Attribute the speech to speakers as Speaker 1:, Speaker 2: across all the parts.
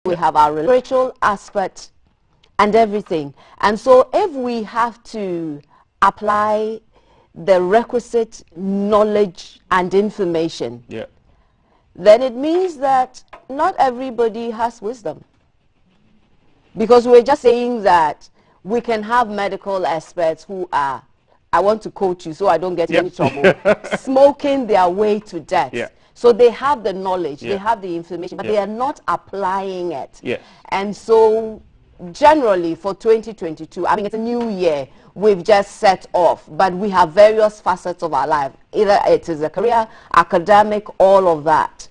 Speaker 1: we have our spiritual aspect and everything. And so if we have to apply the requisite knowledge and information, then it means that not everybody has wisdom. Because we're just saying that we can have medical experts who are, I want to quote you so I don't get in any trouble, smoking their way to death. So they have the knowledge, they have the information, but they are not applying it. And so generally for 2022, I mean, it's a new year, we've just set off, but we have various facets of our life. Either it is a career, academic, all of that.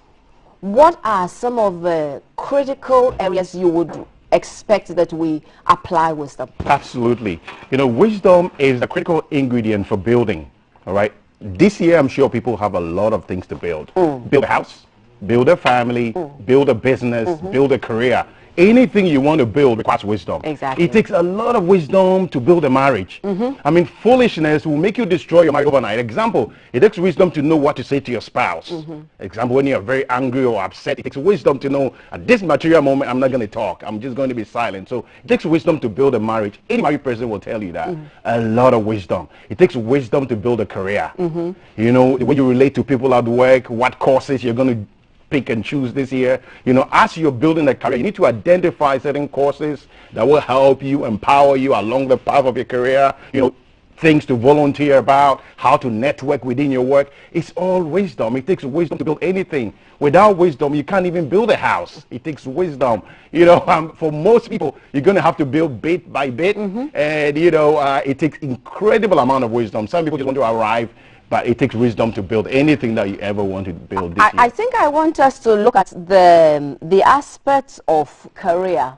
Speaker 1: What are some of the critical areas you would expect that we apply wisdom?
Speaker 2: Absolutely. You know, wisdom is a critical ingredient for building, all right? This year, I'm sure people have a lot of things to build. Build a house, build a family, build a business, build a career. Anything you want to build requires wisdom.
Speaker 1: Exactly.
Speaker 2: It takes a lot of wisdom to build a marriage. I mean, foolishness will make you destroy your marriage overnight. Example, it takes wisdom to know what to say to your spouse. Example, when you're very angry or upset, it takes wisdom to know at this material moment, I'm not going to talk. I'm just going to be silent. So it takes wisdom to build a marriage. Any married person will tell you that. A lot of wisdom. It takes wisdom to build a career. You know, the way you relate to people at work, what courses you're going to pick and choose this year. You know, as you're building a career, you need to identify certain courses that will help you, empower you along the path of your career. You know, things to volunteer about, how to network within your work. It's all wisdom. It takes wisdom to build anything. Without wisdom, you can't even build a house. It takes wisdom. You know, for most people, you're going to have to build bit by bit. And, you know, it takes incredible amount of wisdom. Some people just want to arrive, but it takes wisdom to build anything that you ever want to build this year.
Speaker 1: I think I want us to look at the aspects of career.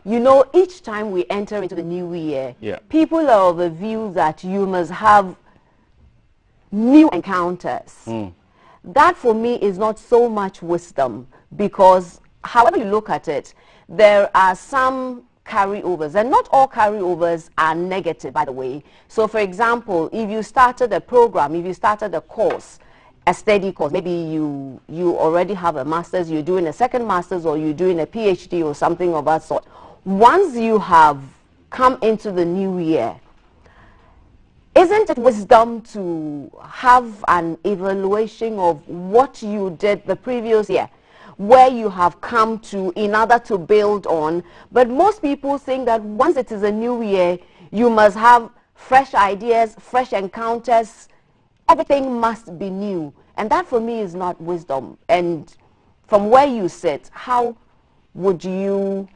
Speaker 1: You know, each time we enter into the new year, people are of the view that you must have new encounters. That for me is not so much wisdom, because however you look at it, there are some carryovers, and not all carryovers are negative, by the way. So for example, if you started a program, if you started a course, a steady course, maybe you already have a master's, you're doing a second master's, or you're doing a PhD or something of that sort. Once you have come into the new year, isn't it wisdom to have an evaluation of what you did the previous year, where you have come to in order to build on? But most people think that once it is a new year, you must have fresh ideas, fresh encounters. Everything must be new. And that for me is not wisdom. And from where you sit, how would you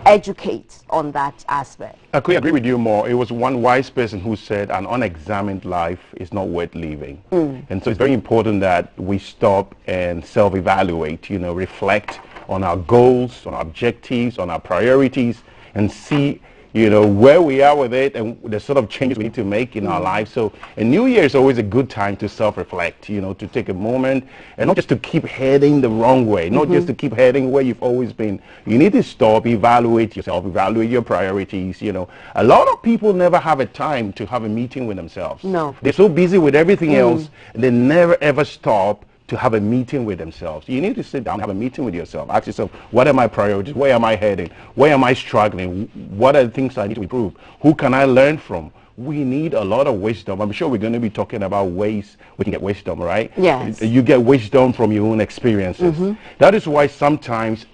Speaker 1: educate on that aspect?
Speaker 2: I could agree with you more. It was one wise person who said an unexamined life is not worth living. And so it's very important that we stop and self-evaluate, you know, reflect on our goals, on our objectives, on our priorities, and see, you know, where we are with it and the sort of changes we need to make in our lives. So a new year is always a good time to self-reflect, you know, to take a moment and not just to keep heading the wrong way, not just to keep heading where you've always been. You need to stop, evaluate yourself, evaluate your priorities, you know. A lot of people never have a time to have a meeting with themselves.
Speaker 1: No.
Speaker 2: They're so busy with everything else, and they never ever stop to have a meeting with themselves. You need to sit down and have a meeting with yourself. Ask yourself, what are my priorities? Where am I heading? Where am I struggling? What are the things I need to improve? Who can I learn from? We need a lot of wisdom. I'm sure we're going to be talking about ways we can get wisdom, right?
Speaker 1: Yes.
Speaker 2: You get wisdom from your own experiences. That is why sometimes,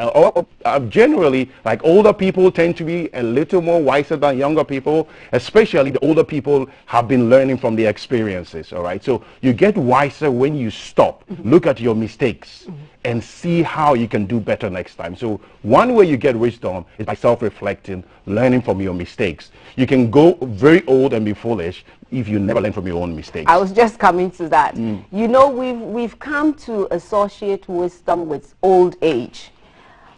Speaker 2: generally, like older people tend to be a little more wiser than younger people, especially the older people have been learning from their experiences, all right? So you get wiser when you stop, look at your mistakes, and see how you can do better next time. So one way you get wisdom is by self-reflecting, learning from your mistakes. You can go very old and be foolish if you never learn from your own mistakes.
Speaker 1: I was just coming to that. You know, we've come to associate wisdom with old age.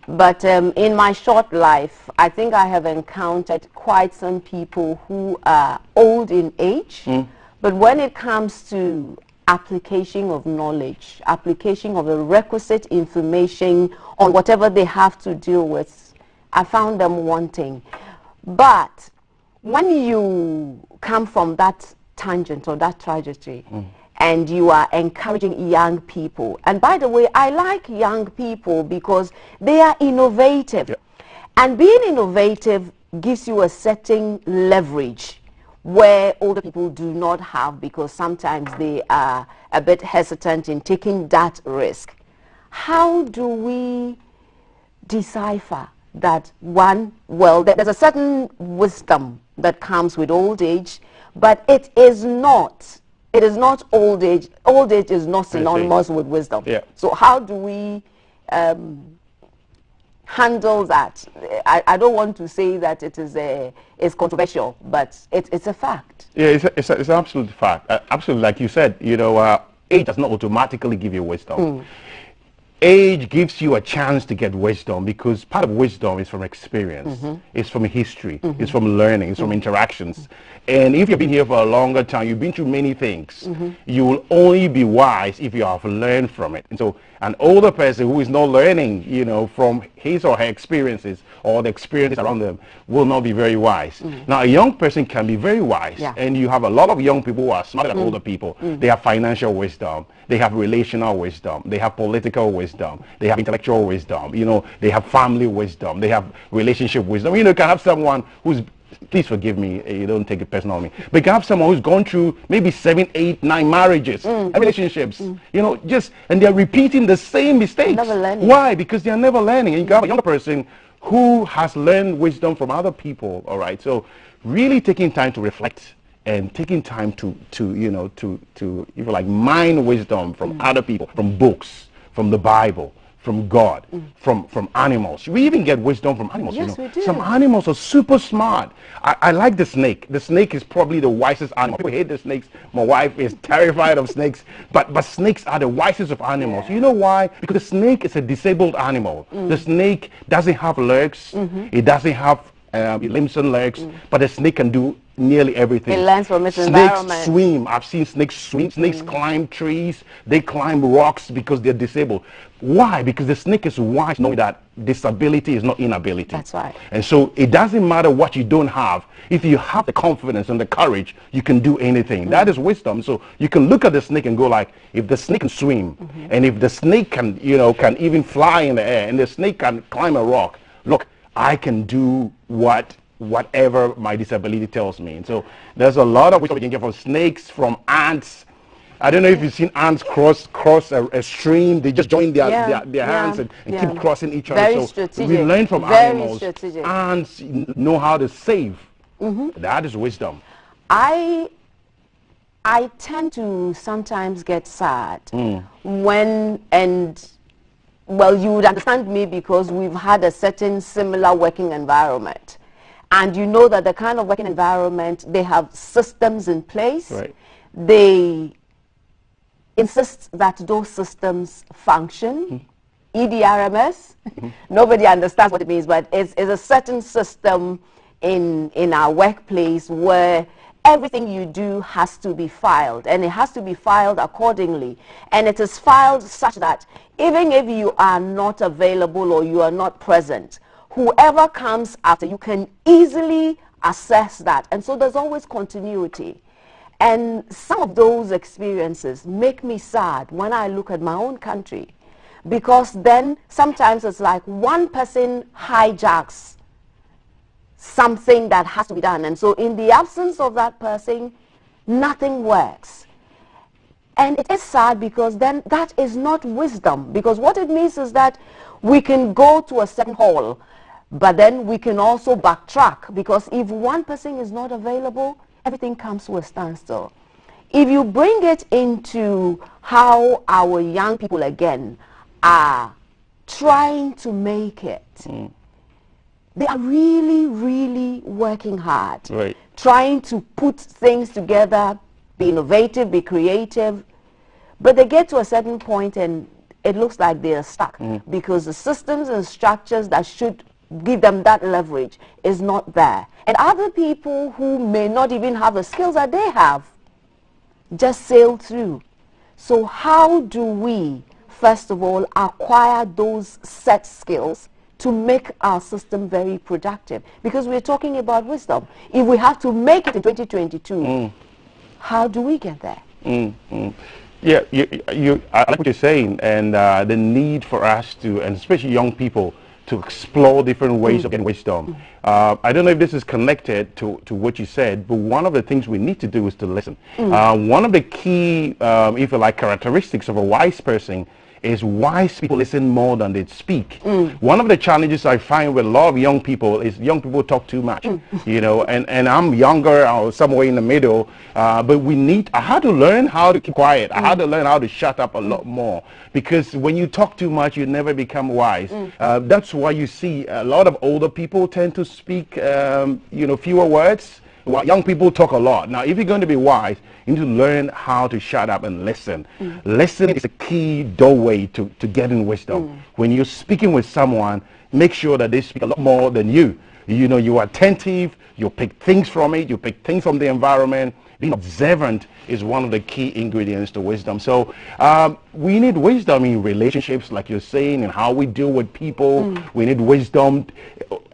Speaker 1: But in my short life, I think I have encountered quite some people who are old in age. But when it comes to application of knowledge, application of the requisite information on whatever they have to deal with, I found them wanting. But when you come from that tangent or that trajectory and you are encouraging young people. And by the way, I like young people because they are innovative.
Speaker 2: Yep.
Speaker 1: And being innovative gives you a certain leverage where older people do not have, because sometimes they are a bit hesitant in taking that risk. How do we decipher that one, well, there's a certain wisdom that comes with old age, but it is not old age. Old age is not synonymous with wisdom.
Speaker 2: Yeah.
Speaker 1: So how do we handle that? I don't want to say that it is controversial, but it's a fact.
Speaker 2: Yeah, it's an absolute fact. Absolutely, like you said, you know, age does not automatically give you wisdom. Age gives you a chance to get wisdom, because part of wisdom is from experience, it's from history, it's from learning, it's from interactions. And if you've been here for a longer time, you've been through many things, you will only be wise if you have learned from it. And so an older person who is not learning, you know, from his or her experiences or the experiences around them will not be very wise. Now, a young person can be very wise, and you have a lot of young people who are smarter than older people. They have financial wisdom, they have relational wisdom, they have political wisdom, they have intellectual wisdom, you know, they have family wisdom, they have relationship wisdom. You know, you can have someone who's, please forgive me, you don't take it personal on me, but you can have someone who's gone through maybe 7, 8, 9 marriages and relationships, you know, and they're repeating the same mistakes.
Speaker 1: Never learning.
Speaker 2: Why? Because they're never learning. And you can have a younger person who has learned wisdom from other people, all right? So really taking time to reflect and taking time to you know, to if you like, mine wisdom from other people, from books, from the Bible, from God, from animals. We even get wisdom from animals.
Speaker 1: Yes,
Speaker 2: you know?
Speaker 1: we do.
Speaker 2: Some animals are super smart. I like the snake. The snake is probably the wisest animal. People hate the snakes. My wife is terrified of snakes. But snakes are the wisest of animals. Yeah. You know why? Because the snake is a disabled animal. The snake doesn't have legs. It doesn't have limbs and legs. But the snake can do nearly everything.
Speaker 1: It learns from its environment.
Speaker 2: Snakes swim. I've seen snakes swim. Snakes climb trees. They climb rocks because they're disabled. Why? Because the snake is wise, knowing that disability is not inability.
Speaker 1: That's right.
Speaker 2: And so it doesn't matter what you don't have. If you have the confidence and the courage, you can do anything. That is wisdom. So you can look at the snake and go like, if the snake can swim, and if the snake can, you know, can even fly in the air, and the snake can climb a rock, look, I can do whatever my disability tells me. And so there's a lot of wisdom we can get from snakes, from ants. I don't know if you've seen ants cross a stream. They just join their hands and keep crossing each other.
Speaker 1: Very
Speaker 2: so
Speaker 1: strategic.
Speaker 2: we learn from
Speaker 1: Very
Speaker 2: animals.
Speaker 1: strategic.
Speaker 2: Ants know how to save. That is wisdom.
Speaker 1: I tend to sometimes get sad when, and well, you would understand me because we've had a certain similar working environment. And you know that the kind of working environment, they have systems in place.
Speaker 2: Right.
Speaker 1: They insist that those systems function. EDRMS, nobody understands what it means, but it's a certain system in our workplace where everything you do has to be filed, and it has to be filed accordingly. And it is filed such that even if you are not available or you are not present, whoever comes after you can easily assess that. And so there's always continuity. And some of those experiences make me sad when I look at my own country, because then sometimes it's like one person hijacks something that has to be done. And so in the absence of that person, nothing works. And it is sad because then that is not wisdom. Because what it means is that we can go to a certain hall, but then we can also backtrack. Because if one person is not available, everything comes to a standstill. If you bring it into how our young people again are trying to make it, they are really, really working hard, trying to put things together, be innovative, be creative, but they get to a certain point and it looks like they are stuck because the systems and structures that should give them that leverage is not there. And other people who may not even have the skills that they have just sail through. So how do we, first of all, acquire those set skills to make our system very productive? Because we're talking about wisdom. If we have to make it in 2022, how do we get there?
Speaker 2: Yeah, I like what you're saying, and the need for us to, and especially young people, to explore different ways of getting wisdom. I don't know if this is connected to what you said, but one of the things we need to do is to listen. One of the key, if you like, characteristics of a wise person is wise people listen more than they speak. One of the challenges I find with a lot of young people is young people talk too much, you know, and I'm younger or somewhere in the middle, but I had to learn how to keep quiet. I had to learn how to shut up a lot more, because when you talk too much, you never become wise. That's why you see a lot of older people tend to speak, you know, fewer words. Well, young people talk a lot. Now, if you're going to be wise, you need to learn how to shut up and listen. Listening is a key doorway to getting wisdom. When you're speaking with someone, make sure that they speak a lot more than you. You know, you're attentive, you pick things from it, you pick things from the environment. Being observant is one of the key ingredients to wisdom. So we need wisdom in relationships, like you're saying, and how we deal with people. We need wisdom.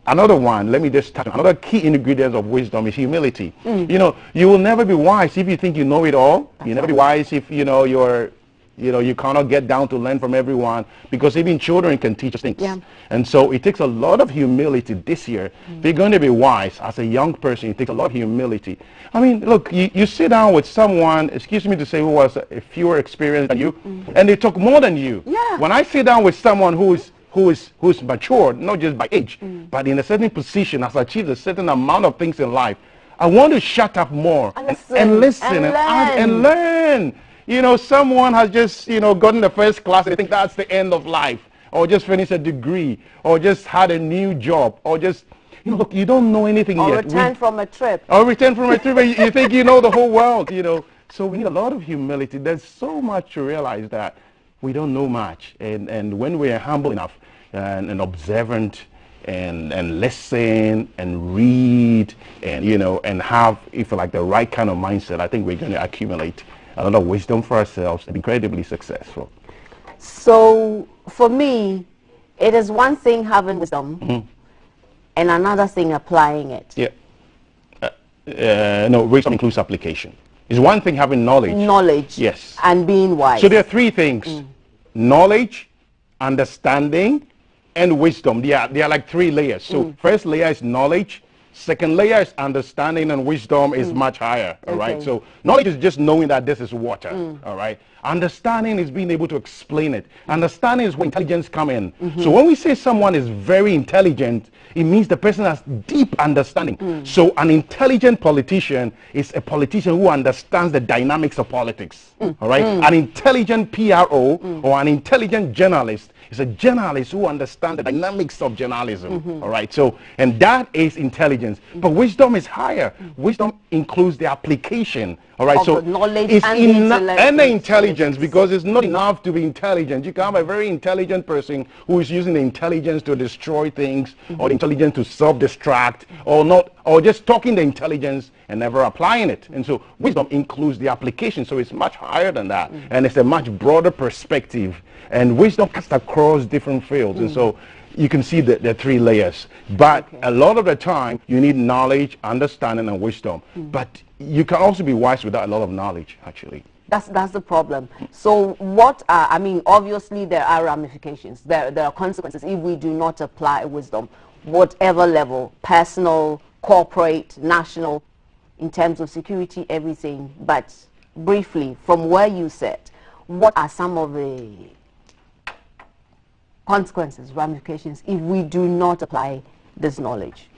Speaker 2: Another one, let me just touch on another key ingredient of wisdom is humility. You know, you will never be wise if you think you know it all. You'll never be wise if, you know, you cannot get down to learn from everyone, because even children can teach us things. And so it takes a lot of humility this year. If you're going to be wise as a young person, it takes a lot of humility. I mean, look, you sit down with someone, excuse me to say, who has a fewer experience than you, and they talk more than you. When I sit down with someone who's matured, not just by age, but in a certain position, has achieved a certain amount of things in life, I want to shut up more and listen and learn. You know, someone has just, you know, gotten the first class and they think that's the end of life, or just finished a degree, or just had a new job, or just, you know, look, you don't know anything yet.
Speaker 1: Or returned from a trip.
Speaker 2: Or returned from a trip, and you think you know the whole world, you know. So we need a lot of humility. There's so much to realize that we don't know much. And when we are humble enough and observant and listen and read and, you know, and have, if you like, the right kind of mindset, I think we're going to accumulate a lot of wisdom for ourselves and be incredibly successful.
Speaker 1: So for me, it is one thing having wisdom and another thing applying it.
Speaker 2: No, wisdom includes application. It's one thing having knowledge.
Speaker 1: Knowledge.
Speaker 2: Yes.
Speaker 1: And being wise.
Speaker 2: So there are three things. Knowledge, understanding, and wisdom. They are like three layers. So first layer is knowledge. Second layer is understanding, and wisdom is much higher. All right. So knowledge is just knowing that this is water. All right. Understanding is being able to explain it. Understanding is where intelligence comes in. So when we say someone is very intelligent, it means the person has deep understanding. So an intelligent politician is a politician who understands the dynamics of politics. All right. An intelligent PRO or an intelligent journalist is a journalist who understands the dynamics of journalism. All right. So, and that is intelligence. But wisdom is higher. Wisdom includes the application. All right. So
Speaker 1: knowledge
Speaker 2: it's
Speaker 1: and
Speaker 2: the intelligence, because it's not enough to be intelligent. You can have a very intelligent person who is using the intelligence to destroy things, or the intelligence to self-destruct, or just talking the intelligence and never applying it. And so wisdom includes the application. So it's much higher than that. And it's a much broader perspective. And wisdom cuts across different fields. And so you can see the three layers. But a lot of the time, you need knowledge, understanding, and wisdom. But you can also be wise without a lot of knowledge, actually.
Speaker 1: That's the problem. So what are, I mean, obviously there are ramifications. There are consequences if we do not apply wisdom, whatever level, personal, corporate, national, in terms of security, everything. But briefly, from where you sit, what are some of the consequences, ramifications, if we do not apply this knowledge?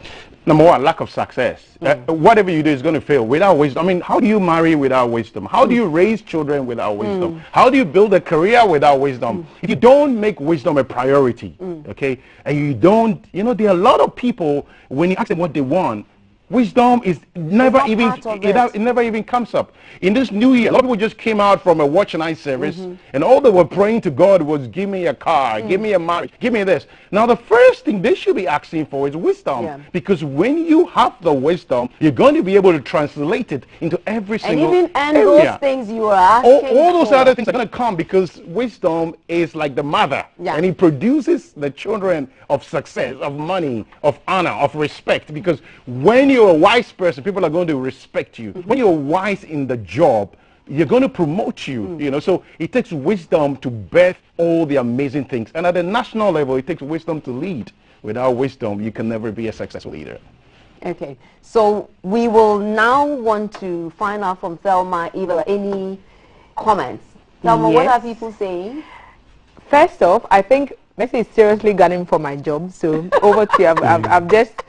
Speaker 2: Number one, lack of success. Whatever you do is going to fail without wisdom. I mean, how do you marry without wisdom? How do you raise children without wisdom? How do you build a career without wisdom? If you don't make wisdom a priority, okay, and you don't, you know, there are a lot of people, when you ask them what they want, wisdom is never even, it never even comes up. In this new year, a lot of people just came out from a watch night service, and all they were praying to God was, give me a car, give me a marriage, give me this. Now the first thing they should be asking for is wisdom, because when you have the wisdom, you're going to be able to translate it into every single area.
Speaker 1: And those things you are asking
Speaker 2: all those other things are going to come, because wisdom is like the mother, and it produces the children of success, of money, of honor, of respect. Because when you're a wise person, people are going to respect you. When you're wise in the job, you're going to promote you, you know. So it takes wisdom to birth all the amazing things. And at the national level, it takes wisdom to lead. Without wisdom, you can never be a successful leader.
Speaker 1: Okay, so we will now want to find out from Thelma if there are any comments. Thelma, what are people saying?
Speaker 3: First off, I think Messi is seriously gunning for my job. So over to you. I've just,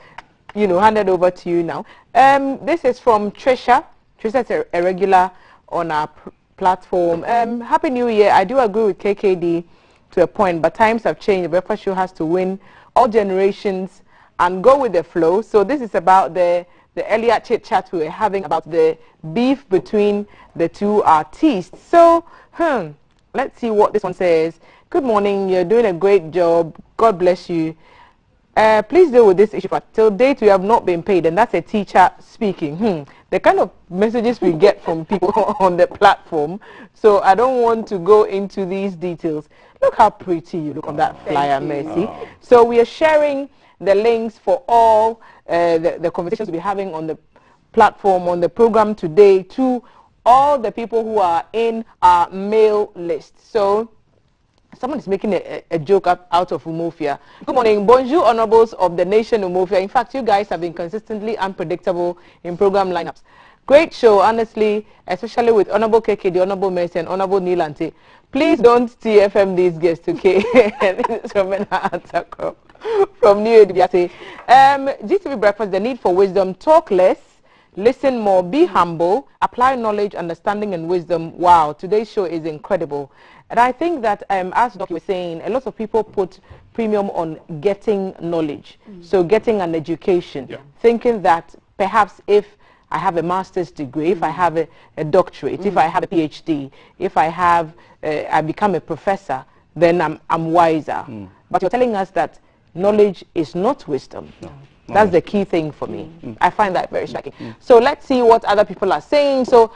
Speaker 3: you know, handed over to you now. This is from Trisha. Trisha is a regular on our platform. Happy New Year. I do agree with KKD to a point, but times have changed. The breakfast show has to win all generations and go with the flow. So this is about the earlier chit chat we were having about the beef between the two artists. So let's see what this one says. Good morning, you're doing a great job. God bless you. Please deal with this issue. Till date, we have not been paid, and that's a teacher speaking. The kind of messages we get from people on the platform. So I don't want to go into these details. Look how pretty you look on that flyer, Mercy. So we are sharing the links for all the conversations we'll be having on the platform, on the program today, to all the people who are in our mail list. So someone is making a joke out of Umofia. Good morning. Bonjour, honorables of the nation Umofia. In fact, you guys have been consistently unpredictable in program lineups. Great show, honestly, especially with Honorable KK, the Honorable Mercy, and Honorable Nilante. Please don't TFM these guests, okay? From New Edibiate. GTV Breakfast, the need for wisdom. Talk less, listen more, be humble, apply knowledge, understanding, and wisdom. Wow, today's show is incredible. And I think that, as Doc was saying, a lot of people put premium on getting knowledge. So getting an education, thinking that perhaps if I have a master's degree, if I have a doctorate, if I have a PhD, if I become a professor, then I'm wiser. But you're telling us that knowledge is not wisdom. No. That's the key thing for me. I find that very striking. So let's see what other people are saying. So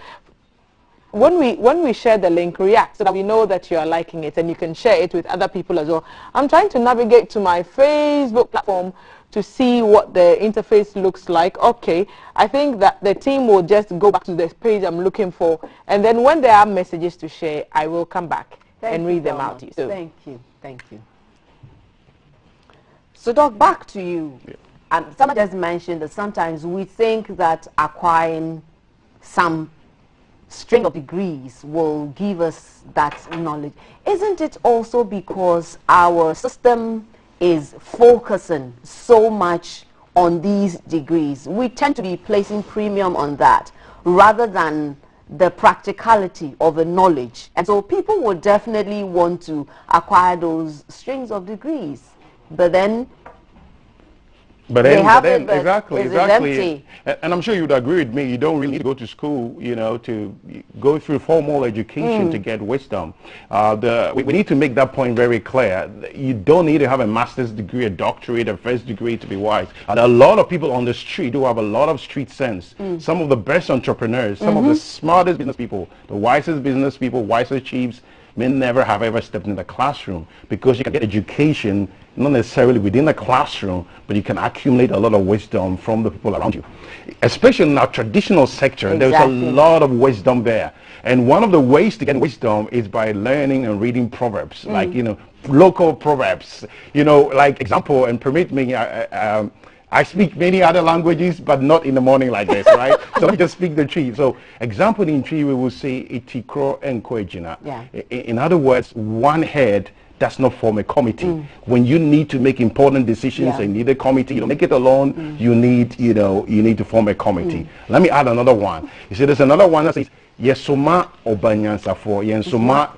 Speaker 3: when we share the link, react so that we know that you are liking it, and you can share it with other people as well. I'm trying to navigate to my Facebook platform to see what the interface looks like. Okay, I think that the team will just go back to the page I'm looking for, and then when there are messages to share, I will come back and read them out to you. So
Speaker 1: thank you. So Doc, back to you. And someone just mentioned that sometimes we think that acquiring some string of degrees will give us that knowledge. Isn't it also because our system is focusing so much on these degrees? We tend to be placing premium on that rather than the practicality of the knowledge. And so people will definitely want to acquire those strings of degrees. But then exactly.
Speaker 2: And I'm sure you would agree with me, you don't really need to go to school, you know, to go through formal education to get wisdom. We need to make that point very clear. You don't need to have a master's degree, a doctorate, a first degree to be wise. And a lot of people on the street who have a lot of street sense, some of the best entrepreneurs, some of the smartest business people, the wisest business people, wisest chiefs, may never have ever stepped in the classroom, because you can get education not necessarily within the classroom, but you can accumulate a lot of wisdom from the people around you. Especially in our traditional sector, there's a lot of wisdom there. And one of the ways to get wisdom is by learning and reading proverbs, like, you know, local proverbs. You know, like example, and permit me, I speak many other languages, but not in the morning like this, right? So let me just speak the tree. So example in tree, we will say, itikro enkoejina. In other words, one head does not form a committee. When you need to make important decisions and need a committee, you don't make it alone, you need, you know, you need to form a committee. Let me add another one. You see, there's another one that says, Yesoma obanyansa for Yensoma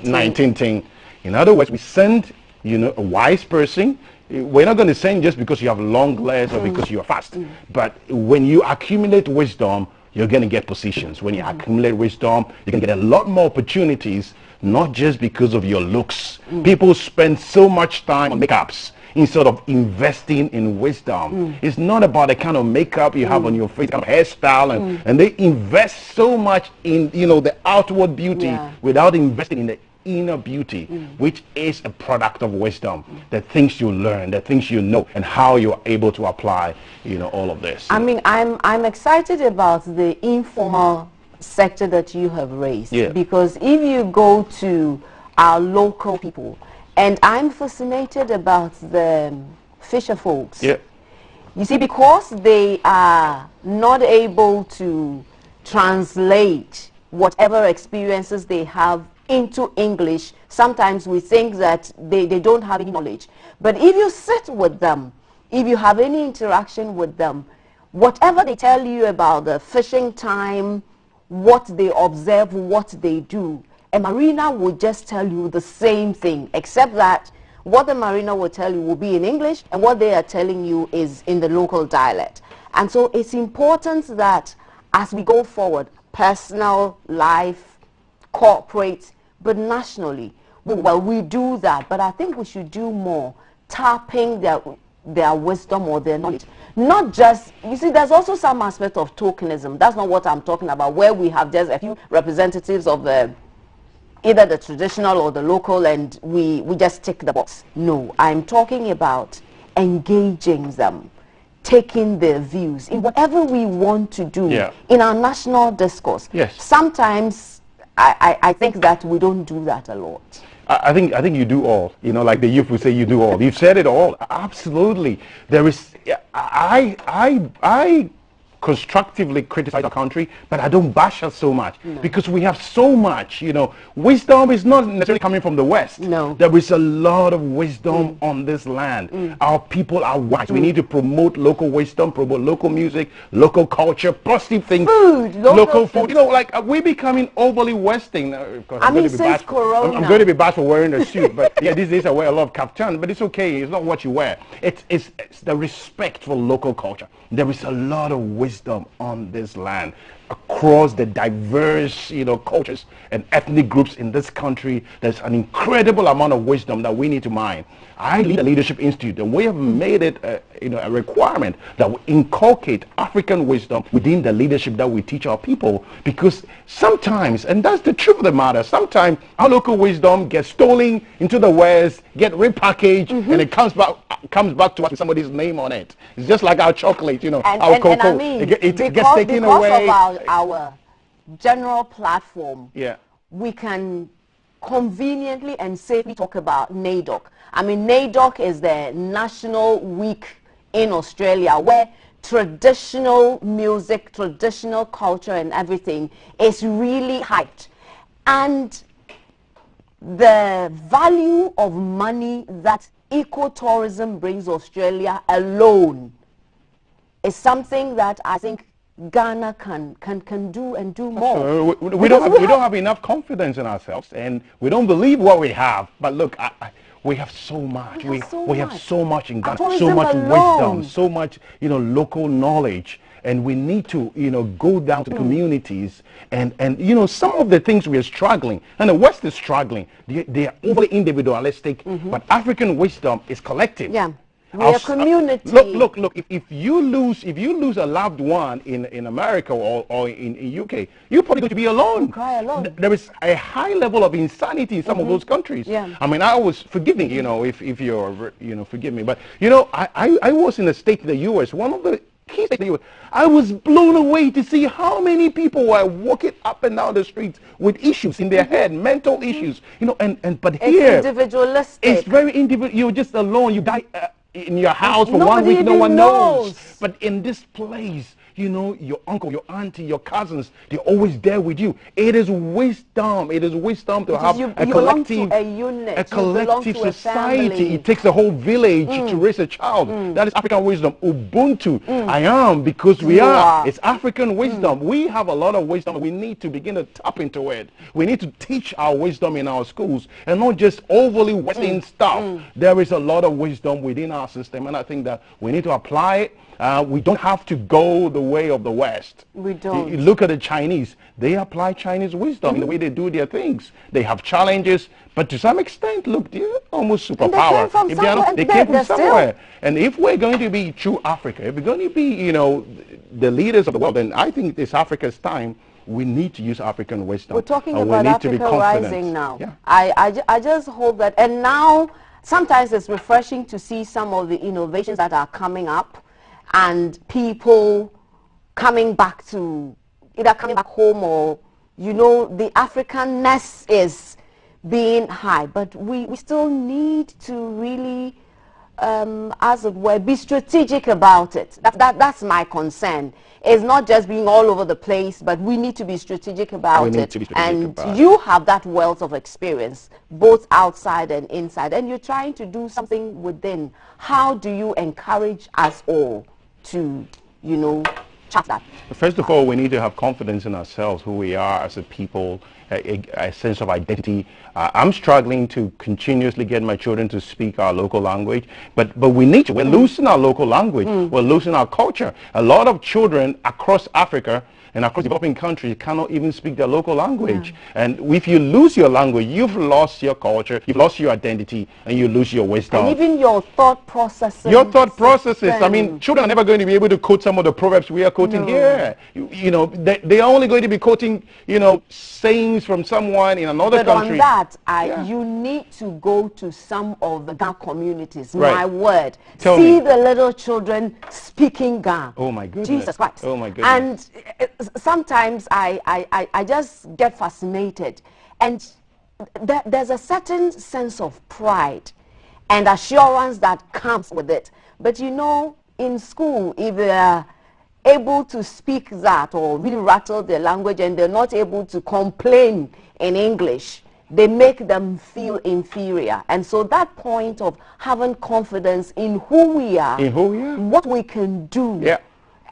Speaker 2: 19. In other words, we send, you know, a wise person. We're not going to send just because you have long legs or because you're fast. But when you accumulate wisdom, you're going to get positions. When you accumulate wisdom, you can get a lot more opportunities, not just because of your looks. People spend so much time on makeups instead of investing in wisdom. It's not about the kind of makeup you have on your face, kind of hairstyle, and they invest so much in, you know, the outward beauty without investing in the inner beauty, which is a product of wisdom. The things you learn, the things you know, and how you're able to apply, you know, all of this.
Speaker 1: I mean, I'm excited about the informal sector that you have raised. Because if you go to our local people, and I'm fascinated about the fisher folks. You see, because they are not able to translate whatever experiences they have into English, sometimes we think that they don't have any knowledge. But if you sit with them, if you have any interaction with them, whatever they tell you about the fishing time, what they observe, what they do, a marina will just tell you the same thing, except that what the marina will tell you will be in English, and what they are telling you is in the local dialect. And so it's important that as we go forward, personal life, corporate, but nationally, well, we do that, but I think we should do more, tapping their wisdom or their knowledge. Not just, you see, there's also some aspect of tokenism. That's not what I'm talking about, where we have just a few representatives of either the traditional or the local, and we just tick the box. No, I'm talking about engaging them, taking their views in whatever we want to do in our national discourse. Sometimes I think that we don't do that a lot.
Speaker 2: I think you do all. You know, like the youth would say, you do all. You've said it all. Absolutely. There is. I constructively criticize our country, but I don't bash us so much because we have so much. You know, wisdom is not necessarily coming from the West.
Speaker 1: No,
Speaker 2: there is a lot of wisdom on this land. Our people are wise. We need to promote local wisdom, promote local music, local culture, positive things,
Speaker 1: food,
Speaker 2: local food. You know, like we're becoming overly Western.
Speaker 1: I mean, since Corona,
Speaker 2: I'm going to be bad for wearing a suit, but yeah, these days I wear a lot of kaftan, but it's okay. It's not what you wear. It's the respect for local culture. There is a lot of wisdom on this land across the diverse, you know, cultures and ethnic groups in this country. There's an incredible amount of wisdom that we need to mine. I lead a leadership institute, and we have made it a requirement that we inculcate African wisdom within the leadership that we teach our people, because sometimes, and that's the truth of the matter, sometimes our local wisdom gets stolen into the West, get repackaged, and it comes back to us with somebody's name on it. It's just like our chocolate, you know, our cocoa.
Speaker 1: And I mean,
Speaker 2: it gets taken away.
Speaker 1: Because of our general platform, we can conveniently and safely talk about NAIDOC. I mean, NAIDOC is the National Week in Australia, where traditional music, traditional culture and everything is really hyped. And the value of money that ecotourism brings Australia alone is something that I think Ghana can do and do more.
Speaker 2: We don't have enough confidence in ourselves, and we don't believe what we have. But look, we have so much. We have so much in Ghana, so much wisdom, so much, you know, local knowledge. And we need to, you know, go down to communities and you know, some of the things we are struggling, and the West is struggling. They are overly individualistic, but African wisdom is collective.
Speaker 1: We are community.
Speaker 2: Look, if you lose a loved one in America or in UK, you're probably going to be alone.
Speaker 1: You cry alone.
Speaker 2: There is a high level of insanity in some of those countries. I mean, I was forgiving, you know, if you're, you know, forgive me, but you know, I was in a state in the US, one of the key states in the US. I was blown away to see how many people were walking up and down the streets with issues in their head, mental issues, you know, but
Speaker 1: it's
Speaker 2: here
Speaker 1: individualistic.
Speaker 2: It's very individual. You're just alone. You die in your house for 1 week, no one knows. But in this place, you know, your uncle, your auntie, your cousins, they're always there with you. It is wisdom. It is wisdom to have a collective,
Speaker 1: a unit,
Speaker 2: a collective society. It takes a whole village to raise a child. That is African wisdom. Ubuntu. I am because we are. It's African wisdom. We have a lot of wisdom. We need to begin to tap into it. We need to teach our wisdom in our schools and not just overly Western stuff. There is a lot of wisdom within our system, and I think that we need to apply it. We don't have to go the way of the West.
Speaker 1: We don't.
Speaker 2: You look at the Chinese. They apply Chinese wisdom in the way they do their things. They have challenges, but to some extent, look, they're almost superpower. They came from somewhere. And if we're going to be true Africa, if we're going to be, you know, the leaders of the world, then I think it's Africa's time. We need to use African wisdom.
Speaker 1: We're talking about Africa rising now. I just hope that, and now sometimes it's refreshing to see some of the innovations that are coming up, and people coming back to either coming back home or, you know, the Africanness is being high. But we still need to really, as it were, be strategic about it. That's my concern. It's not just being all over the place, but we need to be strategic about it. And you have that wealth of experience, both outside and inside, and you're trying to do something within. How do you encourage us all to, you know, chat that?
Speaker 2: First of all, we need to have confidence in ourselves, who we are as a people, a sense of identity. I'm struggling to continuously get my children to speak our local language, but we need to. We're losing our local language. We're losing our culture. A lot of children across Africa and across developing countries cannot even speak their local language. And if you lose your language, you've lost your culture, you've lost your identity, and you lose your wisdom.
Speaker 1: And even your thought processes.
Speaker 2: Your thought processes. I mean, children are never going to be able to quote some of the proverbs we are quoting here. You know, they're only going to be quoting, you know, sayings from someone in another country.
Speaker 1: But on that, you need to go to some of the Ga communities. My word. See the little children speaking Ga.
Speaker 2: Oh my goodness.
Speaker 1: Jesus Christ.
Speaker 2: Oh my goodness.
Speaker 1: And sometimes I just get fascinated, and there's a certain sense of pride and assurance that comes with it. But you know, in school, if they're able to speak that or really rattle their language and they're not able to complain in English, they make them feel inferior. And so that point of having confidence in who we are, what we can do,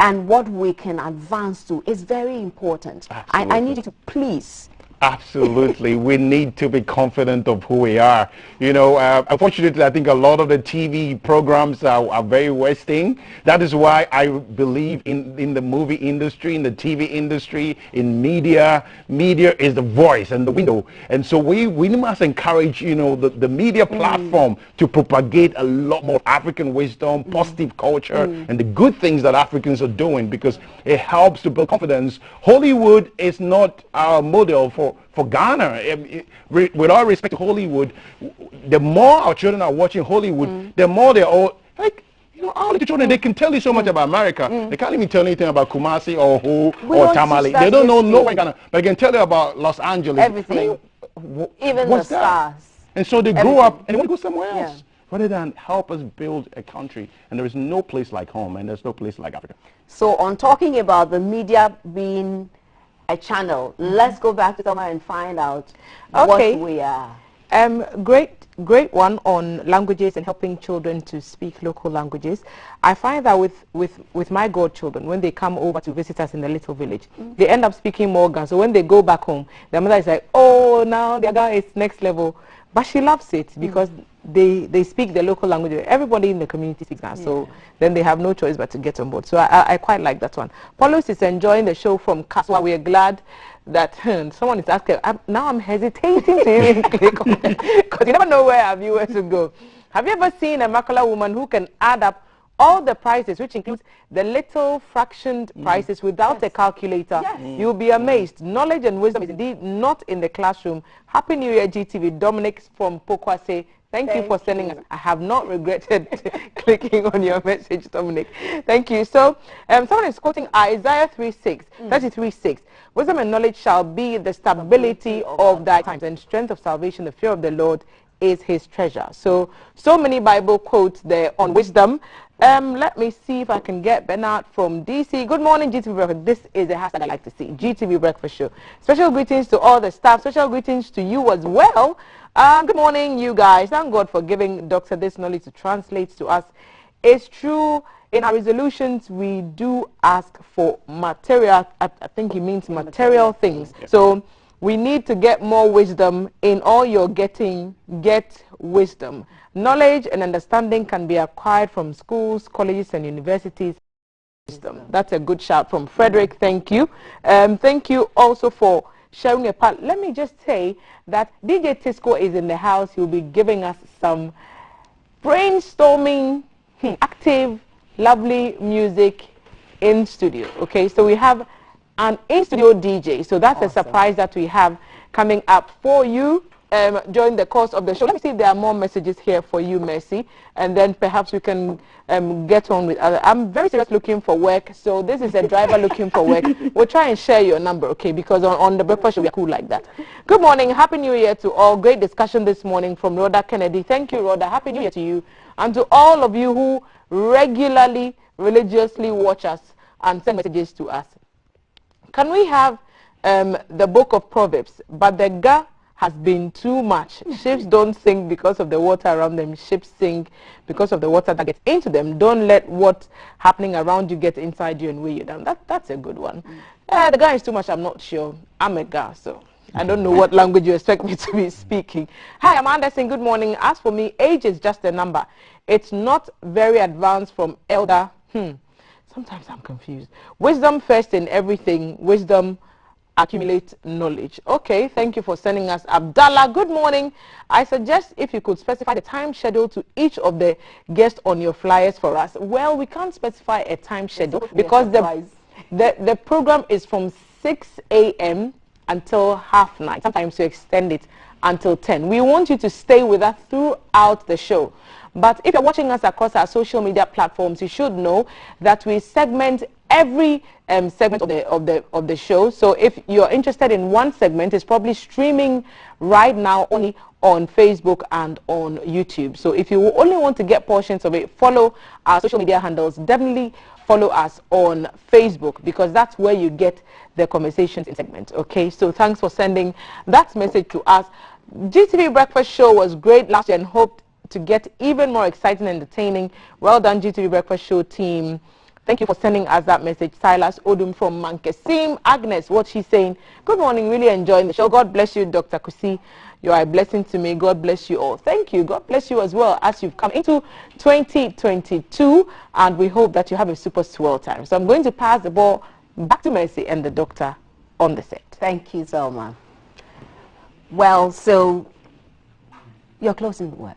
Speaker 1: and what we can advance to is very important. I need you to please.
Speaker 2: Absolutely. We need to be confident of who we are. You know, unfortunately, I think a lot of the TV programs are very Western. That is why I believe in the movie industry, in the TV industry, in media. Media is the voice and the window. And so we must encourage, you know, the media platform to propagate a lot more African wisdom, positive culture, and the good things that Africans are doing, because it helps to build confidence. Hollywood is not our model for Ghana. With all respect to Hollywood, the more our children are watching Hollywood, the more they're all, like, you know, all the children, they can tell you so much about America. They can't even tell anything about Kumasi or Ho or Tamale. They don't know nowhere Ghana, but they can tell you about Los Angeles.
Speaker 1: Everything. I mean, even the stars.
Speaker 2: And so they grow up and they want to go somewhere else. Rather than help us build a country. And there is no place like home, and there's no place like Africa. So
Speaker 1: on talking about the media being a channel, let's go back to Thelma and find out what we are.
Speaker 3: Great one on languages and helping children to speak local languages. I find that with my godchildren, when they come over to visit us in the little village, they end up speaking more Ga. So when they go back home, their mother is like, oh, now their Ga is next level. But she loves it because they speak the local language. Everybody in the community speaks Ga. So then they have no choice but to get on board. So I quite like that one. Paulus is enjoying the show from Kaswa. We are glad that someone is asking. Now I'm hesitating to even click on it because you never know where our viewers will go. Have you ever seen a Makala woman who can add up all the prices, which includes the little fractioned prices, without a calculator? You'll be amazed. Knowledge and wisdom is indeed not in the classroom. Happy New Year, GTV. Dominic from Pokwase. Thank you for sending us. I have not regretted clicking on your message, Dominic. Thank you. So, someone is quoting Isaiah 33:6. Wisdom and knowledge shall be the stability of thy times, and strength of salvation, the fear of the Lord is his treasure. So many Bible quotes there on wisdom. Let me see if I can get Bernard from DC. Good morning, GTV Breakfast. This is a hashtag I like to see, GTV Breakfast Show. Special greetings to all the staff. Special greetings to you as well. Good morning, you guys. Thank God for giving Doctor this knowledge to translate to us. It's true, in our resolutions, we do ask for material. I think he means material things. So we need to get more wisdom. In all you're getting, get wisdom. Knowledge and understanding can be acquired from schools, colleges, and universities. Wisdom. That's a good shout from Frederick. Thank you. Thank you also for sharing a part. Let me just say that DJ Tisco is in the house. He'll be giving us some brainstorming, active, lovely music in studio. Okay, so we have an in-studio DJ. So that's a surprise that we have coming up for you. during the course of the show. Let me see if there are more messages here for you, Mercy, and then perhaps we can get on with other. I'm very serious looking for work, so this is a driver looking for work. We'll try and share your number, okay, because on the breakfast show we are cool like that. Good morning, Happy New Year to all. Great discussion this morning from Rhoda Kennedy. Thank you, Rhoda. Happy New Year to you and to all of you who regularly, religiously watch us and send messages to us. Can we have the book of Proverbs? But the ga has been too much. Ships don't sink because of the water around them. Ships sink because of the water that gets into them. Don't let what's happening around you get inside you and weigh you down. That's a good one. The guy is too much. I'm not sure. I'm a guy, so I don't know what language you expect me to be speaking. Hi, I'm Anderson. Good morning. As for me, age is just a number. It's not very advanced from elder. Sometimes I'm confused. Wisdom first in everything. Wisdom accumulate knowledge. Okay, thank you for sending us. Abdallah, good morning. I suggest if you could specify the time schedule to each of the guests on your flyers for us. Well, we can't specify a time schedule because the program is from 6 a.m. until half 9. Sometimes you extend it until 10. We want you to stay with us throughout the show. But if you're watching us across our social media platforms, you should know that we segment every segment of the show. So if you're interested in one segment, it's probably streaming right now only on Facebook and on YouTube. So if you only want to get portions of it, follow our social media handles. Definitely follow us on Facebook because that's where you get the conversations in segment. Okay, so thanks for sending that message to us. GTV Breakfast Show was great last year and hoped to get even more exciting and entertaining. Well done, GTV Breakfast Show team. Thank you for sending us that message. Silas Odum from Mankesim. Agnes, what she's saying. Good morning, really enjoying the show. God bless you, Dr. Kusi. You are a blessing to me. God bless you all. Thank you. God bless you as well as you've come into 2022, and we hope that you have a super swell time. So I'm going to pass the ball back to Mercy and the doctor on the set.
Speaker 1: Thank you, Selma. Well, so your closing words.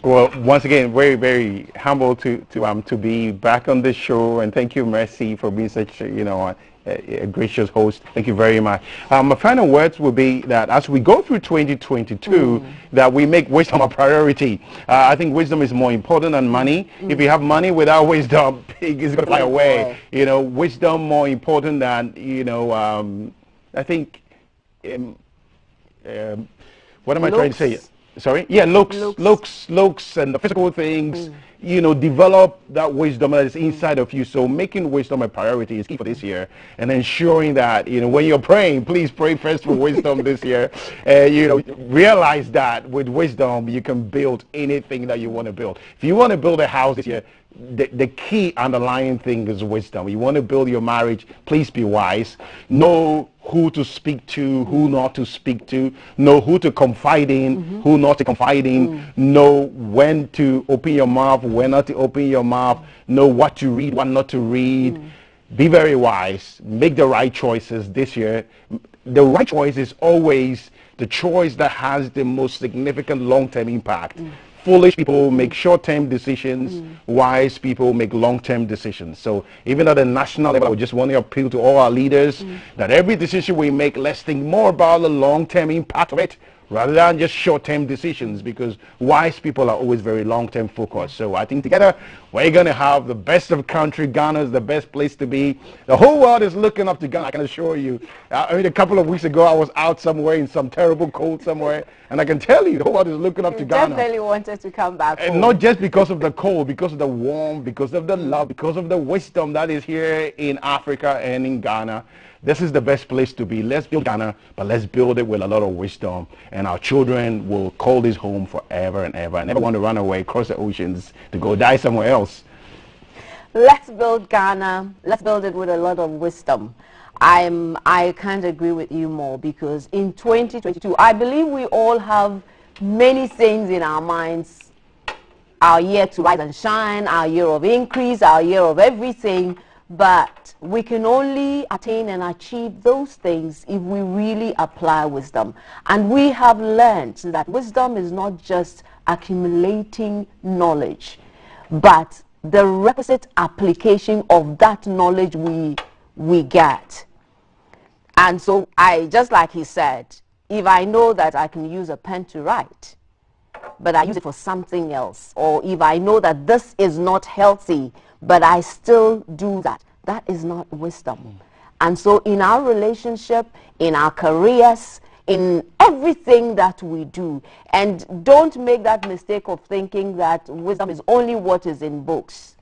Speaker 2: Well, once again, very, very humble to be back on this show, and thank you, Mercy, for being such a gracious host. Thank you very much. My final words will be that as we go through 2022, that we make wisdom a priority. I think wisdom is more important than money. If you have money without wisdom, it's going to fly away. Wisdom more important than I think. What am I trying to say? Sorry? Yeah, looks and the physical things, develop that wisdom that is inside of you. So making wisdom a priority is key for this year, and ensuring that, when you're praying, please pray first for wisdom this year. Realize that with wisdom, you can build anything that you want to build. If you want to build a house this year, the key underlying thing is wisdom. You want to build your marriage, please be wise. Know who to speak to, who not to speak to. Know who to confide in, who not to confide in. Know when to open your mouth, when not to open your mouth. Know what to read, what not to read. Be very wise. Make the right choices this year. The right choice is always the choice that has the most significant long-term impact. Foolish people make short-term decisions. Wise people make long-term decisions. So even at the national level, I just want to appeal to all our leaders that every decision we make, let's think more about the long-term impact of it rather than just short-term decisions, because wise people are always very long-term focused. So I think together we're going to have the best of country. Ghana is the best place to be. The whole world is looking up to Ghana, I can assure you. A couple of weeks ago, I was out somewhere in some terrible cold somewhere, and I can tell you, the whole world is looking up to Ghana.
Speaker 1: Definitely wanted to come back home.
Speaker 2: And not just because of the cold, because of the warmth, because of the love, because of the wisdom that is here in Africa and in Ghana. This is the best place to be. Let's build Ghana, but let's build it with a lot of wisdom. And our children will call this home forever and ever. I never want to run away across the oceans to go die somewhere else.
Speaker 1: Let's build Ghana. Let's build it with a lot of wisdom. I can't agree with you more, because in 2022, I believe we all have many things in our minds. Our year to rise and shine, our year of increase, our year of everything. But we can only attain and achieve those things if we really apply wisdom. And we have learned that wisdom is not just accumulating knowledge, but the requisite application of that knowledge we get. And so just like he said, if I know that I can use a pen to write, but I use it for something else, or if I know that this is not healthy, but I still do that, that is not wisdom. And so in our relationship, in our careers, in everything that we do, and don't make that mistake of thinking that wisdom is only what is in books.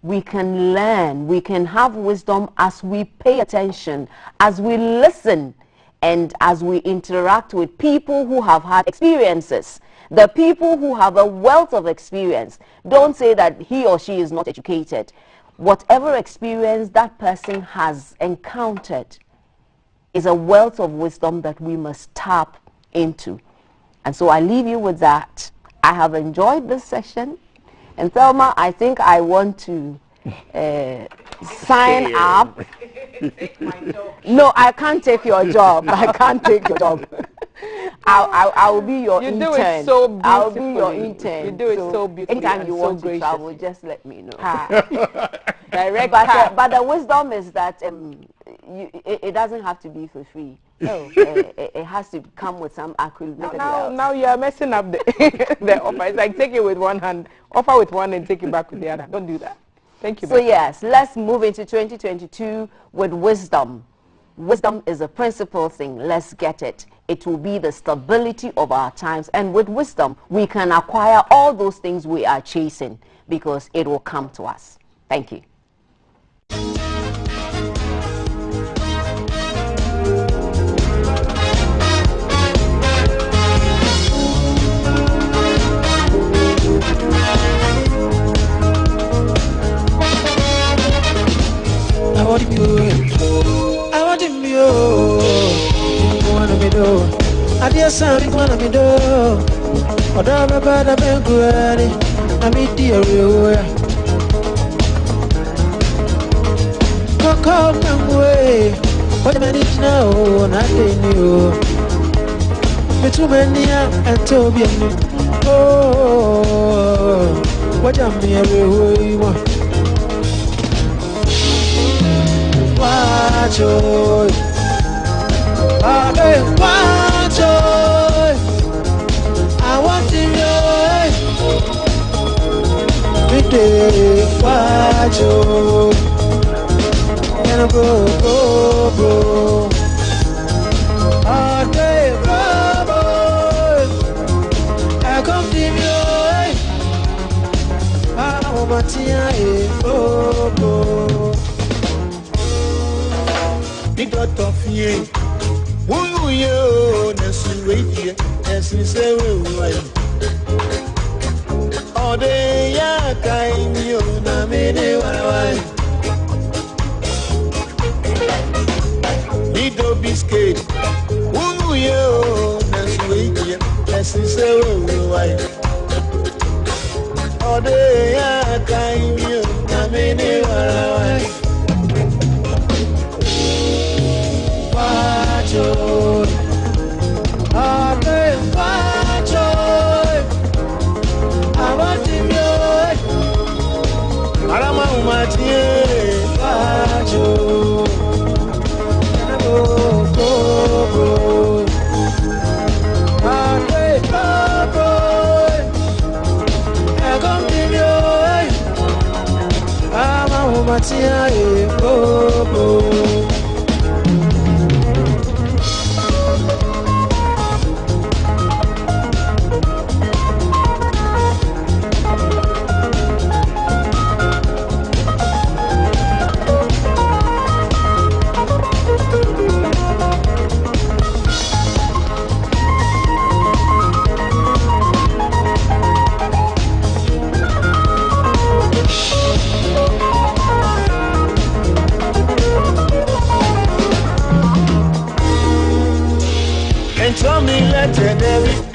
Speaker 1: We can learn, we can have wisdom as we pay attention, as we listen, and as we interact with people who have had experiences. The people who have a wealth of experience. Don't say that he or she is not educated. Whatever experience that person has encountered is a wealth of wisdom that we must tap into. And so I leave you with that. I have enjoyed this session. And Thelma, I think I want to sign up. No, I can't take your job. I can't take your job. I will be your intern.
Speaker 3: You do it so beautifully.
Speaker 1: I'll be your intern.
Speaker 3: You do it so beautifully.
Speaker 1: Anytime you want
Speaker 3: so
Speaker 1: to travel, just let me know.
Speaker 3: Direct.
Speaker 1: But the wisdom is that it doesn't have to be for free. No, it has to come with some accreditation.
Speaker 3: Now you are messing up the offer. It's like take it with one hand, offer with one and take it back with the other. Don't do that. Thank you.
Speaker 1: So yes, let's move into 2022 with wisdom. Wisdom is a principal thing. Let's get it. It will be the stability of our times. And with wisdom, we can acquire all those things we are chasing because it will come to us. Thank you.
Speaker 4: I dear son, one of me do. Or down about a man, granny. I meet dear you. Cock come away. What a minute now, nothing new. Between Mania and Toby. Oh, what am I everywhere? Watch out. I want to know. And I go. All day, I come to you. I want to go. Big lot of you. Woo yo, Nessie Radio, Nessie say woo. All day, ya kind you, na me de why. Little biscuit, woo yo, Nessie Radio, Nessie say woo. All day, ya kind you, na me de why.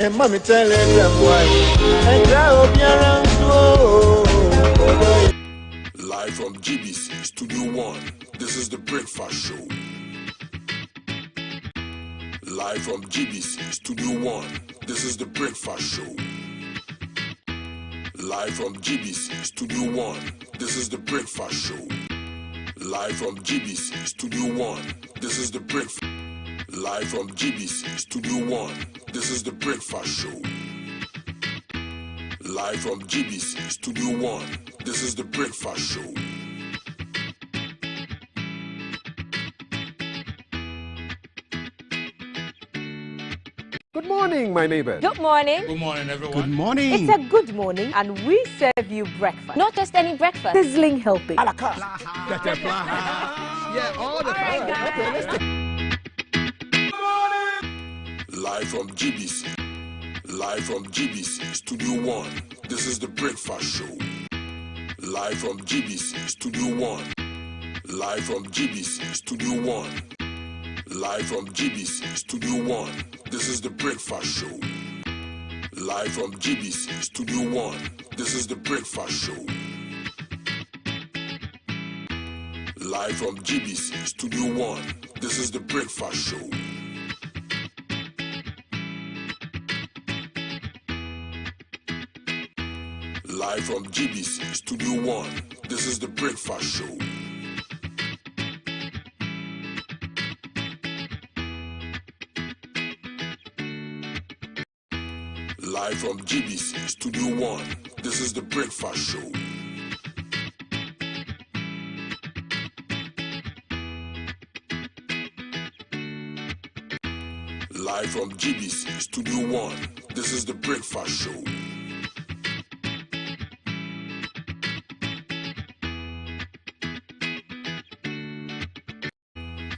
Speaker 4: And mommy tell them why. And
Speaker 5: live from GBC Studio 1, this is the Breakfast Show. Live from GBC Studio 1, this is the Breakfast Show. Live from GBC Studio 1, this is the Breakfast Show. Live from GBC Studio 1, this is the Breakfast. Live from GBC Studio 1, this is The Breakfast Show. Live from GBC Studio 1, this is The Breakfast Show.
Speaker 6: Good morning, my neighbors.
Speaker 7: Good morning.
Speaker 5: Good morning, everyone.
Speaker 6: Good morning.
Speaker 7: It's a good morning, and we serve you breakfast. Not just any breakfast. Sizzling helping.
Speaker 6: Yeah, all the time. Okay, let's take
Speaker 5: Live from GBC. Live from GBC Studio 1, this is The Breakfast Show. Live from GBC Studio 1. Live from GBC Studio 1. Live from GBC Studio 1, this is The Breakfast Show. Live from GBC Studio 1, this is The Breakfast Show. Live from GBC Studio 1, this is The Breakfast Show. Live from GBC Studio 1, this is The Breakfast Show. Live from GBC Studio 1, this is The Breakfast Show. Live from GBC Studio 1, this is The Breakfast Show.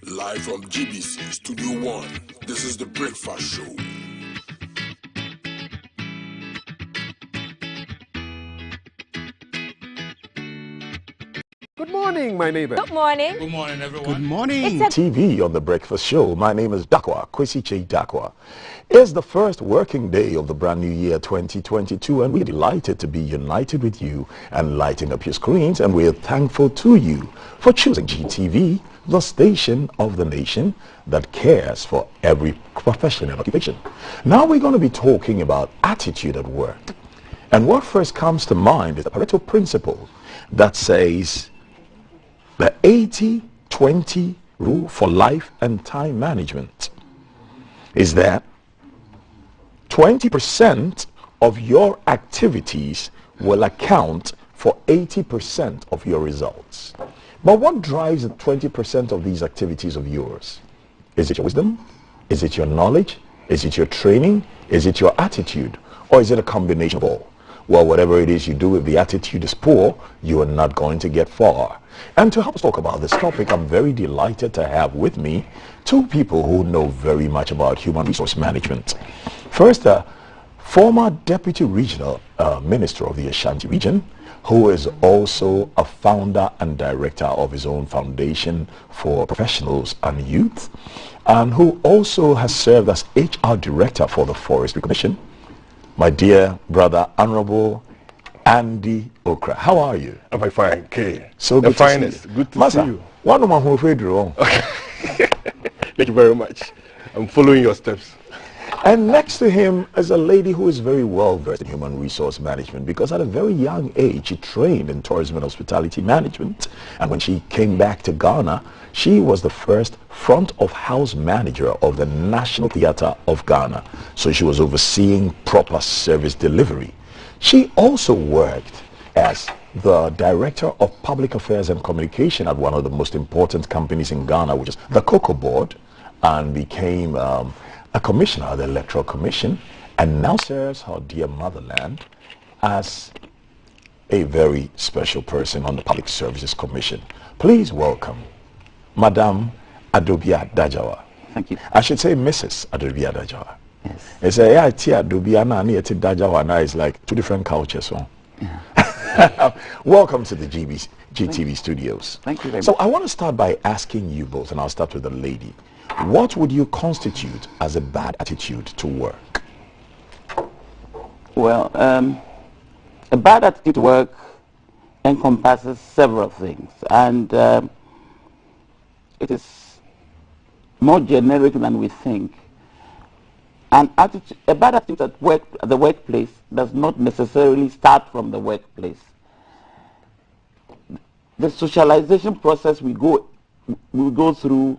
Speaker 5: Live from GBC Studio 1, this is The Breakfast Show.
Speaker 6: Good morning, my neighbors.
Speaker 7: Good morning.
Speaker 5: Good morning, everyone.
Speaker 6: Good morning.
Speaker 2: TV on The Breakfast Show. My name is Dakwa, Kwesi Che Dakwa. It's the first working day of the brand new year 2022, and we're delighted to be united with you and lighting up your screens, and we're thankful to you for choosing GTV, the station of the nation that cares for every profession and occupation. Now we're going to be talking about attitude at work. And what first comes to mind is the Pareto principle that says the 80-20 rule for life and time management is that 20% of your activities will account for 80% of your results. But what drives the 20% of these activities of yours? Is it your wisdom? Is it your knowledge? Is it your training? Is it your attitude? Or is it a combination of all? Well, whatever it is you do, if the attitude is poor, you are not going to get far. And to help us talk about this topic, I'm very delighted to have with me two people who know very much about human resource management. First, former Deputy Regional Minister of the Ashanti region, who is also a founder and director of his own foundation for professionals and youth, and who also has served as HR Director for the Forestry Commission. My dear brother, Honorable Andy Okra. How are you?
Speaker 8: I'm fine, K.
Speaker 2: So good to see you.
Speaker 8: Good to
Speaker 2: Masa,
Speaker 8: see you.
Speaker 2: One of my who afraid wrong.
Speaker 8: Thank you very much. I'm following your steps.
Speaker 2: And next to him is a lady who is very well versed in human resource management, because at a very young age she trained in tourism and hospitality management, and when she came back to Ghana, she was the first front of house manager of the National Theatre of Ghana. So she was overseeing proper service delivery. She also worked as the Director of Public Affairs and Communication at one of the most important companies in Ghana, which is the Cocoa Board, and became a commissioner of the Electoral Commission, and now serves her dear motherland as a very special person on the Public Services Commission. Please welcome Madame Adobia Dajawa.
Speaker 9: Thank you.
Speaker 2: I should say Mrs. Adobia Dajawa.
Speaker 9: Yes.
Speaker 2: It's a yeah, Adobia and Dajawa now is like two different cultures. So. Yeah. Welcome to the GTV studios.
Speaker 9: Thank you very much.
Speaker 2: So I want to start by asking you both, and I'll start with the lady. What would you constitute as a bad attitude to work?
Speaker 9: Well, a bad attitude to work encompasses several things, and it is more generic than we think. A bad attitude at the workplace does not necessarily start from the workplace. The socialization process we go through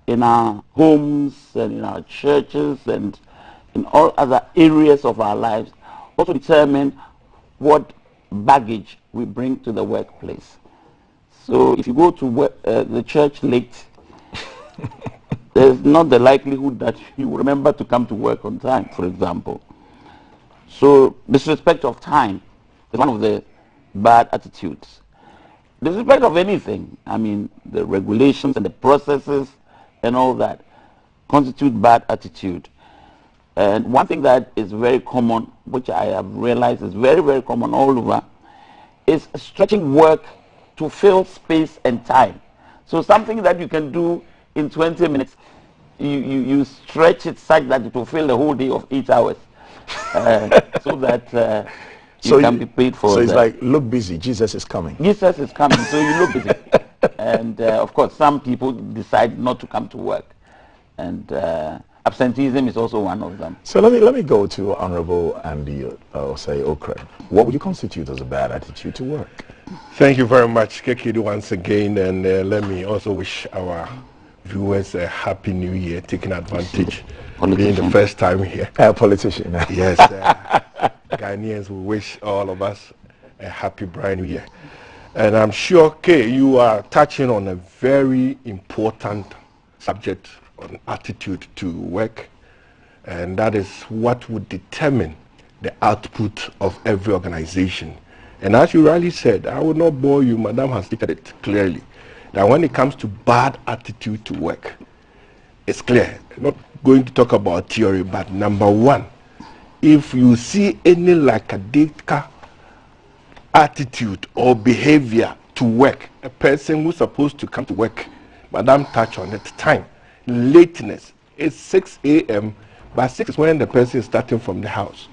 Speaker 9: in our homes and in our churches and in all other areas of our lives also determine what baggage we bring to the workplace. So if you go to the church late, there's not the likelihood that you remember to come to work on time, for example. So disrespect of time is one of the bad attitudes. Disrespect of anything, I mean, the regulations and the processes and all that constitute bad attitude. And one thing that is very common, which I have realized is very, very common all over, is stretching work to fill space and time. So something that you can do in 20 minutes, you stretch it such that it will fill the whole day of 8 hours. So that you can be paid for.
Speaker 10: So it's like, look busy, Jesus is coming.
Speaker 9: Jesus is coming, so you look busy. And of course, some people decide not to come to work. And absenteeism is also one of them.
Speaker 10: So let me go to Honorable Andy, say Okra. What would you constitute as a bad attitude to work?
Speaker 8: Thank you very much, Kekidi, once again, and let me also wish our viewers a happy new year, taking advantage being the first time here.
Speaker 10: Politician.
Speaker 8: Yes, Ghanaians, we wish all of us a happy brand new year. And I'm sure, Kay, you are touching on a very important subject on attitude to work, and that is what would determine the output of every organization. And as you rightly said, I will not bore you, Madam has stated it clearly, that when it comes to bad attitude to work, it's clear. I'm not going to talk about theory, but number one, if you see any lackadaisical attitude or behavior to work, a person who's supposed to come to work, Madam touched on it, time, lateness, it's 6 a.m., but 6 is when the person is starting from the house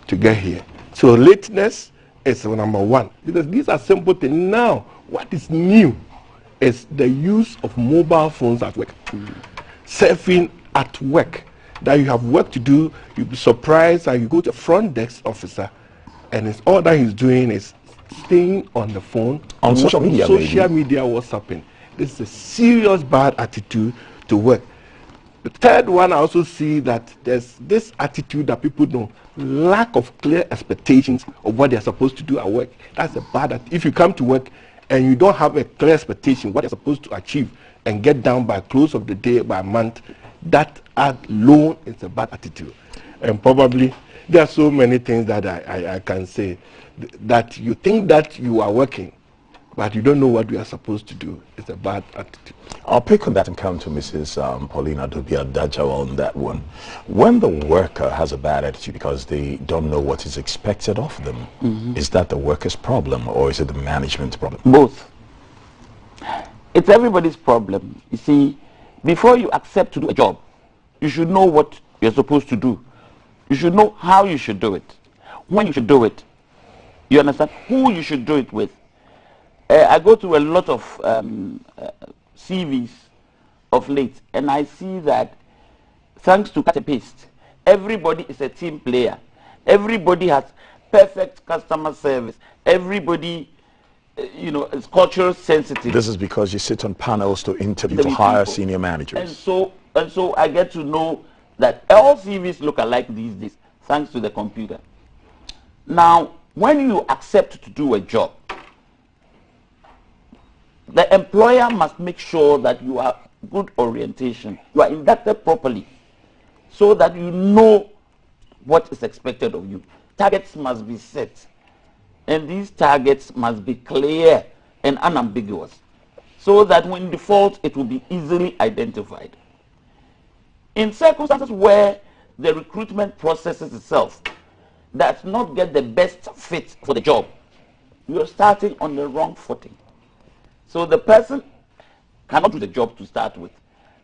Speaker 8: to get here. So lateness is number one, because these are simple things. Now, what is new is the use of mobile phones at work. Surfing at work, that you have work to do, you'll be surprised that you go to the front desk officer and it's all that he's doing is staying on the phone,
Speaker 10: on social media,
Speaker 8: WhatsApping. This is a serious bad attitude to work. The third one, I also see that there's this attitude that people know, lack of clear expectations of what they're supposed to do at work. That's a bad attitude. If you come to work and you don't have a clear expectation what you're supposed to achieve and get down by close of the day, by month, that alone is a bad attitude. And probably there are so many things that I can say that you think that you are working, but you don't know what you are supposed to do. It's a bad attitude.
Speaker 10: I'll pick on that and come to Mrs. Paulina Dubia Dajawa on that one. When the worker has a bad attitude because they don't know what is expected of them, is that the worker's problem or is it the management's problem?
Speaker 9: Both. It's everybody's problem. You see, before you accept to do a job, you should know what you're supposed to do. You should know how you should do it, when you should do it. You understand? Who you should do it with. I go to a lot of CVs of late, and I see that thanks to cut and paste, everybody is a team player. Everybody has perfect customer service. Everybody, is cultural sensitive.
Speaker 10: This is because you sit on panels to interview for higher senior managers.
Speaker 9: And so I get to know that all CVs look alike these days, thanks to the computer. Now, when you accept to do a job, the employer must make sure that you have good orientation, you are inducted properly, so that you know what is expected of you. Targets must be set, and these targets must be clear and unambiguous, so that when default, it will be easily identified. In circumstances where the recruitment process itself does not get the best fit for the job, you are starting on the wrong footing. So the person cannot do the job to start with.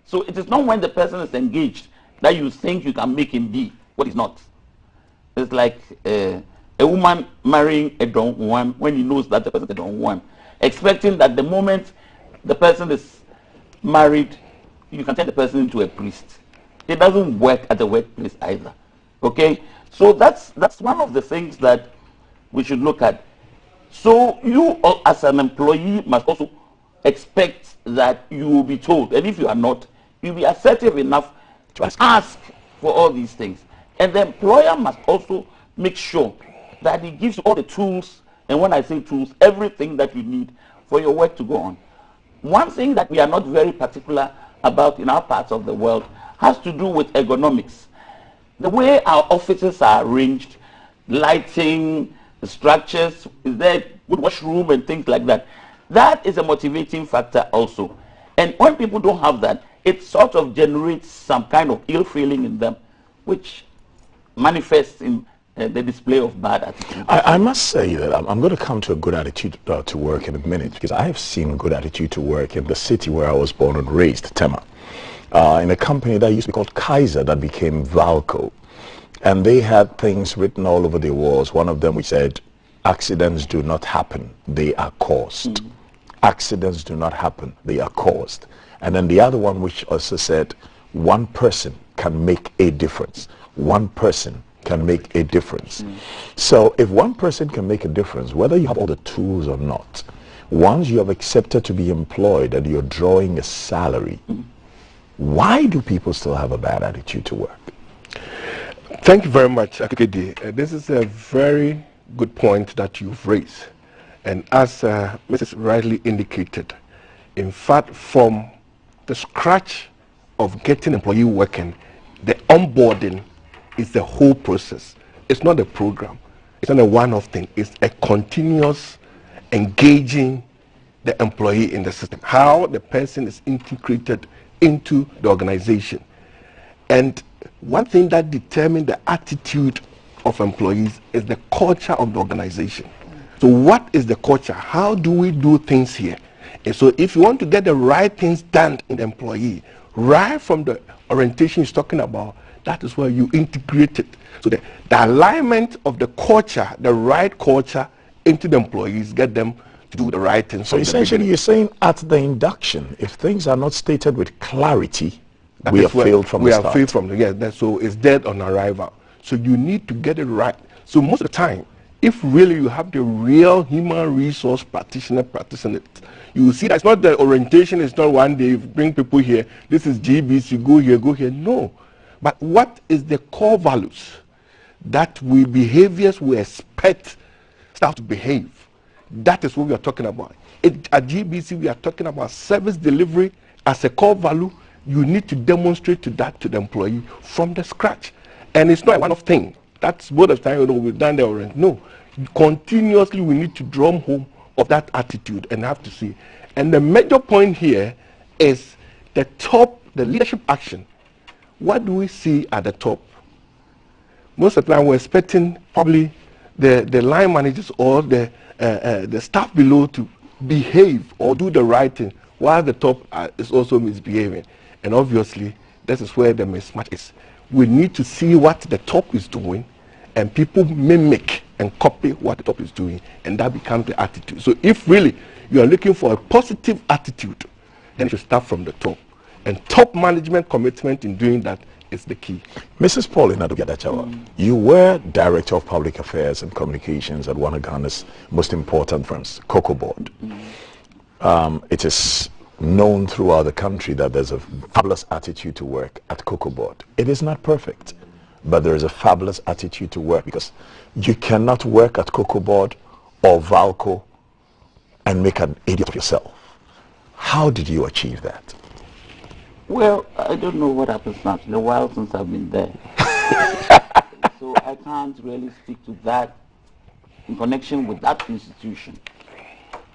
Speaker 9: So it is not when the person is engaged that you think you can make him be what he's not. It's like a woman marrying a Don Juan when he knows that the person is a Don Juan, expecting that the moment the person is married, you can turn the person into a priest. It doesn't work at the workplace either. Okay? So that's one of the things that we should look at. So you as an employee must also expect that you will be told, and if you are not, you'll be assertive enough to ask for all these things. And the employer must also make sure that he gives you all the tools, and when I say tools, everything that you need for your work to go on. One thing that we are not very particular about in our parts of the world has to do with ergonomics. The way our offices are arranged, lighting, the structures, is there a good washroom and things like that. That is a motivating factor also. And when people don't have that, it sort of generates some kind of ill feeling in them, which manifests in the display of bad attitude.
Speaker 10: I must say that I'm going to come to a good attitude to work in a minute, because I have seen good attitude to work in the city where I was born and raised, Tema, in a company that used to be called Kaiser that became Valco. And they had things written all over their walls. One of them which said, accidents do not happen, they are caused. Accidents do not happen, they are caused. And then the other one which also said, one person can make a difference. One person can make a difference. So if one person can make a difference, whether you have all the tools or not, once you have accepted to be employed and you're drawing a salary, why do people still have a bad attitude to work?
Speaker 8: Thank you very much, Akikedi. This is a very good point that you've raised. And as Mrs. rightly indicated, in fact, from the scratch of getting employee working, the onboarding is the whole process. It's not a program. It's not a one-off thing. It's a continuous engaging the employee in the system, how the person is integrated into the organization. And one thing that determines the attitude of employees is the culture of the organization. So what is the culture? How do we do things here? And so if you want to get the right things done in the employee, right from the orientation he's talking about, that is where you integrate it. So the alignment of the culture, the right culture into the employees, get them to do the right things.
Speaker 10: So essentially you're saying at the induction, if things are not stated with clarity, we have failed from the start. We have failed from the,
Speaker 8: yes, so it's dead on arrival. So you need to get it right. So most of the time, if really you have the real human resource practitioner practicing it, you will see that it's not the orientation, it's not one day you bring people here, this is GBC, go here, no. But what is the core values that behaviors we expect staff to behave? That is what we are talking about. At GBC, we are talking about service delivery as a core value. You need to demonstrate that to the employee from the scratch. And it's not a one-off thing. That's both of the time we've done the orient. No. Continuously, we need to drum home of that attitude and have to see. And the major point here is the leadership action. What do we see at the top? Most of the time we're expecting probably the line managers or the staff below to behave or do the right thing, while the top is also misbehaving. And obviously, this is where the mismatch is. We need to see what the top is doing, and people mimic and copy what the top is doing, and that becomes the attitude. So if really you are looking for a positive attitude, then you should start from the top. And top management commitment in doing that is the key.
Speaker 10: Mrs. Paulina Adubiadachawa, you were Director of Public Affairs and Communications at one of Ghana's most important firms, Cocoa Board. It is known throughout the country that there's a fabulous attitude to work at Cocoa Board. It is not perfect, but there is a fabulous attitude to work, because you cannot work at Cocoa Board or Valco and make an idiot of yourself. How did you achieve that?
Speaker 9: Well, I don't know what happens now. It's been a while since I've been there. So I can't really speak to that in connection with that institution.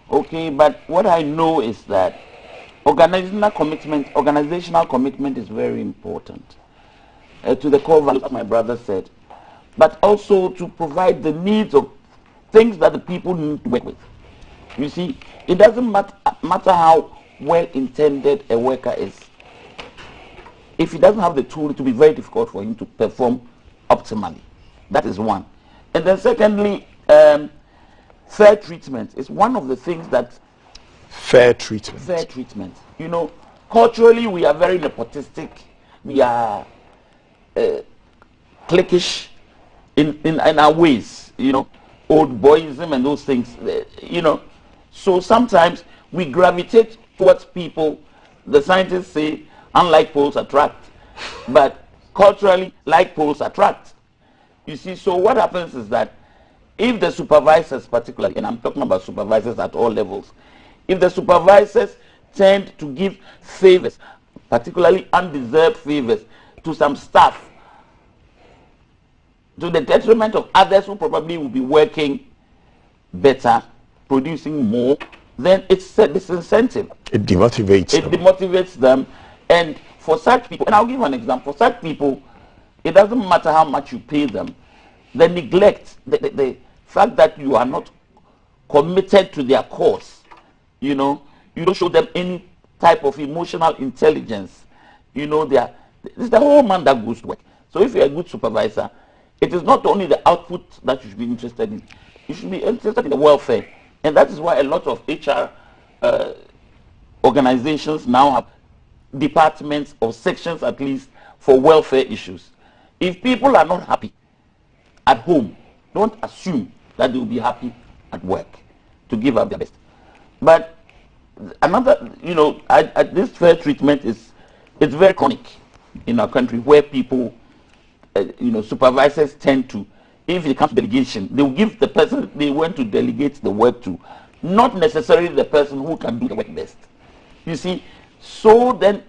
Speaker 9: Okay, but what I know is that organizational commitment is very important to the core values, as my brother said, but also to provide the needs of things that the people need to work with. You see, it doesn't matter how well intended a worker is. If he doesn't have the tool, it will be very difficult for him to perform optimally. That is one. And then secondly, fair treatment is one of the things that...
Speaker 10: Fair treatment.
Speaker 9: Fair treatment. You know, culturally we are very nepotistic. We are cliquish in our ways, you know, old boyism and those things, you know. So sometimes we gravitate towards people, the scientists say, unlike poles attract. But culturally, like poles attract. You see, so what happens is that if the supervisors particularly, and I'm talking about supervisors at all levels, if the supervisors tend to give favors, particularly undeserved favors, to some staff, to the detriment of others who probably will be working better, producing more, then it's a disincentive.
Speaker 10: It demotivates them.
Speaker 9: It demotivates them. And for such people, and I'll give an example, for such people, it doesn't matter how much you pay them, the neglect, the fact that you are not committed to their cause, you know, you don't show them any type of emotional intelligence, you know, it's the whole man that goes to work. So if you're a good supervisor, it is not only the output that you should be interested in, you should be interested in the welfare. And that is why a lot of HR organizations now have departments or sections at least for welfare issues. If people are not happy at home, don't assume that they will be happy at work to give up their best. But another, you know, this fair treatment it's very chronic in our country, where people, you know, supervisors tend to, if it comes to delegation, they will give the person they want to delegate the work to, not necessarily the person who can do the work best. You see, so then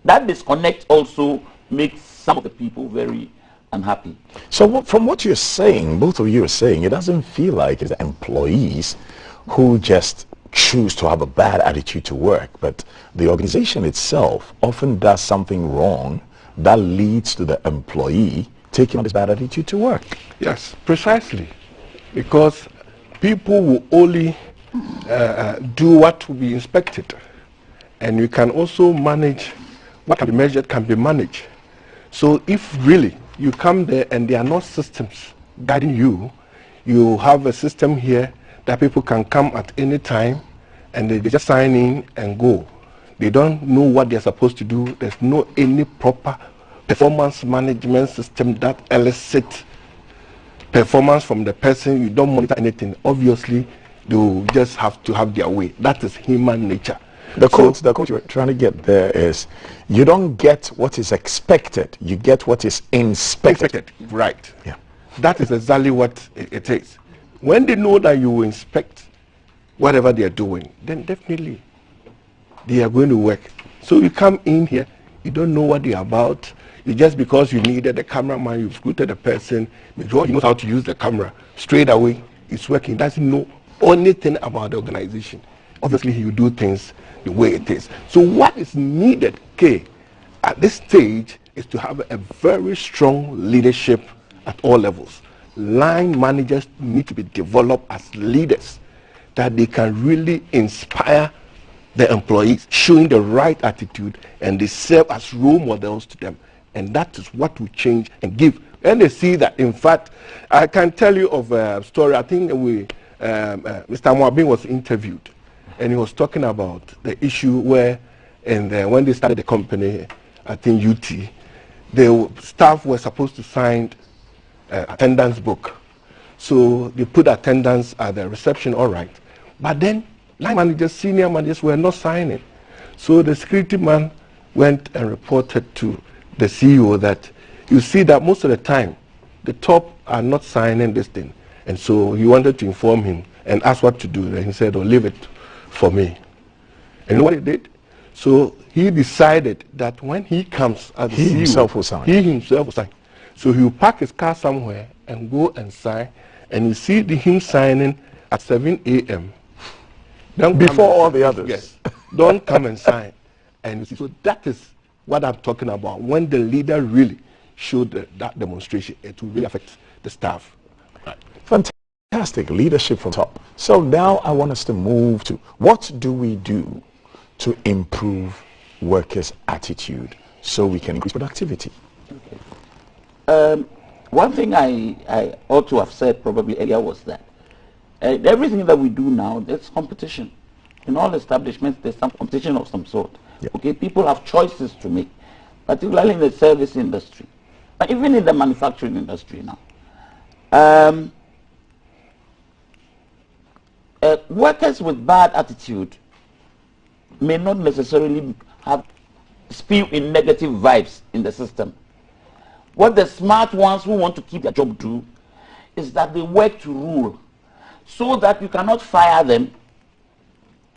Speaker 9: that disconnect also makes some of the people very unhappy.
Speaker 10: So from what you're saying, both of you are saying, it doesn't feel like it's the employees who just choose to have a bad attitude to work, but the organization itself often does something wrong that leads to the employee taking on this bad attitude to work.
Speaker 8: Yes, precisely. Because people will only do what will be inspected. And you can also manage what can be measured, can be managed. So if really you come there and there are no systems guiding you, you have a system here that people can come at any time and they just sign in and go. They don't know what they're supposed to do. There's no any proper performance management system that elicits performance from the person. You don't monitor anything. Obviously, they will just have to have their way. That is human nature.
Speaker 10: The quote you're trying to get there is, you don't get what is expected, you get what is inspected.
Speaker 8: Right.
Speaker 10: Yeah.
Speaker 8: That is exactly what it is. When they know that you will inspect whatever they are doing, then definitely they are going to work. So you come in here, you don't know what they are about. You just because you needed a cameraman, you've recruited a person, he knows how to use the camera. Straight away, it's working. Doesn't know anything about the organization. Obviously, he will do things the way it is. So what is needed, at this stage, is to have a very strong leadership at all levels. Line managers need to be developed as leaders, that they can really inspire the employees, showing the right attitude, and they serve as role models to them. And that is what will change and give. And they see that, in fact, I can tell you of a story. I think Mr. Mwabin was interviewed, and he was talking about the issue where, when they started the company, I think UT, the staff were supposed to sign attendance book. So they put attendance at the reception, all right. But then line managers, senior managers were not signing. So the security man went and reported to the CEO that you see that most of the time the top are not signing this thing. And so he wanted to inform him and ask what to do. And he said, oh, leave it for me. And you know what he did? So he decided that when he comes as the CEO,
Speaker 10: himself will sign.
Speaker 8: He himself will sign. So he will park his car somewhere and go and sign. And you see him signing at 7 a.m.
Speaker 10: Before all the others.
Speaker 8: Yes. Don't come and sign. And you see, so that is what I'm talking about. When the leader really showed that demonstration, it will really affect the staff.
Speaker 10: Right. Fantastic leadership from top. So now I want us to move to, what do we do to improve workers' attitude so we can increase productivity?
Speaker 9: Okay. One thing I ought to have said probably earlier was that everything that we do now, there's competition. In all establishments, there's some competition of some sort. Yep. Okay, people have choices to make, particularly in the service industry, but even in the manufacturing industry now. Workers with bad attitude may not necessarily have spew in negative vibes in the system. What the smart ones who want to keep their job do is that they work to rule, so that you cannot fire them.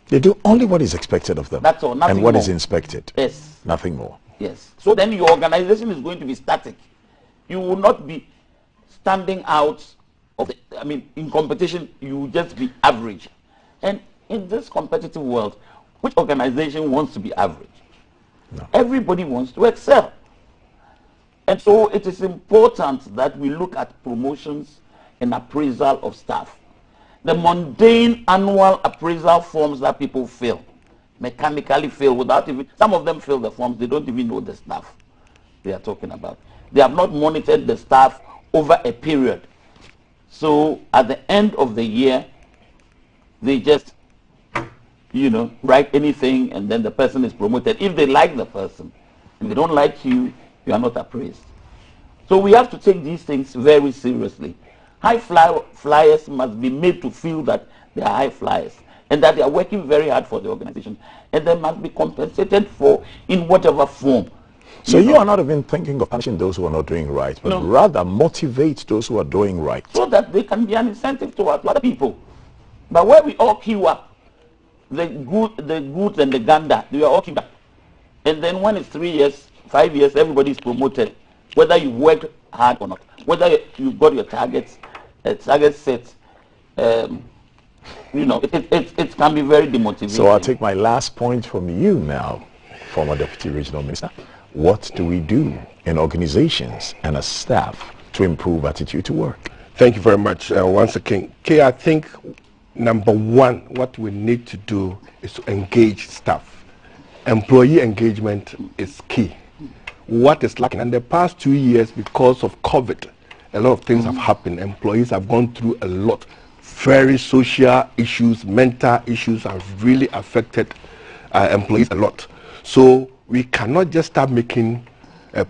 Speaker 10: They do only what is expected of them.
Speaker 9: That's all, nothing
Speaker 10: and what
Speaker 9: more.
Speaker 10: Is inspected.
Speaker 9: Yes.
Speaker 10: Nothing more.
Speaker 9: Yes. So then your organization is going to be static. You will not be standing out of the, I mean, in competition, you will just be average. And in this competitive world, which organization wants to be average? No. Everybody wants to excel. And so it is important that we look at promotions and appraisal of staff. The mundane annual appraisal forms that people fill, mechanically fill without even, some of them fill the forms, they don't even know the staff they are talking about. They have not monitored the staff over a period. So at the end of the year, they just, you know, write anything and then the person is promoted. If they like the person, if they don't like you, you are not appraised. So we have to take these things very seriously. High flyers must be made to feel that they are high flyers and that they are working very hard for the organization, and they must be compensated for in whatever form.
Speaker 10: So you are not even thinking of punishing those who are not doing right, but rather motivate those who are doing right.
Speaker 9: So that they can be an incentive to other people. But where we all queue up, the goods and the gander, they are all queued up. And then when it's 3 years, 5 years, everybody is promoted, whether you worked hard or not, whether you got your targets set. You know, it can be very demotivating.
Speaker 10: So I'll take my last point from you now, former Deputy Regional Minister. What do we do in organizations and as staff to improve attitude to work?
Speaker 8: Thank you very much once again. Kay, I think number one, what we need to do is to engage staff. Employee engagement is key. What is lacking? In the past 2 years, because of COVID, a lot of things have happened. Employees have gone through a lot. Very social issues, mental issues have really affected employees a lot. So we cannot just start making,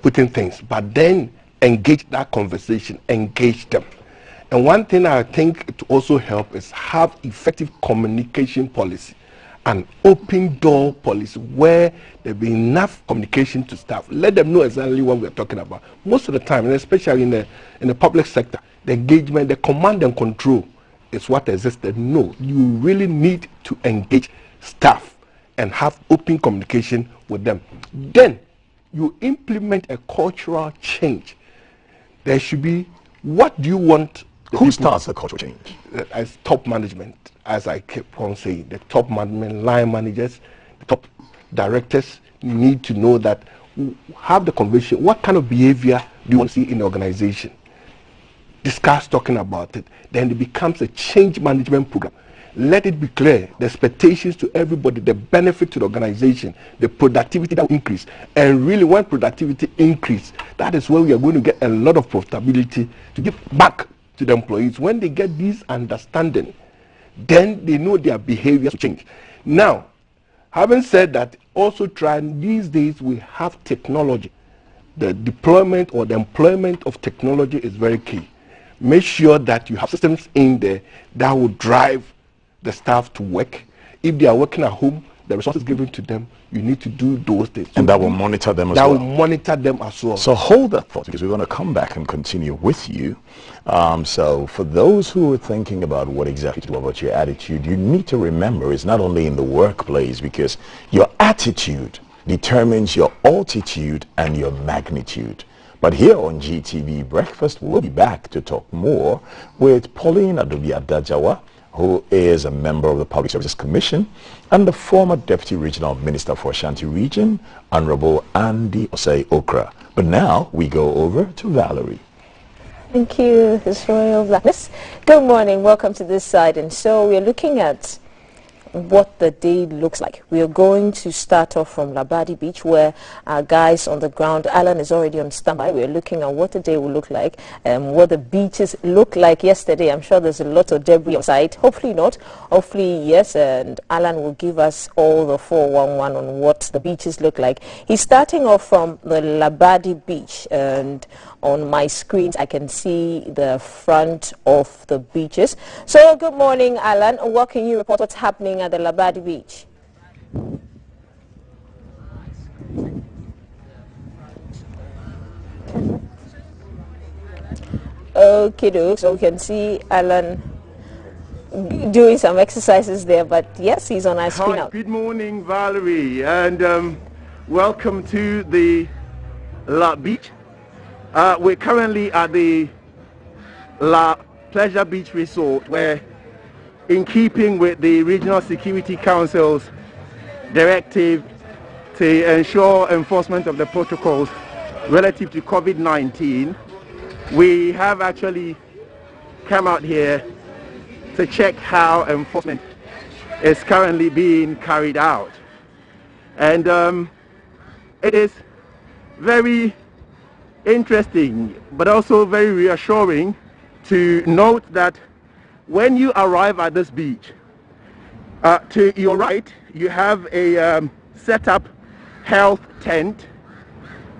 Speaker 8: putting things, but then engage that conversation, engage them. And one thing I think to also help is have effective communication policy, an open door policy where there be enough communication to staff. Let them know exactly what we're talking about. Most of the time, and especially in the public sector, the engagement, the command and control is what existed. No, you really need to engage staff and have open communication with them. Then you implement a cultural change. There should be, what do you want?
Speaker 10: Who starts the cultural change?
Speaker 8: As top management, as I keep on saying, the top management, line managers, the top directors need to know that, have the conversation, what kind of behavior do you want to see in the organization? Discuss talking about it. Then it becomes a change management program. Let it be clear, the expectations to everybody, the benefit to the organization, the productivity that will increase. And really when productivity increase, that is where we are going to get a lot of profitability to give back to the employees. When they get this understanding, then they know their behavior to change. Now, having said that, also these days we have technology. The deployment or the employment of technology is very key. Make sure that you have systems in there that will drive the staff to work. If they are working at home, the resources given to them, you need to do those things.
Speaker 10: And that will monitor them as well.
Speaker 8: That will monitor them as well.
Speaker 10: So hold that thought, because we're going to come back and continue with you. So for those who are thinking about what exactly to do about your attitude, you need to remember it's not only in the workplace, because your attitude determines your altitude and your magnitude. But here on GTV Breakfast, we'll be back to talk more with Pauline Adobiadajawa, who is a member of the Public Services Commission, and the former Deputy Regional Minister for Ashanti Region, Honorable Andy Osei Okra. But now we go over to Valerie.
Speaker 11: Thank you, His Royal Blackness. Good morning, welcome to this side. And so we're looking at what the day looks like. We are going to start off from Labadi Beach, where our guys on the ground, Alan is already on standby. We're looking at what the day will look like, what the beaches look like yesterday. I'm sure there's a lot of debris on site. Hopefully not. Hopefully yes, and Alan will give us all the 411 on what the beaches look like. He's starting off from the Labadi Beach, and on my screens I can see the front of the beaches. So good morning, Alan. What can you report what's happening at the Labadi Beach? Okay, so we can see Alan doing some exercises there, but yes, he's on our screen now.
Speaker 2: Good morning, Valerie, and welcome to the La Beach. We're currently at the La Pleasure Beach Resort, where, in keeping with the Regional Security Council's directive to ensure enforcement of the protocols relative to COVID-19, we have actually come out here to check how enforcement is currently being carried out. And it is very interesting, but also very reassuring to note that when you arrive at this beach, to your right, you have a set up health tent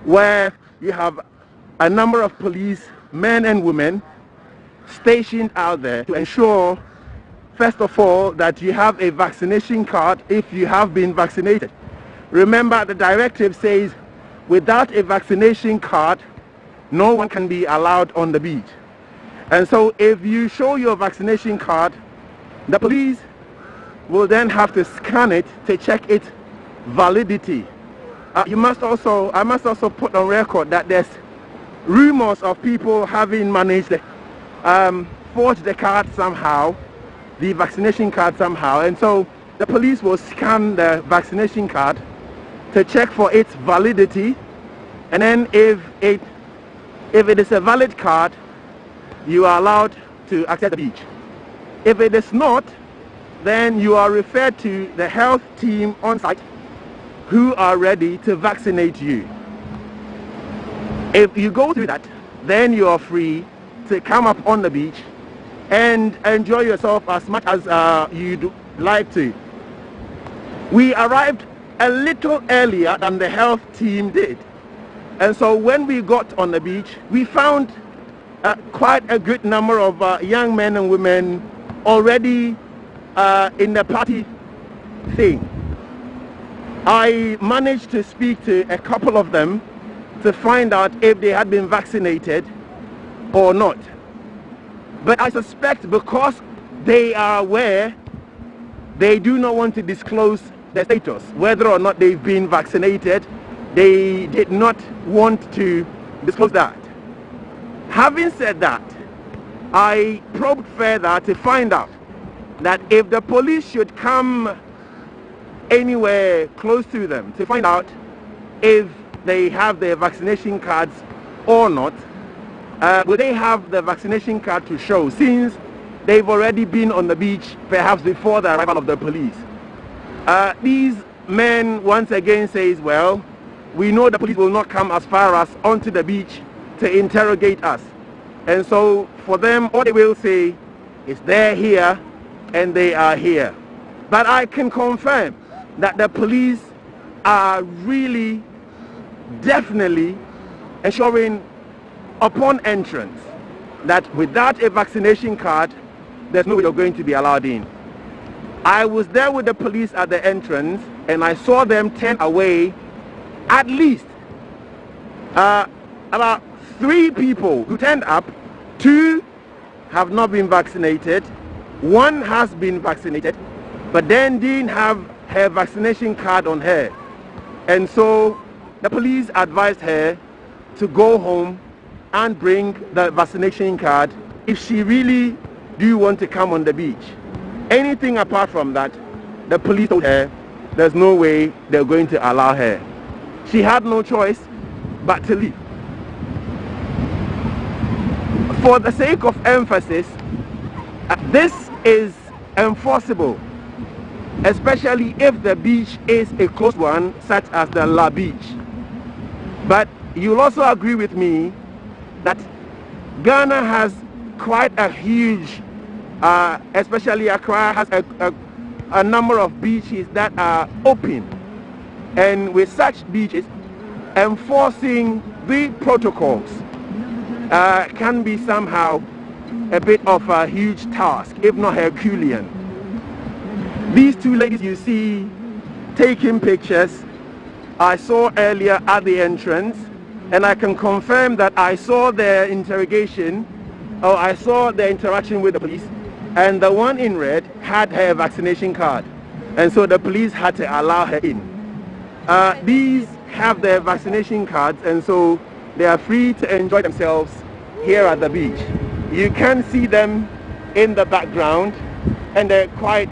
Speaker 2: where you have a number of police men and women stationed out there to ensure, first of all, that you have a vaccination card if you have been vaccinated. Remember, the directive says without a vaccination card, no one can be allowed on the beach. And so if you show your vaccination card, the police will then have to scan it to check its validity. I must also put on record that there's rumors of people having managed to forge the card somehow, the vaccination card somehow, and so the police will scan the vaccination card to check for its validity, and then if it is a valid card, you are allowed to access the beach. If it is not, then you are referred to the health team on site who are ready to vaccinate you. If you go through that, then you are free to come up on the beach and enjoy yourself as much as you'd like to. We arrived a little earlier than the health team did, and so when we got on the beach, we found quite a good number of young men and women already in the party thing. I managed to speak to a couple of them to find out if they had been vaccinated or not. But I suspect because they are aware, they do not want to disclose their status, whether or not they've been vaccinated. They did not want to disclose that. Having said that, I probed further to find out that if the police should come anywhere close to them to find out if they have their vaccination cards or not, will they have the vaccination card to show, since they've already been on the beach perhaps before the arrival of the police? These men once again says, well, we know the police will not come as far as onto the beach to interrogate us, and so for them all they will say is they're here and they are here. But I can confirm that the police are really definitely ensuring upon entrance that without a vaccination card, there's no way you're going to be allowed in. I was there with the police at the entrance, and I saw them turn away at least about 3 people who turned up. 2 have not been vaccinated, 1 has been vaccinated, but then didn't have her vaccination card on her, and so the police advised her to go home and bring the vaccination card if she really do want to come on the beach. Anything apart from that, the police told her there's no way they're going to allow her. She had no choice but to leave. For the sake of emphasis, this is enforceable, especially if the beach is a closed one, such as the La Beach. But you'll also agree with me that Ghana has quite a huge, especially Accra has a number of beaches that are open, and with such beaches, enforcing the protocols can be somehow a bit of a huge task, if not Herculean. These 2 ladies you see taking pictures, I saw earlier at the entrance, and I can confirm that I saw their interrogation I saw the interaction with the police, and the one in red had her vaccination card, and so the police had to allow her in. These have their vaccination cards, and so they are free to enjoy themselves here at the beach. You can see them in the background, and they're quite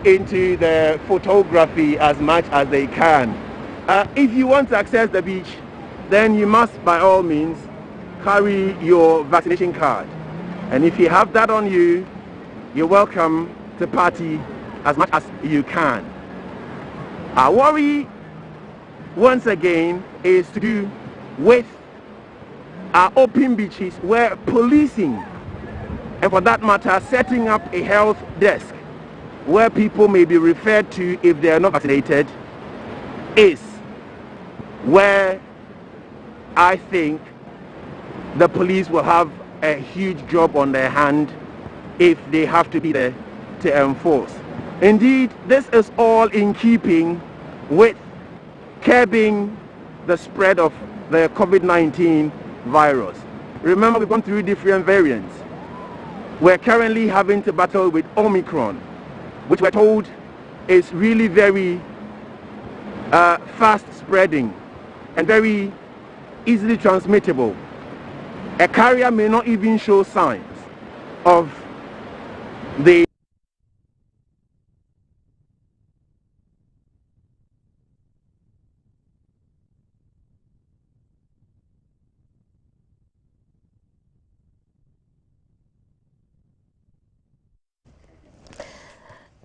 Speaker 2: into the photography as much as they can. If you want to access the beach, then you must by all means carry your vaccination card, and if you have that on you, you're welcome to party as much as you can. Our worry once again is to do with our open beaches, where policing, and for that matter setting up a health desk where people may be referred to if they are not vaccinated, is where I think the police will have a huge job on their hand if they have to be there to enforce. Indeed, this is all in keeping with curbing the spread of the COVID-19 virus. Remember, we've gone through different variants. We're currently having to battle with Omicron, which we're told is really very fast spreading and very easily transmittable. A carrier may not even show signs of the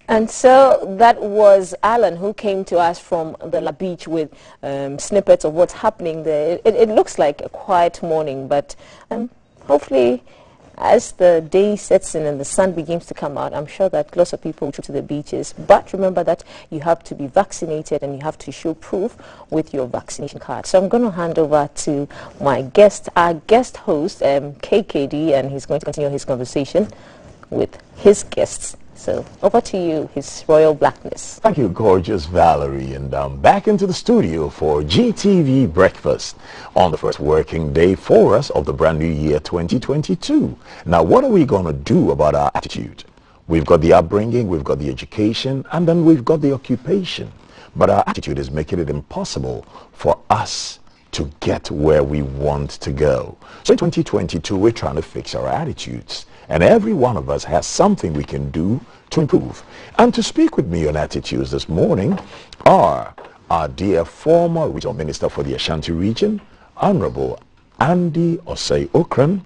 Speaker 11: And so that was Alan, who came to us from the La Beach with snippets of what's happening there. It looks like a quiet morning, but hopefully as the day sets in and the sun begins to come out, I'm sure that lots of people will go to the beaches. But remember that you have to be vaccinated and you have to show proof with your vaccination card. So I'm going to hand over to my guest, our guest host, KKD, and he's going to continue his conversation with his guests. So over to you, His Royal Blackness.
Speaker 10: Thank you, gorgeous Valerie. And back into the studio for GTV Breakfast on the first working day for us of the brand new year 2022. Now, what are we going to do about our attitude? We've got the upbringing, we've got the education, and then we've got the occupation. But our attitude is making it impossible for us to get where we want to go. So in 2022, we're trying to fix our attitudes. And every one of us has something we can do to improve. And to speak with me on attitudes this morning are our dear former Regional Minister for the Ashanti region, Honorable Andy Osei Okran,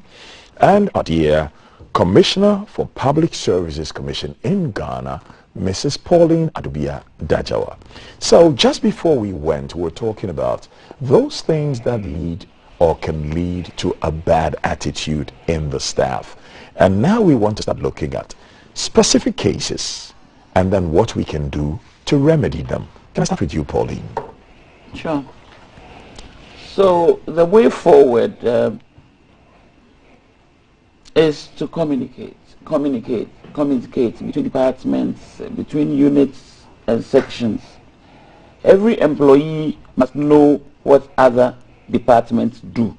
Speaker 10: and our dear Commissioner for Public Services Commission in Ghana, Mrs. Pauline Adubia Dajawa. So just before we went, we were talking about those things that lead or can lead to a bad attitude in the staff. And now we want to start looking at specific cases and then what we can do to remedy them. Can I start with you, Pauline?
Speaker 9: Sure. So the way forward is to communicate between departments, between units and sections. Every employee must know what other departments do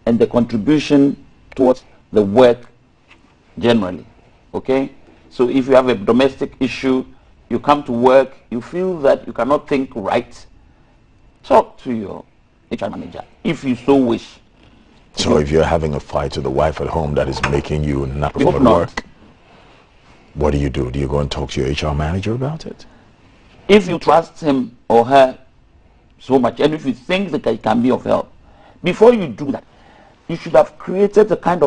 Speaker 9: and the contribution towards the work generally. Okay? So if you have a domestic issue, you come to work, you feel that you cannot think right, talk to your HR manager if you so wish.
Speaker 10: So if you're having a fight with the wife at home that is making you not go to work, what do? Do you go and talk to your HR manager about it?
Speaker 9: If you trust him or her so much, and if you think that it can be of help, before you do that, you should have created that kind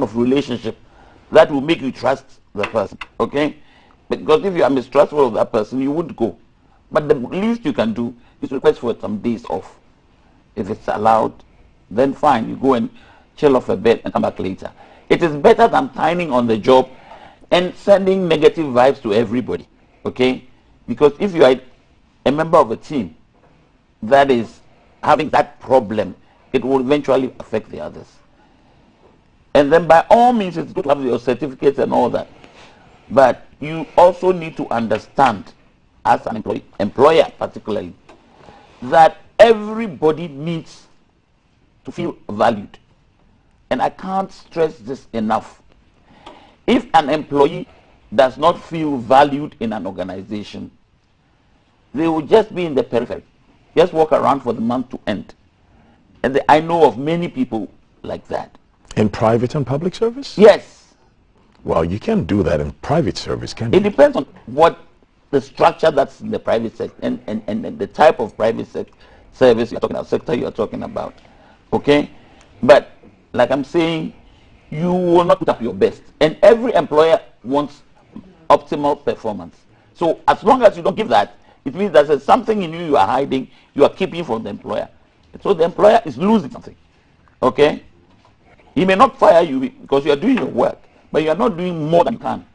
Speaker 9: of relationship that will make you trust the person, okay? Because if you are mistrustful of that person, you wouldn't go. But the least you can do is request for some days off. If it's allowed, then fine, you go and chill off a bit and come back later. It is better than pining on the job and sending negative vibes to everybody, okay? Because if you are a member of a team that is having that problem, it will eventually affect the others. And then by all means, it's good to have your certificates and all that. But you also need to understand, as an employer particularly, that everybody needs to feel valued. and I can't stress this enough, if an employee does not feel valued in an organization, they will just be in the periphery, just walk around for the month to end. And I know of many people like that.
Speaker 10: In private and public service?
Speaker 9: Yes.
Speaker 10: Well, you can't do that in private service, can you?
Speaker 9: It depends on what the structure that's in the private sector and the type of private service you're talking about, sector you're talking about. Okay? But like I'm saying, you will not put up your best. And every employer wants optimal performance. So as long as you don't give that, it means there's something in you are hiding, you are keeping from the employer. So the employer is losing something. Okay? He may not fire you because you are doing your work, but you are not doing more than you can.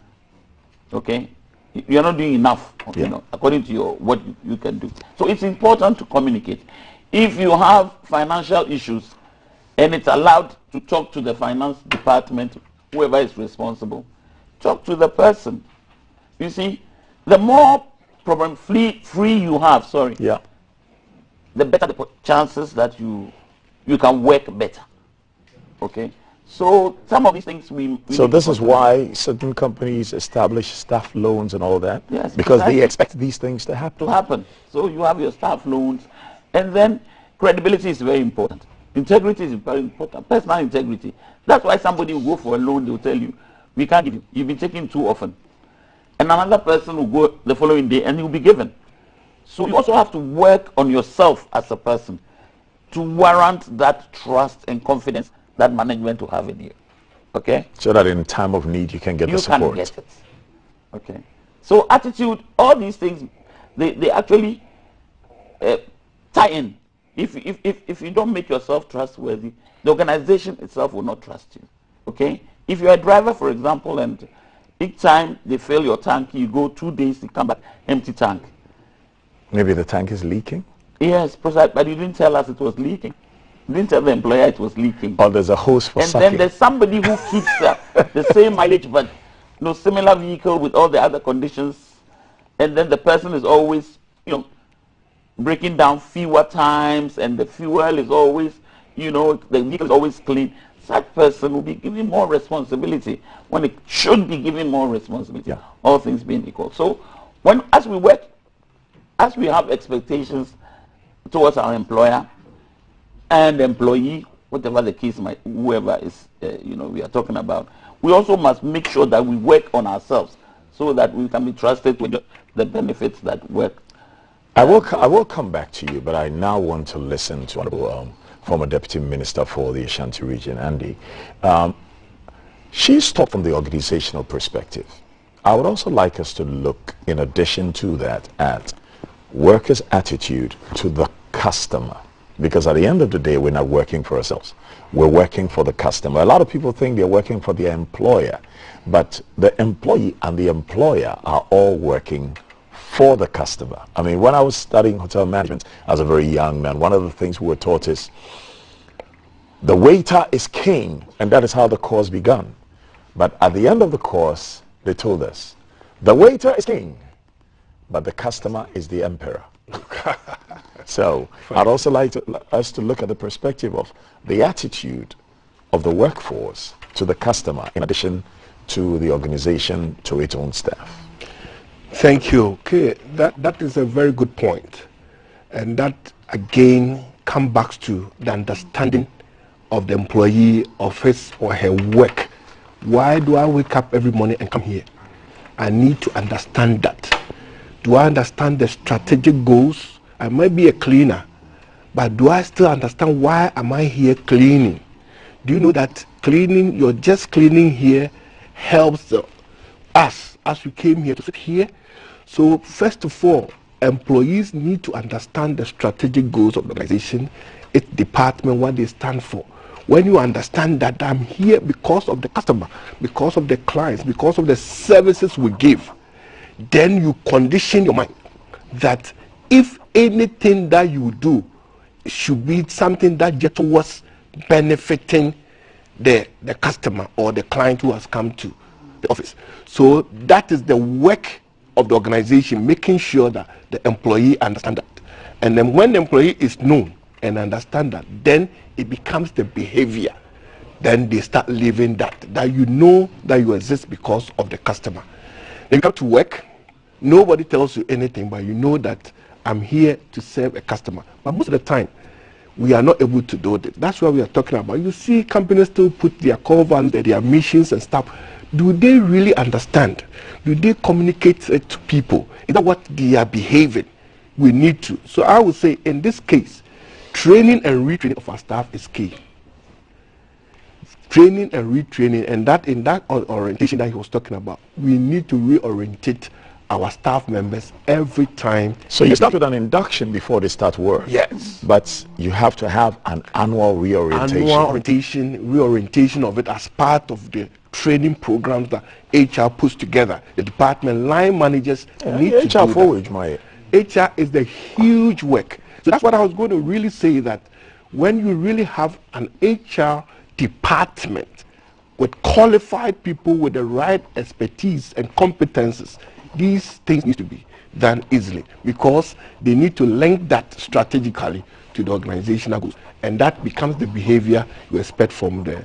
Speaker 9: Okay? You are not doing enough, you know, according to what you can do. So it's important to communicate. If you have financial issues and it's allowed to talk to the finance department, whoever is responsible, talk to the person. You see, the more problem-free you have, the better the chances that you can work better. Okay? So some of these things we
Speaker 10: so this is why certain companies establish staff loans and all that?
Speaker 9: Yes.
Speaker 10: Because they expect these things to happen.
Speaker 9: So you have your staff loans, and then credibility is very important. Integrity is very important. Personal integrity. That's why somebody will go for a loan, they will tell you, we can't give you. You've been taking too often. And another person will go the following day and you'll be given. So you also have to work on yourself as a person to warrant that trust and confidence that management will have in you. Okay?
Speaker 10: So that in time of need you can get the support.
Speaker 9: You can get it. Okay. So attitude, all these things, they actually tie in. If you don't make yourself trustworthy, the organization itself will not trust you. Okay? If you're a driver, for example, and each time they fill your tank, you go 2 days, you come back, empty tank.
Speaker 10: Maybe the tank is leaking?
Speaker 9: Yes, but you didn't tell us it was leaking. You didn't tell the employer it was leaking.
Speaker 10: Or there's a hose for sucking.
Speaker 9: And then there's somebody who keeps the same mileage, but no similar vehicle with all the other conditions. And then the person is always, breaking down fewer times, and the fuel is always, the vehicle is always clean. Such person will be given more responsibility when it should be given more responsibility. Yeah. All things being equal. So as we work, as we have expectations towards our employer and employee, whatever the case might, whoever is, we are talking about, we also must make sure that we work on ourselves so that we can be trusted with the benefits that work.
Speaker 10: I will come back to you, but I now want to listen to Honorable former Deputy Minister for the Ashanti region, Andy. She's talked from the organizational perspective. I would also like us to look, in addition to that, at workers' attitude to the customer. Because at the end of the day, we're not working for ourselves. We're working for the customer. A lot of people think they're working for their employer, but the employee and the employer are all working for the customer. I mean, when I was studying hotel management as a very young man, one of the things we were taught is the waiter is king, and that is how the course began. But at the end of the course, they told us, the waiter is king, but the customer is the emperor. So I'd also like us to look at the perspective of the attitude of the workforce to the customer, in addition to the organization, to its own staff.
Speaker 8: Thank you. Okay, that is a very good point. And that, again, comes back to the understanding of the employee of his or her work. Why do I wake up every morning and come here? I need to understand that. Do I understand the strategic goals? I might be a cleaner, but do I still understand why am I here cleaning? Do you know that cleaning, you're just cleaning here, helps us as we came here to sit here? So first of all, employees need to understand the strategic goals of the organization, its department, what they stand for. When you understand that I'm here because of the customer, because of the clients, because of the services we give, then you condition your mind that if anything that you do should be something that just was benefiting the customer or the client who has come to the office. So that is the work of the organization, making sure that the employee understands that. And then when the employee is known and understand that, then it becomes the behavior then they start living that you know that you exist because of the customer. Then you come to work, nobody tells you anything, but you know that I'm here to serve a customer. But most of the time, we are not able to do that. That's what we are talking about. You see companies still put their core values, their missions and stuff. Do they really understand? Do they communicate it to people? Is that what they are behaving? We need to. So I would say in this case, training and retraining of our staff is key. Training and retraining, and that in that orientation that he was talking about, we need to reorientate our staff members every time.
Speaker 10: So you start with an induction before they start work.
Speaker 8: Yes.
Speaker 10: But you have to have an annual reorientation.
Speaker 8: Reorientation of it as part of the training programs that HR puts together. The department line managers need to do that. HR is the huge work. So that's what I was going to really say, that when you really have an HR department with qualified people with the right expertise and competences, these things need to be done easily, because they need to link that strategically to the organizational goals, and that becomes the behavior you expect from the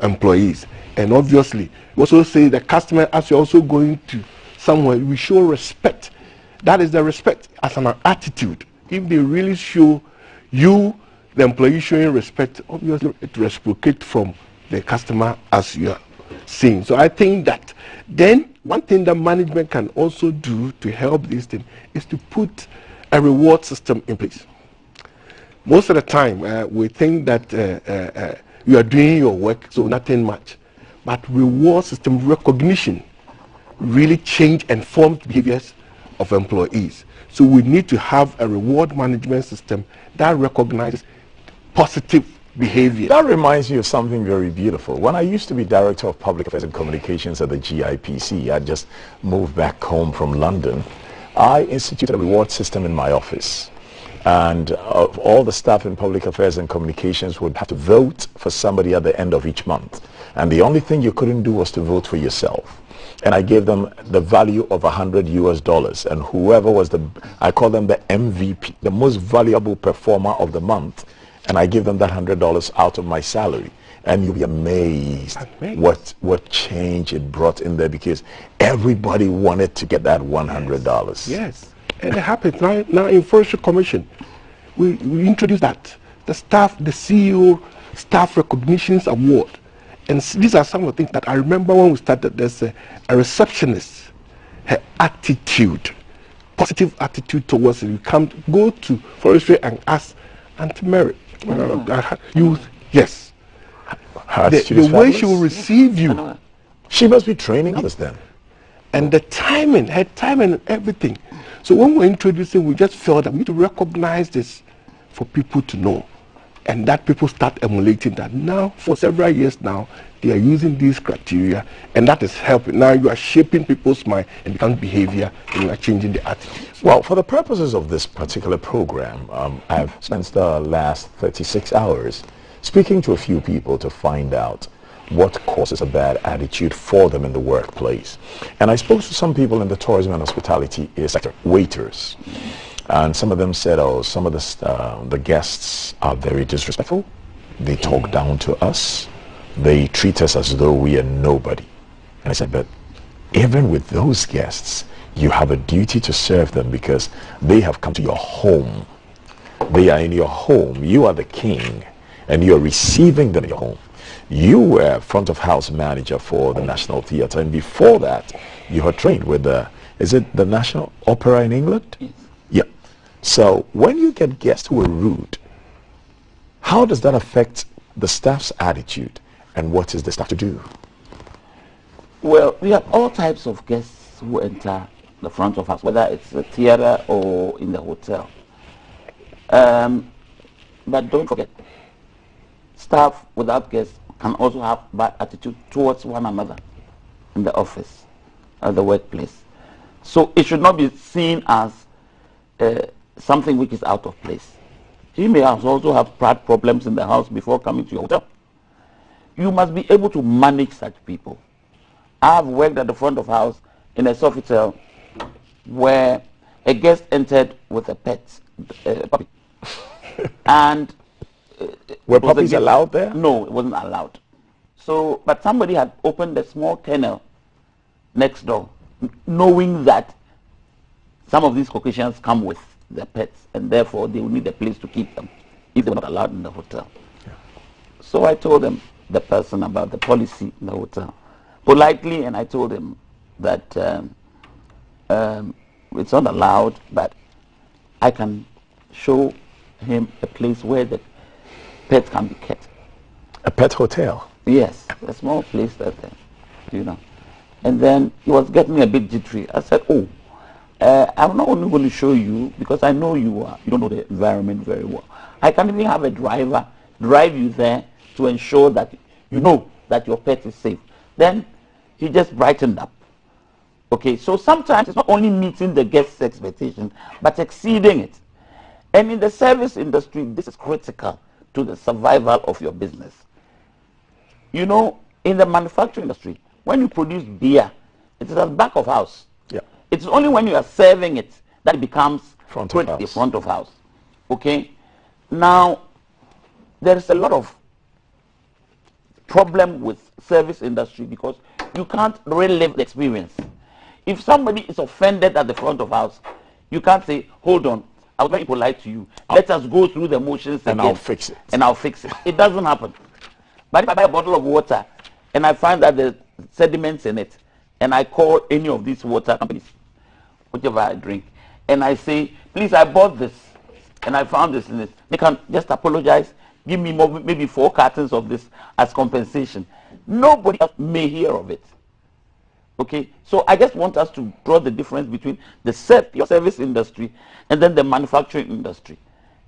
Speaker 8: employees. And obviously, we also say the customer, as you're also going to somewhere, we show respect. That is the respect as an attitude. If they really show you, the employee, showing respect, obviously it reciprocates from the customer as you are seeing. So I think that then one thing that management can also do to help this thing is to put a reward system in place. Most of the time we think that you are doing your work, so nothing much. But reward system recognition really change and form behaviors of employees. So we need to have a reward management system that recognizes positive behavior.
Speaker 10: That reminds me of something very beautiful. When I used to be Director of Public Affairs and Communications at the GIPC, I just moved back home from London. I instituted a reward system in my office. And all the staff in Public Affairs and Communications would have to vote for somebody at the end of each month. And the only thing you couldn't do was to vote for yourself. And I gave them the value of $100, and whoever was I call them the MVP, the most valuable performer of the month, and I give them that $100 out of my salary. And you'll be amazed what change it brought in there, because everybody wanted to get that $100.
Speaker 8: Yes, and it happens now in Forestry Commission. We introduced that, the CEO Staff Recognitions Award. And these are some of the things that I remember when we started. There's a receptionist, her attitude, positive attitude towards it. You go to Forestry and ask Aunt Mary, yes, the way she will receive you.
Speaker 10: She must be training others then.
Speaker 8: And the timing, her timing and everything. So when we're introducing, we just felt that we need to recognize this for people to know. And that people start emulating that. Now, for several years now, they are using these criteria, and that is helping. Now you are shaping people's mind and becomes behavior, and you are changing the attitude.
Speaker 10: Well, for the purposes of this particular program, I've spent the last 36 hours speaking to a few people to find out what causes a bad attitude for them in the workplace. And I spoke to some people in the tourism and hospitality sector, waiters. And some of them said, oh, some of the guests are very disrespectful. They talk down to us. They treat us as though we are nobody. And I said, but even with those guests, you have a duty to serve them, because they have come to your home. They are in your home. You are the king, and you are receiving them in your home. You were front of house manager for the National Theatre, and before that, you were trained with is it the National Opera in England?
Speaker 9: Yes.
Speaker 10: Yeah. So when you get guests who are rude, how does that affect the staff's attitude, and what is the staff to do?
Speaker 9: Well, we have all types of guests who enter the front of house, whether it's a theater or in the hotel. But don't forget, staff without guests can also have bad attitude towards one another in the office, at the workplace. So it should not be seen as something which is out of place. You may also have pride problems in the house before coming to your hotel. You must be able to manage such people. I've worked at the front of house in a Sofitel where a guest entered with a pet, puppy. And
Speaker 10: were puppies allowed there?
Speaker 9: No, it wasn't allowed. So, but somebody had opened a small kennel next door, knowing that some of these Caucasians come with their pets, and therefore they will need a place to keep them if they're not allowed in the hotel. Yeah. So I told them, the person, about the policy in the hotel, politely, and I told him that it's not allowed, but I can show him a place where the pets can be kept.
Speaker 10: A pet hotel?
Speaker 9: Yes, a small place that, you know. And then he was getting a bit jittery. I said, oh, I'm not only going to show you, because I know you don't know the environment very well. I can even have a driver drive you there to ensure that you know that your pet is safe. Then he just brightened up. Okay, so sometimes it's not only meeting the guest's expectation, but exceeding it. And in the service industry, this is critical to the survival of your business. You know, in the manufacturing industry, when you produce beer, it is at the back of house.
Speaker 10: Yeah.
Speaker 9: It's only when you are serving it that it becomes
Speaker 10: front of house.
Speaker 9: Front of house. Okay? Now, there is a lot of problem with service industry because you can't relive the experience. If somebody is offended at the front of house, you can't say, hold on, I was very polite to you. Let us go through the motions
Speaker 10: and
Speaker 9: again.
Speaker 10: I'll fix it.
Speaker 9: And I'll fix it. It doesn't happen. But if I buy a bottle of water and I find that there's sediments in it, and I call any of these water companies, whichever I drink, and I say, please, I bought this, and I found this in it. They can just apologize, give me maybe 4 cartons of this as compensation. Nobody else may hear of it. Okay, so I just want us to draw the difference between the service industry and then the manufacturing industry,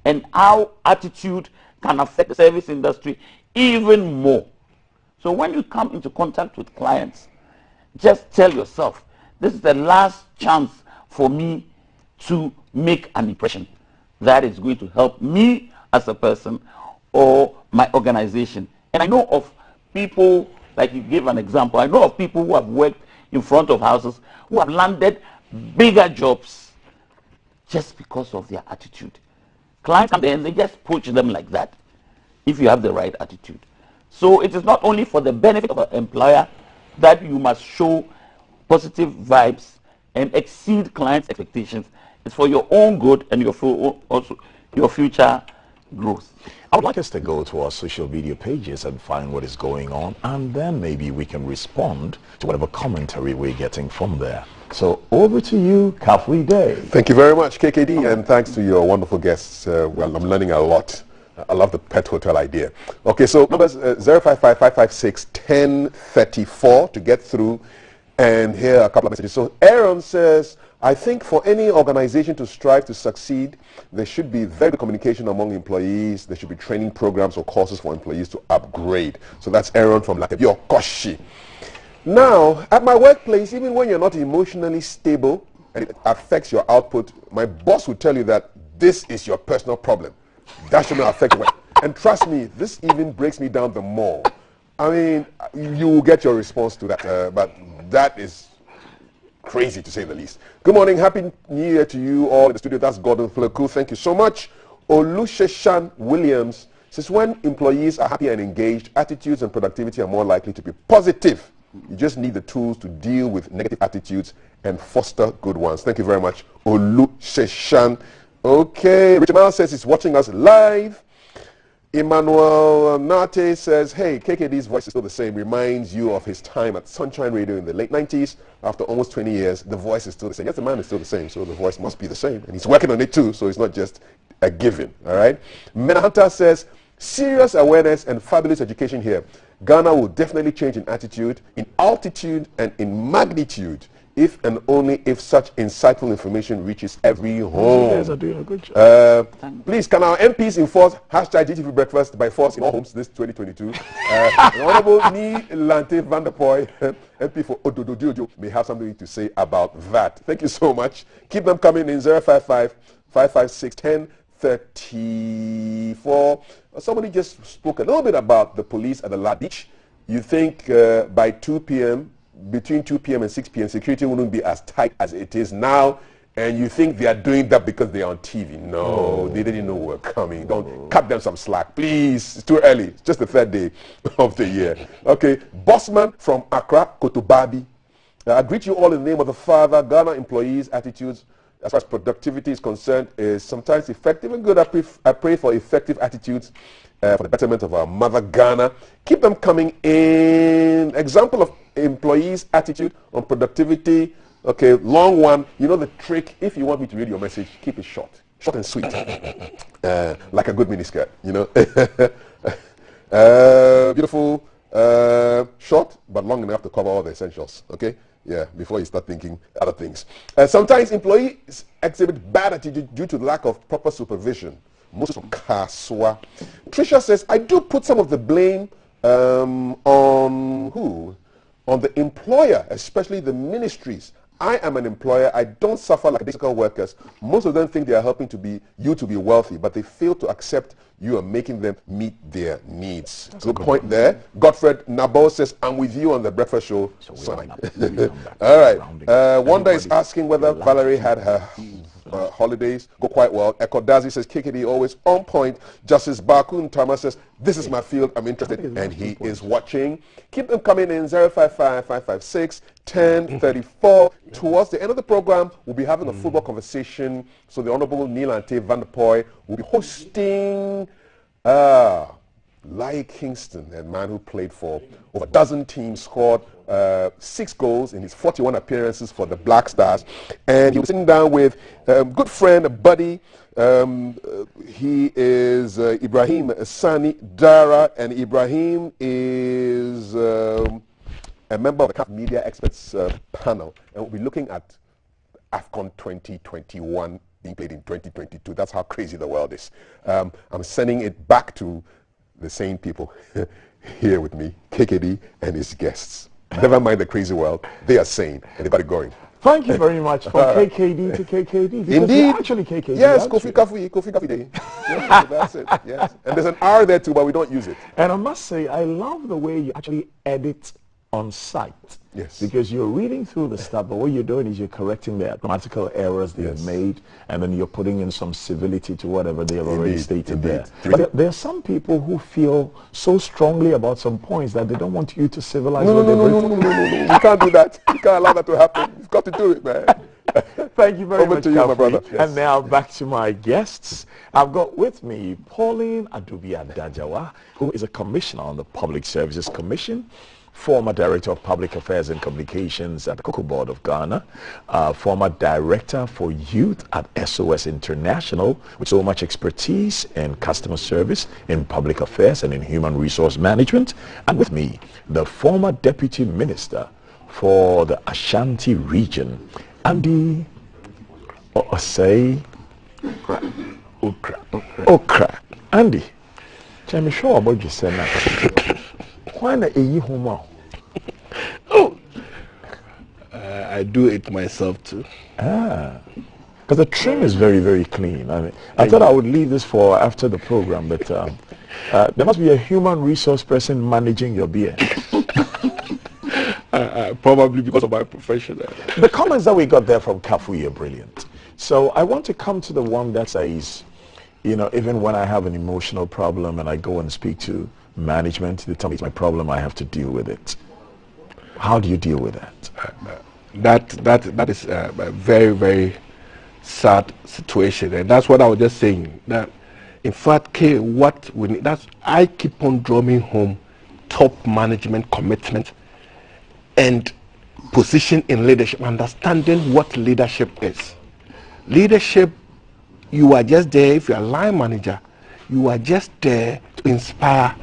Speaker 9: and how attitude can affect the service industry even more. So when you come into contact with clients, just tell yourself, this is the last chance for me to make an impression that is going to help me as a person or my organization. And I know of people, like you gave an example, I know of people who have worked in front of houses who have landed bigger jobs just because of their attitude. Clients come there and they just poach them like that if you have the right attitude. So it is not only for the benefit of an employer that you must show positive vibes and exceed clients' expectations. It's for your own good and also your future growth.
Speaker 10: I would like us to go to our social media pages and find what is going on, and then maybe we can respond to whatever commentary we're getting from there. So over to you, Kafui Day.
Speaker 8: Thank you very much, KKD, and thanks to your wonderful guests. Well, I'm learning a lot. I love the pet hotel idea. Okay, so numbers 055-556-1034 to get through, and here are a couple of messages. So Aaron says, I think for any organization to strive to succeed, there should be very good communication among employees. There should be training programs or courses for employees to upgrade. So that's Aaron from Lakebio Koshi. Now, at my workplace, even when you're not emotionally stable and it affects your output, my boss will tell you that this is your personal problem. That should not affect your work. And trust me, this even breaks me down the more. I mean, you will get your response to that, but that is crazy to say the least. Good morning, happy new year to you all in the studio. That's Gordon Fleku. Thank you so much. Olusheshan Williams says, when employees are happy and engaged, attitudes and productivity are more likely to be positive. You just need the tools to deal with negative attitudes and foster good ones. Thank you very much, Olusheshan. Okay, Richard Miles says he's watching us live. Emmanuel Nate says, hey, KKD's voice is still the same. Reminds you of his time at Sunshine Radio in the late 90s. After almost 20 years, the voice is still the same. Yes, the man is still the same, so the voice must be the same. And he's working on it too, so it's not just a given, all right? Menahunter says, serious awareness and fabulous education here. Ghana will definitely change in attitude, in altitude, and in magnitude if and only if such insightful information reaches every home.
Speaker 10: You guys are doing a good job.
Speaker 8: Please, can our MPs enforce hashtag GTV breakfast by force in all homes this 2022? Honorable Ni Lante Van der Poy, MP for Odododio, may have something to say about that. Thank you so much. Keep them coming in 055-556-1034. Somebody just spoke a little bit about the police at the La Beach. You think by 2 p.m., between 2 p.m. and 6 p.m., security wouldn't be as tight as it is now.
Speaker 12: and you think they are doing that because they are on TV. No, they didn't know we were coming. Don't cut them some slack, please. It's too early. It's just the third day of the year. Okay, Bossman from Accra, Kotobabi. I greet you all in the name of the Father. Ghana employees' attitudes as far as productivity is concerned is sometimes effective and good. I pray for effective attitudes for the betterment of our mother Ghana. Keep them coming in. Example of employees' attitude on productivity. Okay, long one. You know the trick. If you want me to read your message, keep it short and sweet, like a good miniskirt. You know, beautiful, short but long enough to cover all the essentials. Okay, yeah. Before you start thinking other things. Sometimes employees exhibit bad attitude due to lack of proper supervision. Most of Kaswa. Tricia says, I do put some of the blame on who? On the employer, especially the ministries. I am an employer. I don't suffer like physical workers. Most of them think they are helping you to be wealthy, but they fail to accept you are making them meet their needs. Good point there. Godfred Nabo says, I'm with you on the breakfast show. All right. Wanda is asking whether Valerie had her holidays go quite well. Ekodazi says, KKD always on point. Justice Bakun Tama says, this is my field, I'm interested, and he is watching. Keep them coming in 055-556-1034. Towards the end of the program, we'll be having a football conversation. So the Honorable Neil Ante Van der Poy will be hosting Lai Kingston, a man who played for over a dozen teams, scored 6 goals in his 41 appearances for the Black Stars. And he was sitting down with a good friend, a buddy. He is Ibrahim Sani Dara, and Ibrahim is a member of the CAF Media Experts panel. And we'll be looking at AFCON 2021 being played in 2022. That's how crazy the world is. I'm sending it back to the sane people here with me, KKD and his guests. Never mind the crazy world. They are sane and they got it going.
Speaker 10: Thank you very much from KKD to KKD.
Speaker 12: Indeed.
Speaker 10: Actually KKD.
Speaker 12: Yes, Kofi Kafi Day. Yes, that's it. Yes. And there's an R there too, but we don't use it.
Speaker 10: And I must say, I love the way you actually edit on site.
Speaker 12: Yes.
Speaker 10: Because you're reading through the stuff, but what you're doing is you're correcting the grammatical errors they've made, and then you're putting in some civility to whatever they have already stated there. But there are some people who feel so strongly about some points that they don't want you to civilize what they've written.
Speaker 12: No. We can't do that. We can't allow that to happen. You've got to do it, man.
Speaker 10: Thank you very much,
Speaker 12: to you, my brother. Yes.
Speaker 10: And now back to my guests. I've got with me Pauline Adubia-Dajawa, who is a commissioner on the Public Services Commission, former Director of Public Affairs and Communications at the Cocoa Board of Ghana, former Director for Youth at SOS International, with so much expertise in customer service, in public affairs, and in human resource management. And with me, the former Deputy Minister for the Ashanti region, Andy Osei Okra. Andy, tell me sure about you say now. Why not a home?
Speaker 8: Oh, I do it myself too.
Speaker 10: Because the trim is very, very clean. I mean, I thought I would leave this for after the program, but there must be a human resource person managing your beard.
Speaker 8: Probably because of my profession.
Speaker 10: The comments that we got there from Kafu are brilliant. So I want to come to the one that says, you know, even when I have an emotional problem and I go and speak to management, they tell me it's my problem, I have to deal with it. How do you deal with that?
Speaker 8: That is a very, very sad situation, and that's what I was just saying. That, in fact, what we need, I keep on drumming home top management commitment and position in leadership, understanding what leadership is. Leadership, you are just there. If you're a line manager, you are just there to inspire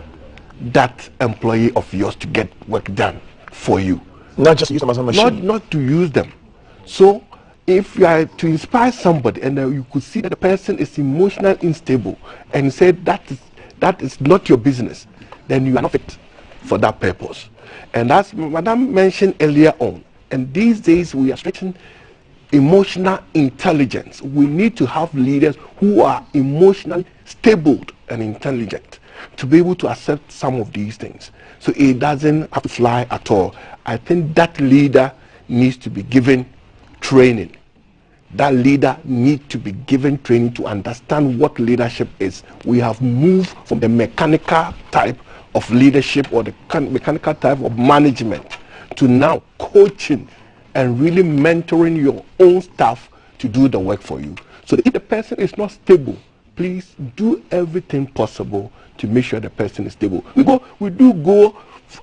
Speaker 8: that employee of yours to get work done for you.
Speaker 10: Not just use them as a machine.
Speaker 8: Not to use them. So if you are to inspire somebody and you could see that the person is emotionally unstable and you say that is not your business, then you are not fit for that purpose. And that's Madam mentioned earlier on. And these days we are stretching emotional intelligence. We need to have leaders who are emotionally stable and intelligent to be able to accept some of these things. So it doesn't have to fly at all. I think that leader needs to be given training that leader need to be given training to understand what leadership is. We have moved from the mechanical type of leadership or the mechanical type of management to now coaching and really mentoring your own staff to do the work for you. So if the person is not stable, please do everything possible to make sure the person is stable. We do go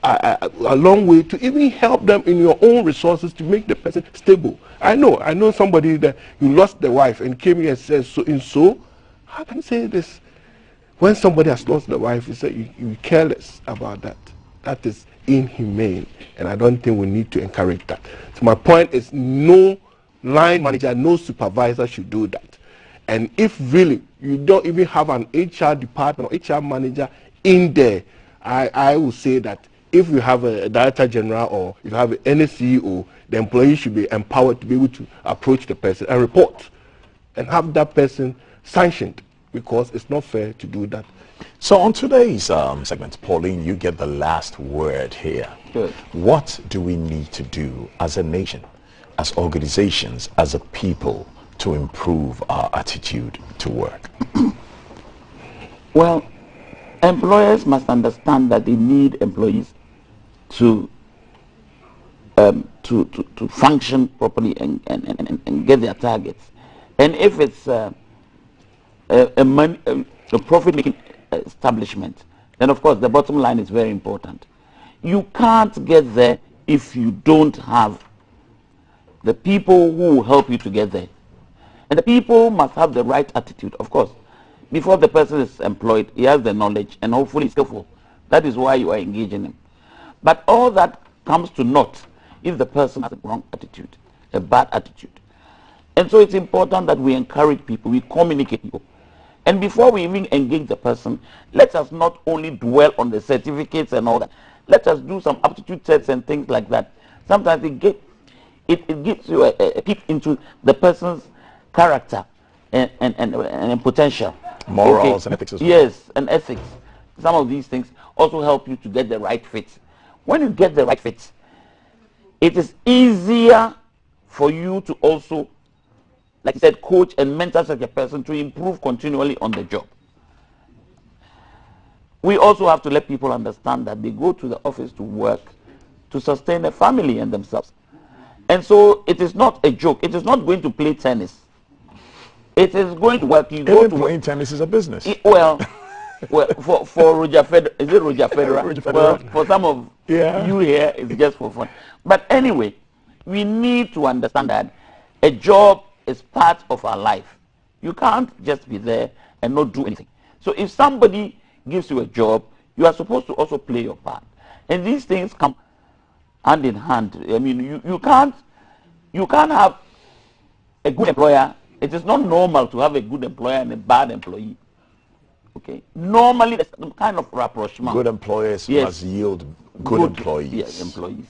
Speaker 8: a long way to even help them in your own resources to make the person stable. I know somebody that you lost the wife and came here and said so. How can you say this? When somebody has lost the wife, you say you're careless about that. That is inhumane, and I don't think we need to encourage that. So my point is, no line manager, no supervisor should do that. And if really you don't even have an HR department or HR manager in there, I will say that if you have a director general or if you have any CEO, the employee should be empowered to be able to approach the person and report and have that person sanctioned, because it's not fair to do that.
Speaker 10: So on today's segment, Pauline, you get the last word here.
Speaker 9: Good.
Speaker 10: What do we need to do as a nation, as organizations, as a people to improve our attitude to work?
Speaker 9: Well, employers must understand that they need employees to function properly and get their targets. And if it's a profit-making establishment, then of course the bottom line is very important. You can't get there if you don't have the people who will help you to get there. And the people must have the right attitude. Of course, before the person is employed, he has the knowledge and hopefully skillful. That is why you are engaging him. But all that comes to naught if the person has a wrong attitude, a bad attitude. And so it's important that we encourage people, we communicate people. And before we even engage the person, let us not only dwell on the certificates and all that. Let us do some aptitude tests and things like that. Sometimes it gives you a peek into the person's character and potential.
Speaker 10: Morals and ethics as well.
Speaker 9: Yes, and ethics. Some of these things also help you to get the right fit. When you get the right fit, it is easier for you to also, like I said, coach and mentor such a person to improve continually on the job. We also have to let people understand that they go to the office to work to sustain a family and themselves. And so it is not a joke. It is not going to play tennis. It is going to work. You go to
Speaker 10: playing tennis is a business.
Speaker 9: Well, for Roger Federer, is it Roger Federer?
Speaker 10: Roger Federer.
Speaker 9: Well, for some of you here, it's just for fun. But anyway, we need to understand that a job is part of our life. You can't just be there and not do anything. So if somebody gives you a job, you are supposed to also play your part. And these things come hand in hand. I mean, you can't have a good employer. It is not normal to have a good employer and a bad employee. Okay. Normally, there's some kind of rapprochement.
Speaker 10: Good employers must yield good employees.
Speaker 9: Yes, employees.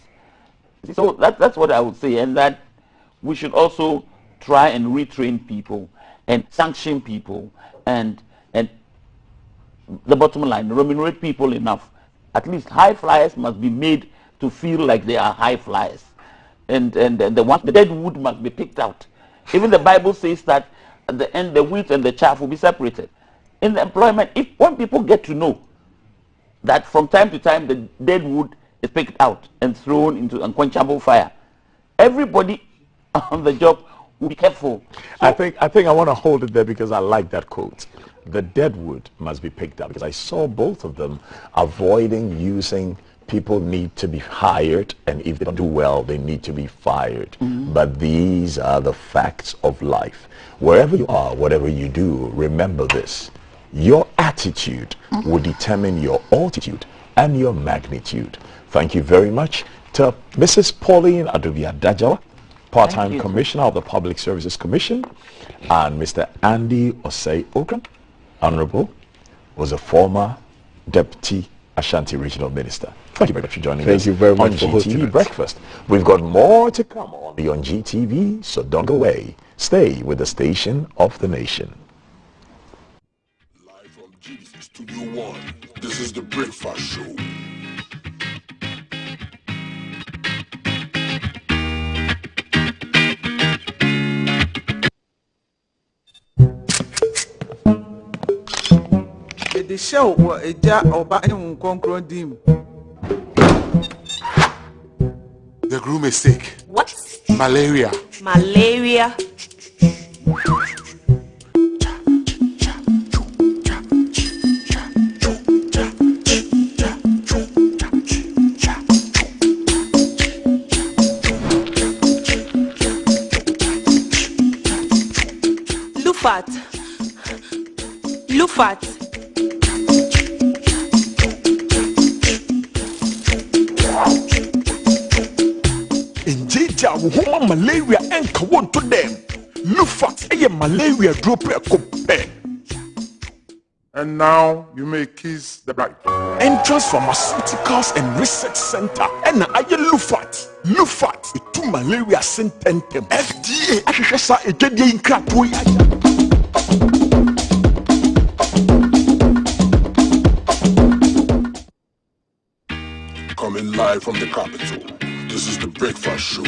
Speaker 9: So that's what I would say, and that we should also try and retrain people and sanction people, and the bottom line, remunerate people enough. At least high flyers must be made to feel like they are high flyers, and the dead wood must be picked out. Even the Bible says that at the end the wheat and the chaff will be separated. In the employment, when people get to know that from time to time the dead wood is picked out and thrown into unquenchable fire, everybody on the job will be careful. So
Speaker 10: I think I want to hold it there because I like that quote. The dead wood must be picked up, because I saw both of them avoiding using people need to be hired, and if they don't do well, they need to be fired. Mm-hmm. But these are the facts of life. Wherever you are, whatever you do, remember this. Your attitude will determine your altitude and your magnitude. Thank you very much to Mrs. Pauline Adubia-Dajawa, part-time commissioner of the Public Services Commission, and Mr. Andy Osei Okran, Honorable, was a former Deputy Ashanti Regional Minister. Thank you very much for joining us.
Speaker 8: Thank you very much
Speaker 10: on
Speaker 8: for hosting
Speaker 10: GTV Breakfast. We've got more to come on GTV, so don't go away. Stay with the station of the nation.
Speaker 5: Live from GBC Studio 1, this is the Breakfast Show.
Speaker 13: the show or a jar or by him conquer dim.
Speaker 5: The groom is sick.
Speaker 11: What?
Speaker 5: Malaria.
Speaker 11: Malaria. Lufat.
Speaker 14: In Jija, woman malaria and kawan to them. Lufat, a malaria drop a coupe.
Speaker 5: And now you may kiss the bride.
Speaker 14: Entrance Pharmaceuticals and Research Center. And I Lufat. Lufat, a two malaria sententem. FDA, I should say a JD in Kratui.
Speaker 5: Coming live from the capital, this is the Breakfast Show.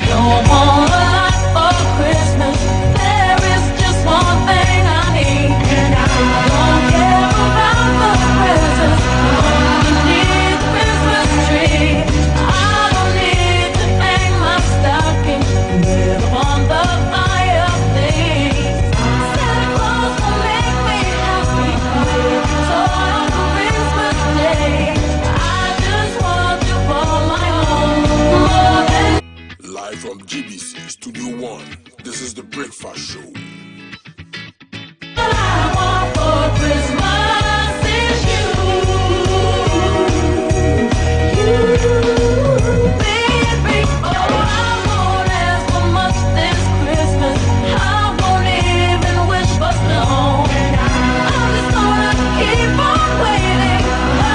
Speaker 15: Don't want a lot for Christmas. There is just one thing I need, and I don't care about the presents underneath the Christmas tree. I don't need to hang my stocking live on the fire things. Santa Claus will make me happy, so on Christmas Day I just want you for my own.
Speaker 5: Live from GBC Studio 1, this is the Breakfast Show.
Speaker 15: All I want for Christmas is you, baby. Oh, I won't ask for much this Christmas. I won't even wish for snow. I'm just gonna keep on waiting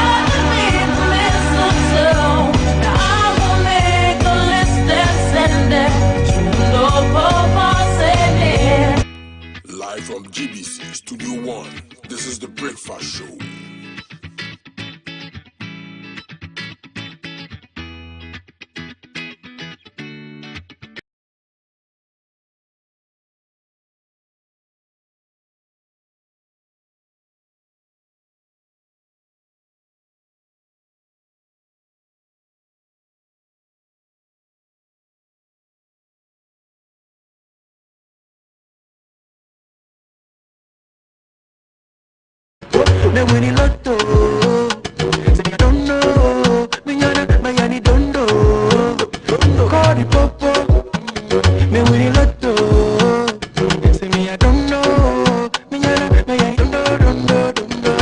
Speaker 15: underneath the mistletoe. I will make a list and send it to the Papa said it.
Speaker 5: Live from GBC Studio 1, this is the Breakfast Show.
Speaker 4: Me win the lotto. Say me I don't know. Me yana don't know. Call the popo. Me win the lotto. Say me I don't know. Me yana don't know.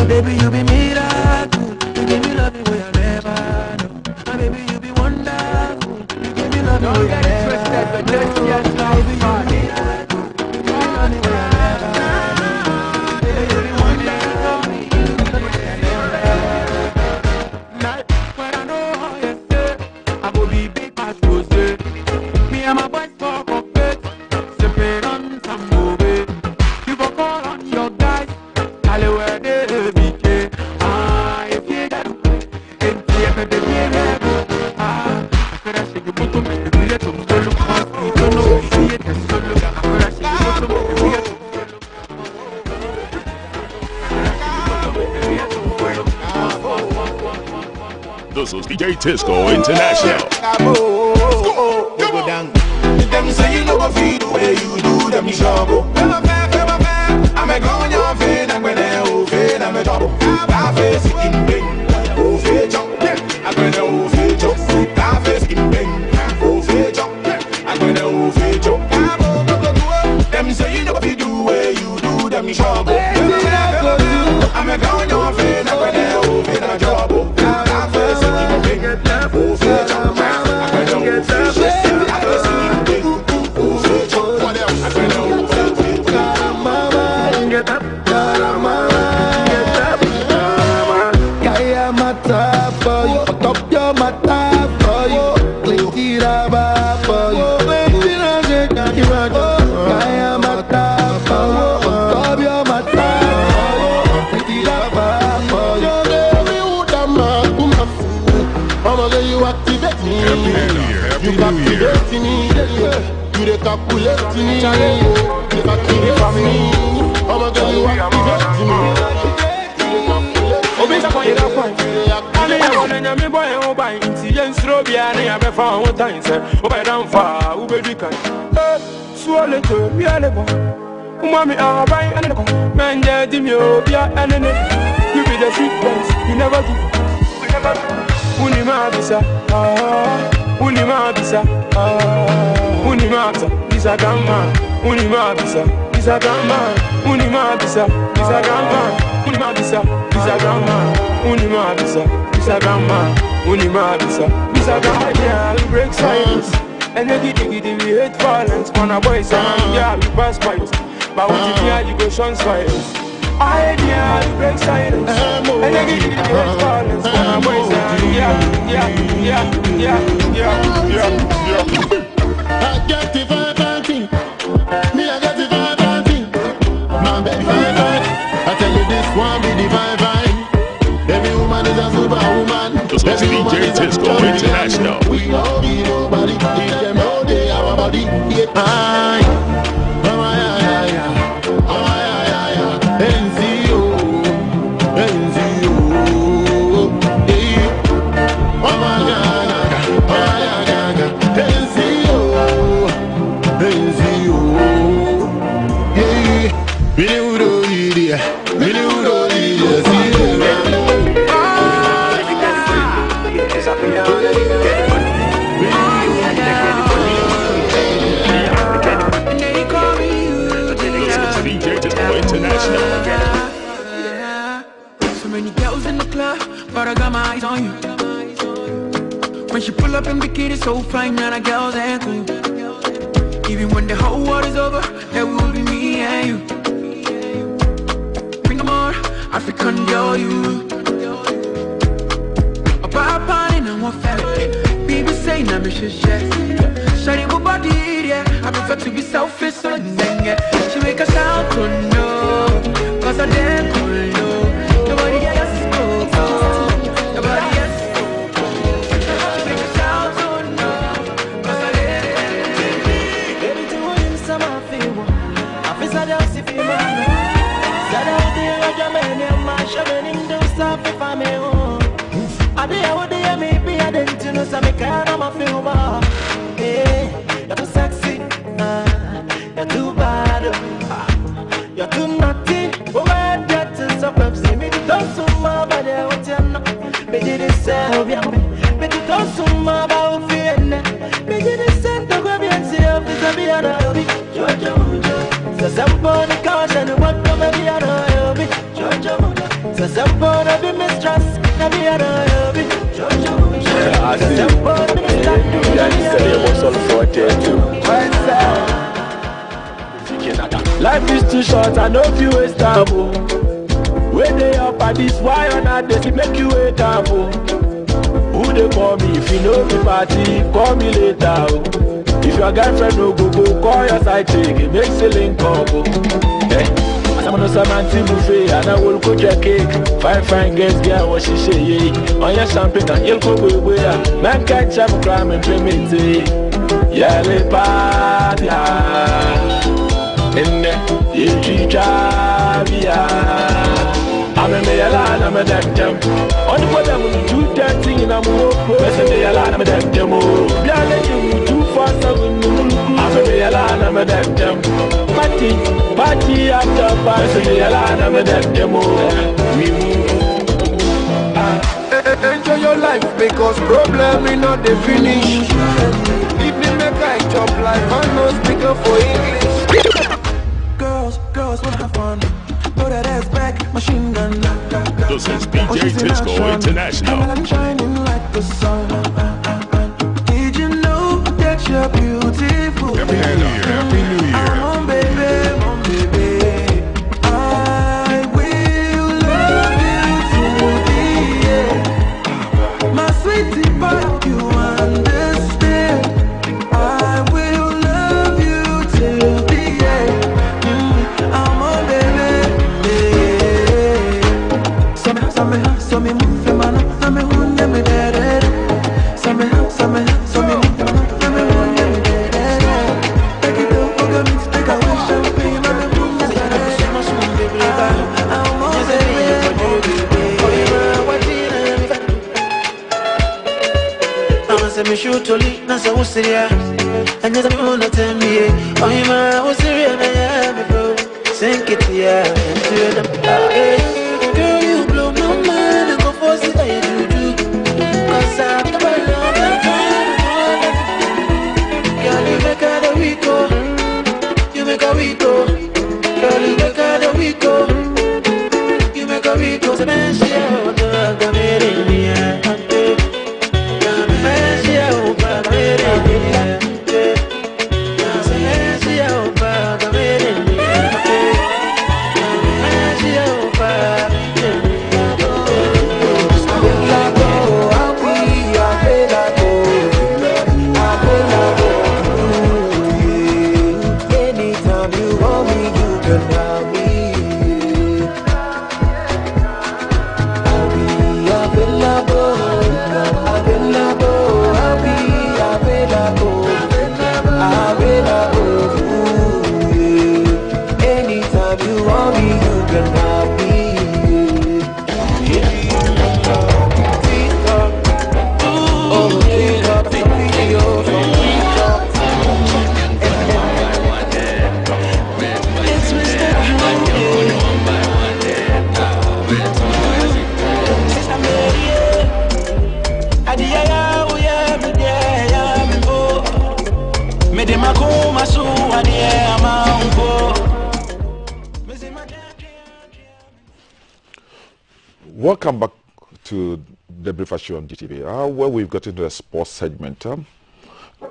Speaker 4: Baby you be miracle. You give me love the way I never know. My baby you be wonderful. You give me love the way I never know. Baby you be miracle. You give me love the way I never know. Baby you be wonderful.
Speaker 10: This is DJ Tisco International.
Speaker 16: Them say you know what feel the way you do them trouble. I'm a going on fade, I'm gonna fade, I'm a trouble. I face in pain, oh fade jump. I'm gonna fade jump. I face in pain, oh fade jump. I'm gonna fade jump. Them say you know what feel the way you do them trouble. I'm a going on fade, I'm gonna fade, I'm a trouble. I face in pain, oh fade jump. I'm gonna fade jump.
Speaker 10: You captivate me, you the calculate me. If I keep it from me, I'm
Speaker 17: Mommy, I'll buy and man, yeah, Dimio, and you be the sweet ones, you never do. Unima bisa, Unima bisa, Unima bisa gamma, Unima bisa gamma, Unima bisa gamma, Unima bisa gamma, Unima bisa gamma, Unima bisa gamma. Yeah, we break silence, and you get we hate violence. On a boys and yeah, we pass fights. But what you hear, you go shun silence. I hear you break silence. And I give you the violence. When I'm boys,
Speaker 16: I get the vibe thing. Me, I get the vibe thing. My baby vibe. I tell you this one be the vibe. Every woman is a superwoman.
Speaker 10: This is DJ Tisco International.
Speaker 16: We all be nobody. Give them all day our body.
Speaker 4: But I got my eyes on you. When she pull up in bikini, so fine, and a girl's ain't cool. Even when the whole world is over, there will be me and you. Bring more African girl, you. A bad party, and one family. People say, I'm a shit. Shawty go body, yeah. I prefer to be selfish, so yeah. She make a sound to know, cause I damn cool, no. Nobody else is cool.
Speaker 16: You're too sexy, you're too bad, you're too naughty. Oh, my God, it's so Pepsi. Me to talk to my body, what you know. Me did it say, me to talk to my body, me did it say, to go bien si yo, pisa mi ana yobi. Jojo mujo, se sempo ni caution, what to me mi ana yobi. Jojo mujo, se sempo na be mistress, na mi ana yobi. Jojo mujo, se sempo ni
Speaker 17: life is too short, I know if you waste time. When they up at this, why on that they make you wait up? Who they call me if you know me party? Call me later. If your girlfriend no go, call your side chick. It makes a link up. I'm on a buffet and I will cook your cake. Fine girls, girl, what she say? On your champagne and you'll go away. Man can't have a crime and payment. Yeah, le party. In the I'm a line, I'm a damn jump. On the weather, when you do that thing, and I'm a line, I'm a damn jump. You too fast, I'm a line, I'm a damn jump. Party after party, I'm a damn jump.
Speaker 4: Enjoy your life because problem is not the finish. If me make I chop life, I no speak up for English. Girls wanna have fun. Throw that ass back, machine gun.
Speaker 10: This is DJ Tisco International.
Speaker 4: I'm shining like the sun. Did you know that you're beautiful?
Speaker 10: Happy New Year. Happy New Year.
Speaker 4: I'm on baby. I will love you till the end. My sweetie pie, you understand. I will love you till the end. I'm on baby. So me move the man, so me who never did it. So me move the man, so me who never did it. shoot to lead, that's a Wusia. And there's a moon at me. Oh, my Wusia, and I am bro. Sink it here and do them. Girl, you blow my mind and go for it, I do. Cause I'm the love and girl, you make her the weeko. You make a weeko. Girl, you make her the weeko. You make a weeko. So man, she out the
Speaker 14: Welcome back to the Breakfast Show on GTV, where we've got into the sports segment.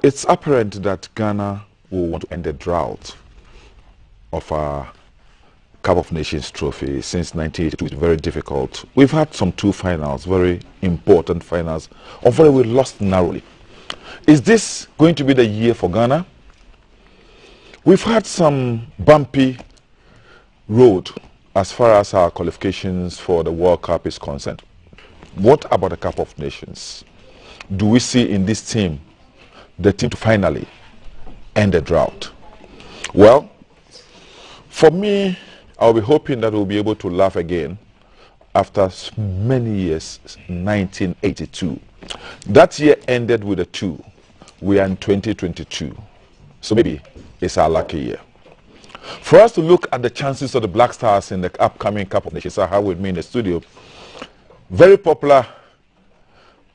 Speaker 14: It's apparent that Ghana will want to end the drought of our Cup of Nations trophy since 1982. It's very difficult. We've had some 2 finals, very important finals. Unfortunately, we lost narrowly. Is this going to be the year for Ghana? We've had some bumpy road as far as our qualifications for the World Cup is concerned. What about the Cup of Nations? Do we see in this team the team to finally end the drought? Well, for me, I'll be hoping that we'll be able to laugh again after many years, 1982. That year ended with a 2. We are in 2022. So maybe it's our lucky year. For us to look at the chances of the Black Stars in the upcoming Cup of Nations, I have with me in the studio very popular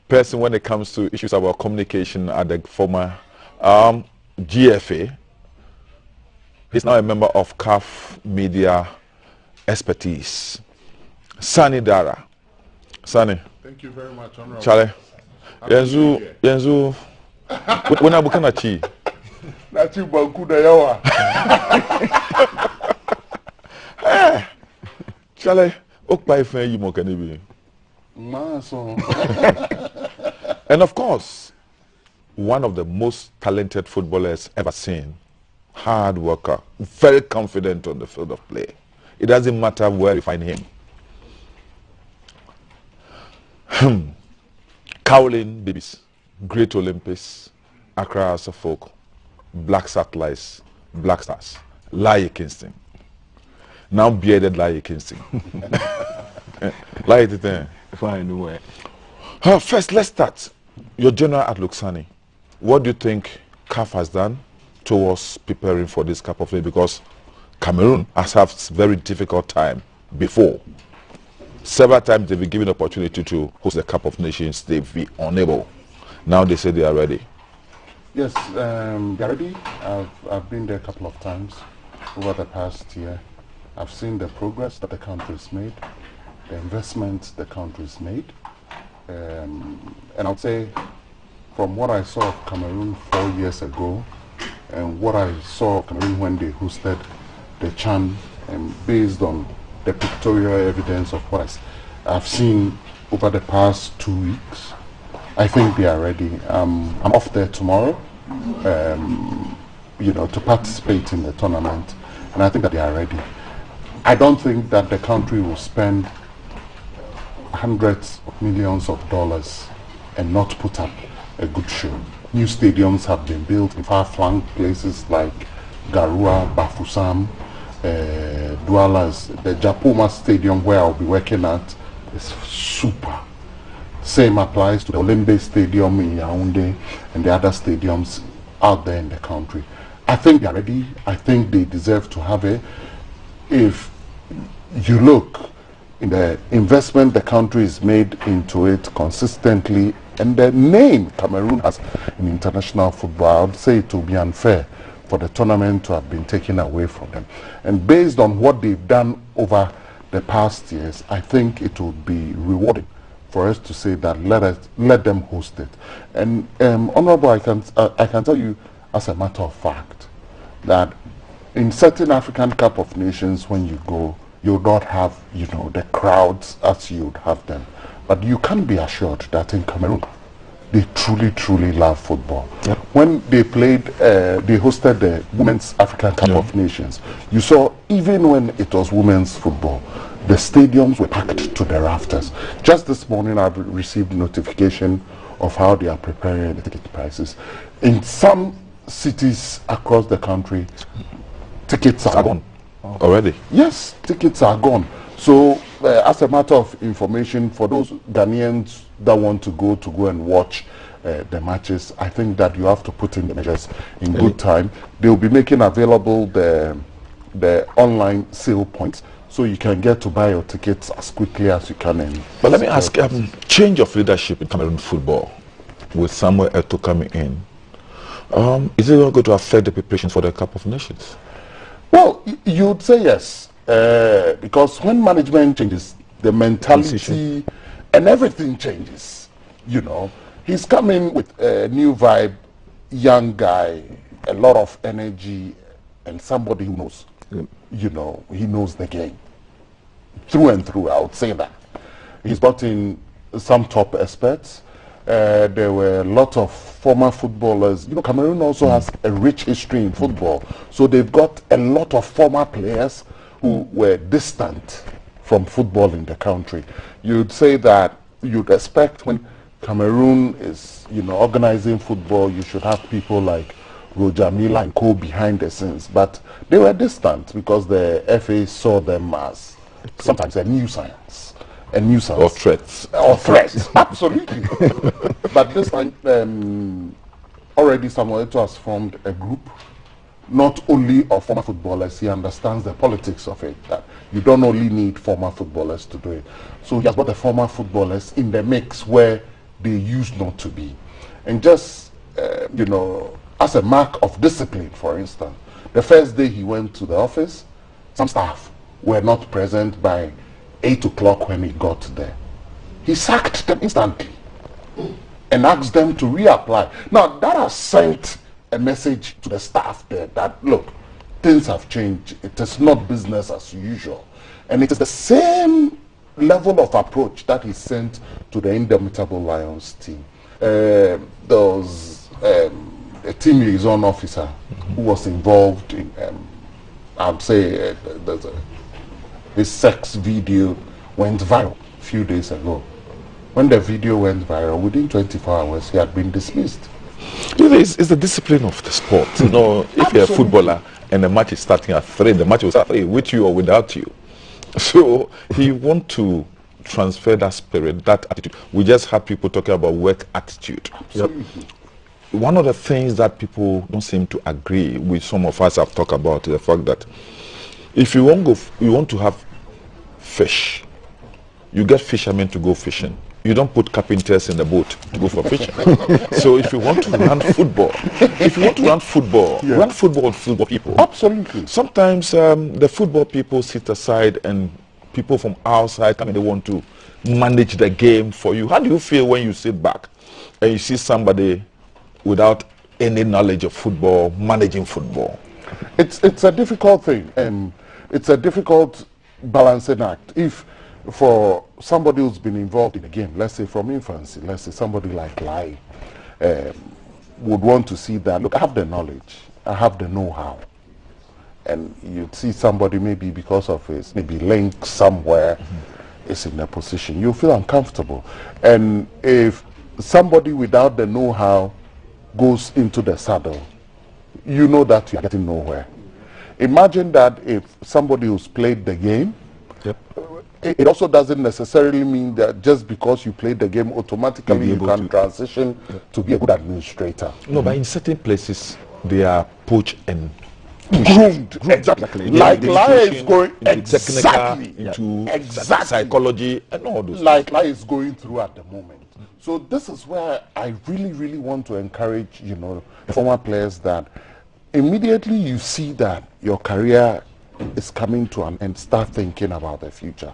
Speaker 14: person when it comes to issues about communication at the former GFA. He's now a member of CAF Media Expertise. Sani Dara. Sani.
Speaker 18: Thank you very much, Honorable.
Speaker 14: Charlie. Yenzu. When I become a chi.
Speaker 18: Nachi Banku da yawa.
Speaker 14: Charlie, occupy for you more can be. And of course, one of the most talented footballers ever seen. Hard worker, very confident on the field of play. It doesn't matter where you find him. Cowling Babies, Great Olympics, Accra House of Folk, Black Satellites, Black Stars, Laie Kingston. Now bearded Laie Kingston. Laie Titan.
Speaker 10: Fine, way.
Speaker 14: First, let's start. Your general outlook, Sani. What do you think CAF has done towards preparing for this Cup of Nations? Because Cameroon has had a very difficult time before. Several times they've been given opportunity to host the Cup of Nations. They've been unable. Now they say they are ready.
Speaker 18: Yes, they're ready. I've been there a couple of times over the past year. I've seen the progress that the country's made, the investments the country's made. And I'd say from what I saw of Cameroon 4 years ago and what I saw of Cameroon when they hosted the CHAN, and based on the pictorial evidence of what I've seen over the past 2 weeks, I think they are ready. I'm off there tomorrow, to participate in the tournament, and I think that they are ready. I don't think that the country will spend hundreds of millions of dollars and not put up a good show. New stadiums have been built in far-flung places like Garua, Bafoussam, Douala. The Japoma Stadium where I'll be working at is super. Same applies to the Olympic Stadium in Yaoundé and the other stadiums out there in the country. I think they're ready. I think they deserve to have it. If you look in the investment the country has made into it consistently, and the name Cameroon has in international football, I would say it will be unfair for the tournament to have been taken away from them. And based on what they've done over the past years, I think it would be rewarding for us to say that let them host it. And Honorable, I can tell you as a matter of fact that in certain African Cup of Nations, when you go, you'll not have, you know, the crowds as you'd have them. But you can be assured that in Cameroon, they truly love football. Yep. When they played, they hosted the Women's African Cup of Nations, you saw even when it was women's football, the stadiums were packed to the rafters. Just this morning, I've received notification of how they are preparing the ticket prices. In some cities across the country, tickets are gone.
Speaker 14: Already?
Speaker 18: Yes, tickets are gone. So, as a matter of information, for those Ghanaians that want to go and watch the matches, I think that you have to put in the measures in good time. They'll be making available the online sale points, so you can get to buy your tickets as quickly as you can.
Speaker 14: But let me ask, change of leadership in Cameroon football, with Samuel Eto'o coming in, is it going to affect the preparations for the Cup of Nations?
Speaker 18: Well, you'd say yes, because when management changes, the mentality and everything changes. You know, he's coming with a new vibe, young guy, a lot of energy, and somebody who knows. You know, he knows the game through and through. I would say that he's brought in some top experts. There were a lot of former footballers. You know, Cameroon also has a rich history in football. So they've got a lot of former players who were distant from football in the country. You'd say that you'd expect when Cameroon is, you know, organizing football, you should have people like Roger Milla and co behind the scenes. But they were distant because the FA saw them as sometimes a nuisance. A nuisance.
Speaker 14: Or threats.
Speaker 18: Or threats, absolutely. But this time, already Samuel Eto'o has formed a group, not only of former footballers. He understands the politics of it, that you don't only need former footballers to do it. So he has got the former footballers in the mix where they used not to be. And just, you know, as a mark of discipline, for instance, the first day he went to the office, some staff were not present by 8 o'clock when he got there. He sacked them instantly and asked them to reapply. Now, that has sent a message to the staff there that, look, things have changed. It is not business as usual. And it is the same level of approach that he sent to the Indomitable Lions team. There was a team liaison officer who was involved in, I'd say, this sex video went viral a few days ago. When the video went viral, within 24 hours, he had been dismissed.
Speaker 14: It's the discipline of the sport. You know, if you're a footballer and the match is starting at 3, the match will start at 3, with you or without you. So he want to transfer that spirit, that attitude. We just had people talking about work attitude.
Speaker 18: Absolutely.
Speaker 14: One of the things that people don't seem to agree with, some of us have talked about, is the fact that if you want to have fish, you get fishermen to go fishing. You don't put carpenters in the boat to go for fishing. So if you want to run football, run football with football people.
Speaker 18: Absolutely.
Speaker 14: Sometimes the football people sit aside and people from outside come and they want to manage the game for you. How do you feel when you sit back and you see somebody without any knowledge of football managing football?
Speaker 18: It's a difficult thing, and it's a difficult balancing act. If for somebody who's been involved in the game, let's say from infancy, let's say somebody like Lai, would want to see that, look, I have the knowledge, I have the know-how, and you'd see somebody maybe because of his maybe link somewhere is in a position, you feel uncomfortable. And if somebody without the know-how goes into the saddle, you know that you're getting nowhere. Imagine that if somebody who's played the game it also doesn't necessarily mean that just because you play the game automatically you can transition to be a good administrator.
Speaker 14: No, but in certain places they are poached and
Speaker 18: groomed. Exactly. Like Lai is going
Speaker 14: into psychology and all those
Speaker 18: like Lai is going through at the moment. So this is where I really want to encourage, you know, former players that immediately you see that your career is coming to an end, start thinking about the future.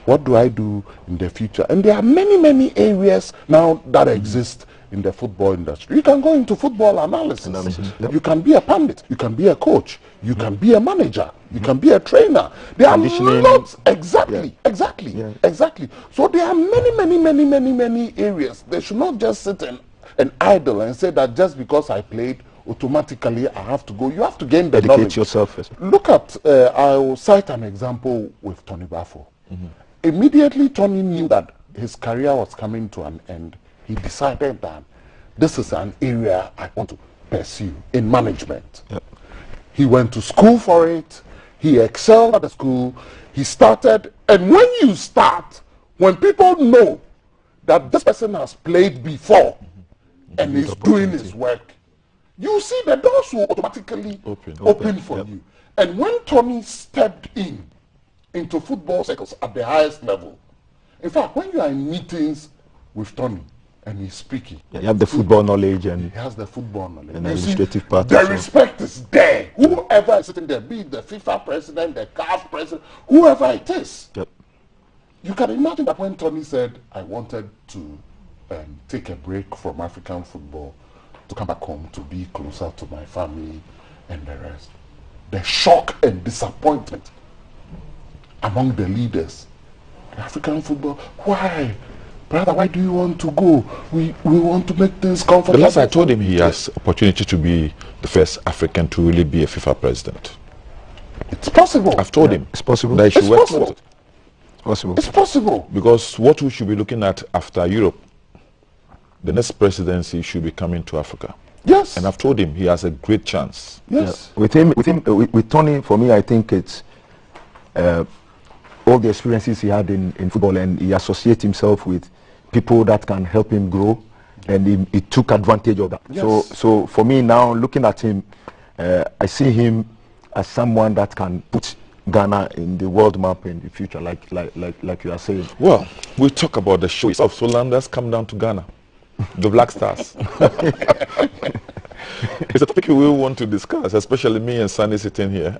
Speaker 18: What do I do in the future? And there are many areas now that exist in the football industry. You can go into football analysis. You can be a pundit. You can be a coach. You can be a manager. You can be a trainer. There are lots. Exactly. So there are many areas. They should not just sit and idle and say that just because I played, automatically I have to go. You have to gain the knowledge.
Speaker 10: Educate yourself.
Speaker 18: Look at, I'll cite an example with Tony Bafo. Immediately Tony knew that his career was coming to an end. He decided that this is an area I want to pursue in management. He went to school for it. He excelled at the school. He started, and when you start, when people know that this person has played before and is doing his work, you see the doors will automatically open for you. And when Tony stepped into football circles at the highest level, in fact, when you are in meetings with Tony and he's speaking,
Speaker 10: you have the football knowledge and
Speaker 18: he has the football knowledge.
Speaker 10: And administrative part.
Speaker 18: The respect is there. Whoever is sitting there, be it the FIFA president, the CAF president, whoever it is. You can imagine that when Tony said, I wanted to take a break from African football to come back home to be closer to my family and the rest, the shock and disappointment among the leaders. African football, why? Brother, why do you want to go? We want to make things comfortable.
Speaker 14: The last I told him he has opportunity to be the first African to really be a FIFA president.
Speaker 18: It's possible.
Speaker 14: I've told him.
Speaker 10: It's possible.
Speaker 14: That he should work for it.
Speaker 18: It's possible.
Speaker 14: Because what we should be looking at after Europe, the next presidency should be coming to Africa.
Speaker 18: Yes.
Speaker 14: And I've told him he has a great chance.
Speaker 18: Yes.
Speaker 10: With Tony, for me, I think it's all the experiences he had in football, and he associates himself with people that can help him grow, and he took advantage of that.
Speaker 18: Yes.
Speaker 10: So for me now, looking at him, I see him as someone that can put Ghana in the world map in the future, like you are saying.
Speaker 14: Well, we talk about the show itself, so let's come down to Ghana, the Black Stars. It's a topic we want to discuss, especially me and Sunny sitting here.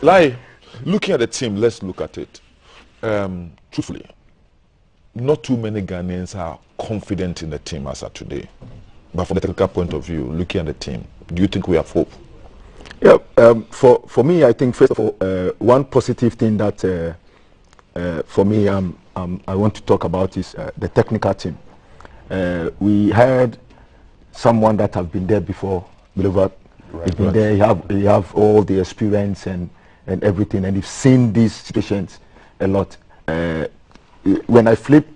Speaker 14: Like, looking at the team, let's look at it. Truthfully, not too many Ghanaians are confident in the team as of today. But from the technical point of view, looking at the team, do you think we have hope?
Speaker 10: Yeah, for me, I think first of all, one positive thing that for me I want to talk about is the technical team. We had someone that have been there before, Boulevard. He's been there. He have all the experience and everything, and he's seen these situations a lot. When I flip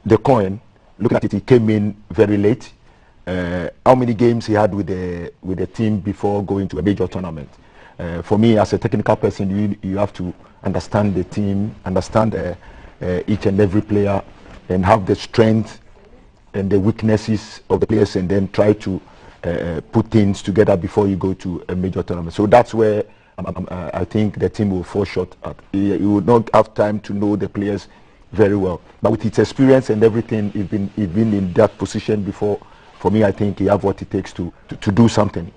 Speaker 10: the coin, look at it, he came in very late. How many games he had with the team before going to a major tournament? For me, as a technical person, you have to understand the team, understand each and every player, and have the strength and the weaknesses of the players, and then try to put things together before you go to a major tournament. So that's where I think the team will fall short at. You would not have time to know the players very well. But with his experience and everything, he's been in that position before. For me, I think he have what it takes to do something.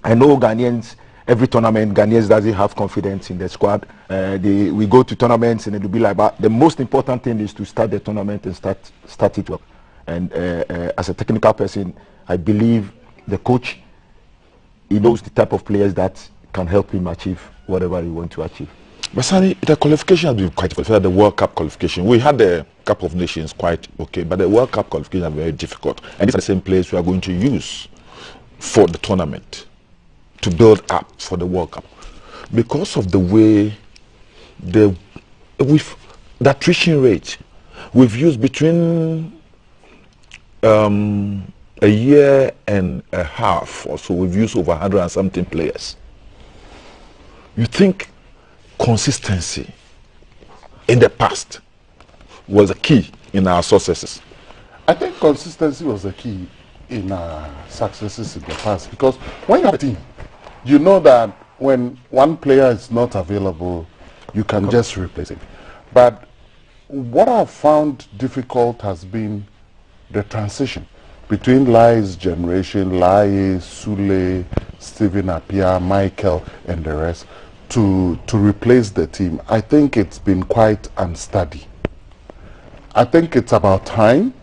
Speaker 10: I know Ghanaians, every tournament, Ghanaians doesn't have confidence in the squad. We go to tournaments and it'll be like, but the most important thing is to start the tournament and start it well. And as a technical person, I believe the coach, he knows the type of players that can help him achieve whatever he wants to achieve.
Speaker 14: But Sani, the qualification has been quite difficult. The World Cup qualification, we had the Cup of Nations quite okay, but the World Cup qualification are very difficult. And it's the same place we are going to use for the tournament to build up for the World Cup. Because of the way the attrition rate, we've used between a year and a half or so, we've used over 100 and something players. you think consistency in the past was a key in our successes?
Speaker 18: I think consistency was the key in our successes in the past, because when you have a team, you know that when one player is not available, you can just replace him. But what I've found difficult has been the transition between Lai's generation, Lai, Sule, Stephen Appiah, Michael, and the rest, to replace the team. I think it's been quite unsteady. I think it's about time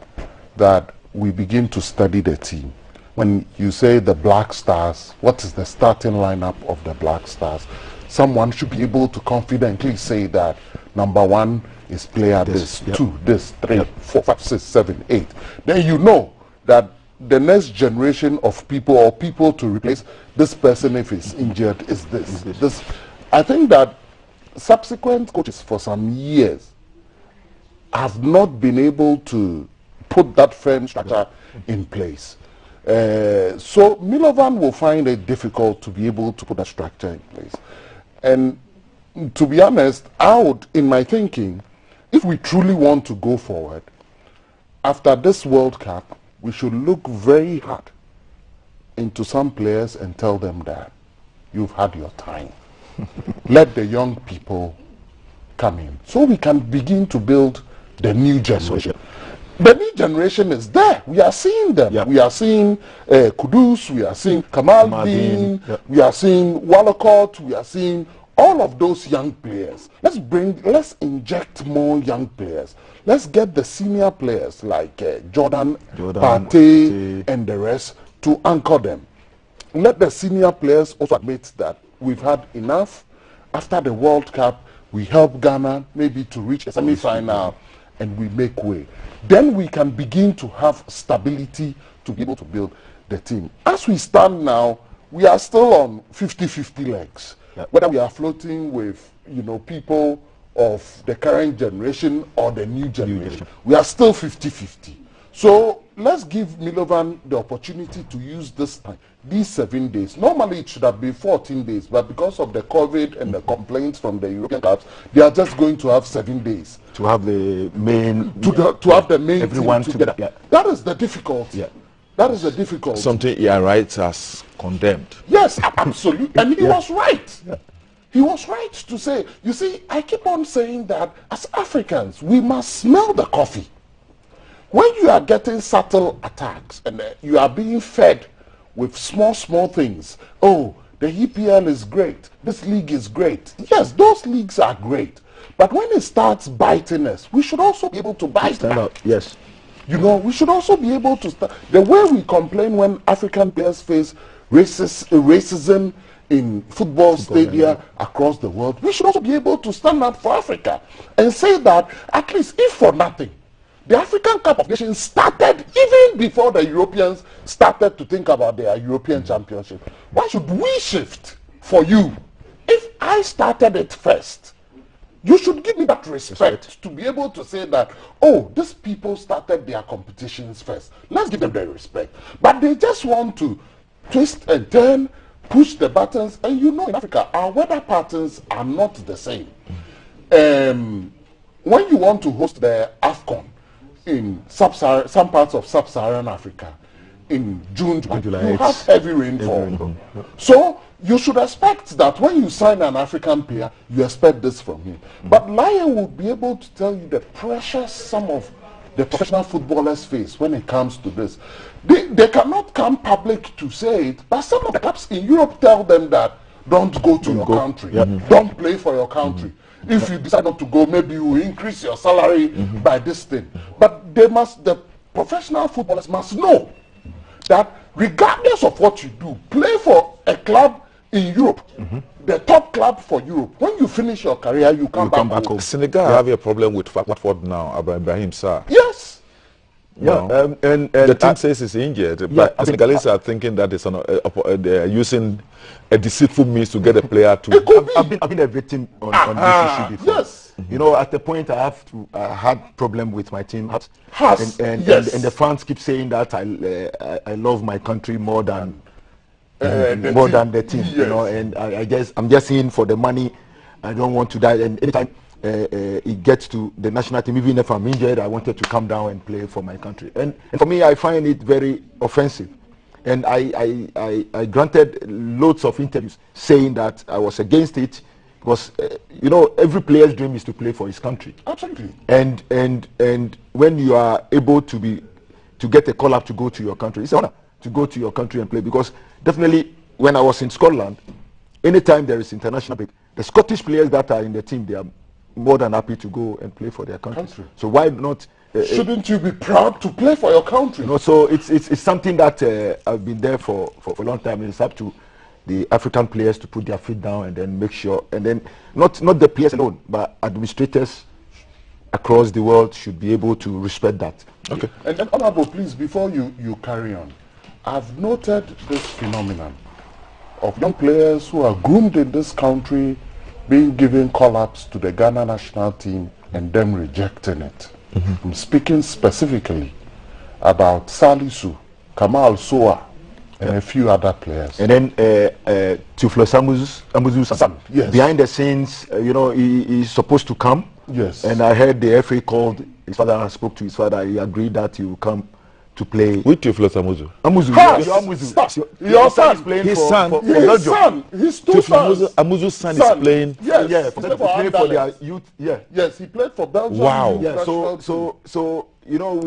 Speaker 18: that we begin to study the team. When you say the Black Stars, what is the starting lineup of the Black Stars? Someone should be able to confidently say that number 1 is player this, 2, this, 3, 4, 5, 6, 7, 8. Then you know that the next generation of people or people to replace this person if he's injured is this. I think that subsequent coaches for some years have not been able to put that firm structure in place. So Milovan will find it difficult to be able to put that structure in place. And to be honest, I would, in my thinking, if we truly want to go forward, after this World Cup, we should look very hard into some players and tell them that you've had your time. Let the young people come in so we can begin to build the new generation. The new generation is there. We are seeing them. Yep. We are seeing Kudus, we are seeing Kamal Dean, we are seeing Wallacott, we are seeing all of those young players. Let's inject more young players. Let's get the senior players like Jordan Partey, and the rest to anchor them. Let the senior players also admit that we've had enough. After the World Cup, we help Ghana maybe to reach a semi-final and we make way. Then we can begin to have stability to be able to build the team. As we stand now, we are still on 50-50 legs. Whether we are floating with, people of the current generation or the new generation, we are still 50-50. So let's give Milovan the opportunity to use this time, these 7 days. Normally it should have been 14 days, but because of the COVID and the complaints from the European clubs, they are just going to have 7 days.
Speaker 10: To have the main...
Speaker 18: To have the main
Speaker 10: everyone
Speaker 18: team together.
Speaker 10: Yeah.
Speaker 18: That is the difficulty. Yeah. That is the difficulty.
Speaker 14: Something ER Wright has condemned.
Speaker 18: Yes, absolutely. And he was right. Yeah. He was right to say, you see, I keep on saying that as Africans, we must smell the coffee. When you are getting subtle attacks and you are being fed with small things, oh, the EPL is great, this league is great. Yes, those leagues are great. But when it starts biting us, we should also be able to bite back.
Speaker 10: Yes.
Speaker 18: We should also be able to start. The way we complain when African players face racism in football stadia across the world, we should also be able to stand up for Africa and say that, at least if for nothing, the African Cup of Nations started even before the Europeans started to think about their European Championship. Why should we shift for you? If I started it first, you should give me that respect to be able to say that, oh, these people started their competitions first. Let's give them the respect. But they just want to twist and turn, push the buttons. And in Africa, our weather patterns are not the same. When you want to host the AFCON in some parts of sub-Saharan Africa, in June, July, you have heavy rainfall. So you should expect that when you sign an African player, you expect this from him. But Lion will be able to tell you the pressure some of the professional footballers face when it comes to this. They cannot come public to say it, but some of the clubs in Europe tell them that don't go to your country, don't play for your country. If you decide not to go, maybe you will increase your salary by this thing. But the professional footballers must know that regardless of what you do, play for a club in Europe, the top club for Europe. When you finish your career, you come back home.
Speaker 14: Senegal have a problem with Watford now, Ibrahim Sarr.
Speaker 18: Yes.
Speaker 14: Yeah, and the team says he's injured, but Senegalese are thinking that they're using a deceitful means to get a player to...
Speaker 10: I've been a victim on this issue before.
Speaker 18: Yes.
Speaker 10: At the point I had problem with my team. And the fans keep saying that I love my country more than
Speaker 8: more than the team, you know. And I'm just in for the money. I don't want to die. And anytime it gets to the national team, even if I'm injured, I wanted to come down and play for my country. And for me, I find it very offensive. And I granted loads of interviews saying that I was against it because you know, every player's dream is to play for his country.
Speaker 18: Absolutely.
Speaker 8: And when you are able to get a call up to go to your country, it's an honor to go to your country and play, because definitely when I was in Scotland, anytime there is international break, the Scottish players that are in the team, they are more than happy to go and play for their country. So why not?
Speaker 18: Shouldn't you be proud to play for your country?
Speaker 8: You know, so it's something that I've been there for a long time. It's up to the African players to put their feet down and then make sure, and then not the players alone, but administrators across the world should be able to respect that.
Speaker 18: Okay. And Honorable, please, before you carry on, I've noted this phenomenon of young players who are groomed in this country being given call-ups to the Ghana national team and them rejecting it. I'm speaking specifically about Salisu, Kamal Soa, and a few other players.
Speaker 8: And then Tuflo Amuzu,
Speaker 18: yes.
Speaker 8: Behind the scenes, you know, he's supposed to come.
Speaker 18: Yes.
Speaker 8: And I heard the FA called his father and spoke to his father. He agreed that he will come to play.
Speaker 14: With Tuflo Amuzu?
Speaker 8: Amuzu.
Speaker 18: Your son
Speaker 8: is playing
Speaker 14: his
Speaker 8: for
Speaker 14: son.
Speaker 18: His son. His two sons.
Speaker 14: Amuzu's son is playing.
Speaker 18: Yes.
Speaker 8: Yeah, playing for their youth. Yeah.
Speaker 18: Yes, he played for Belgium.
Speaker 14: Wow.
Speaker 8: Yeah. So you know,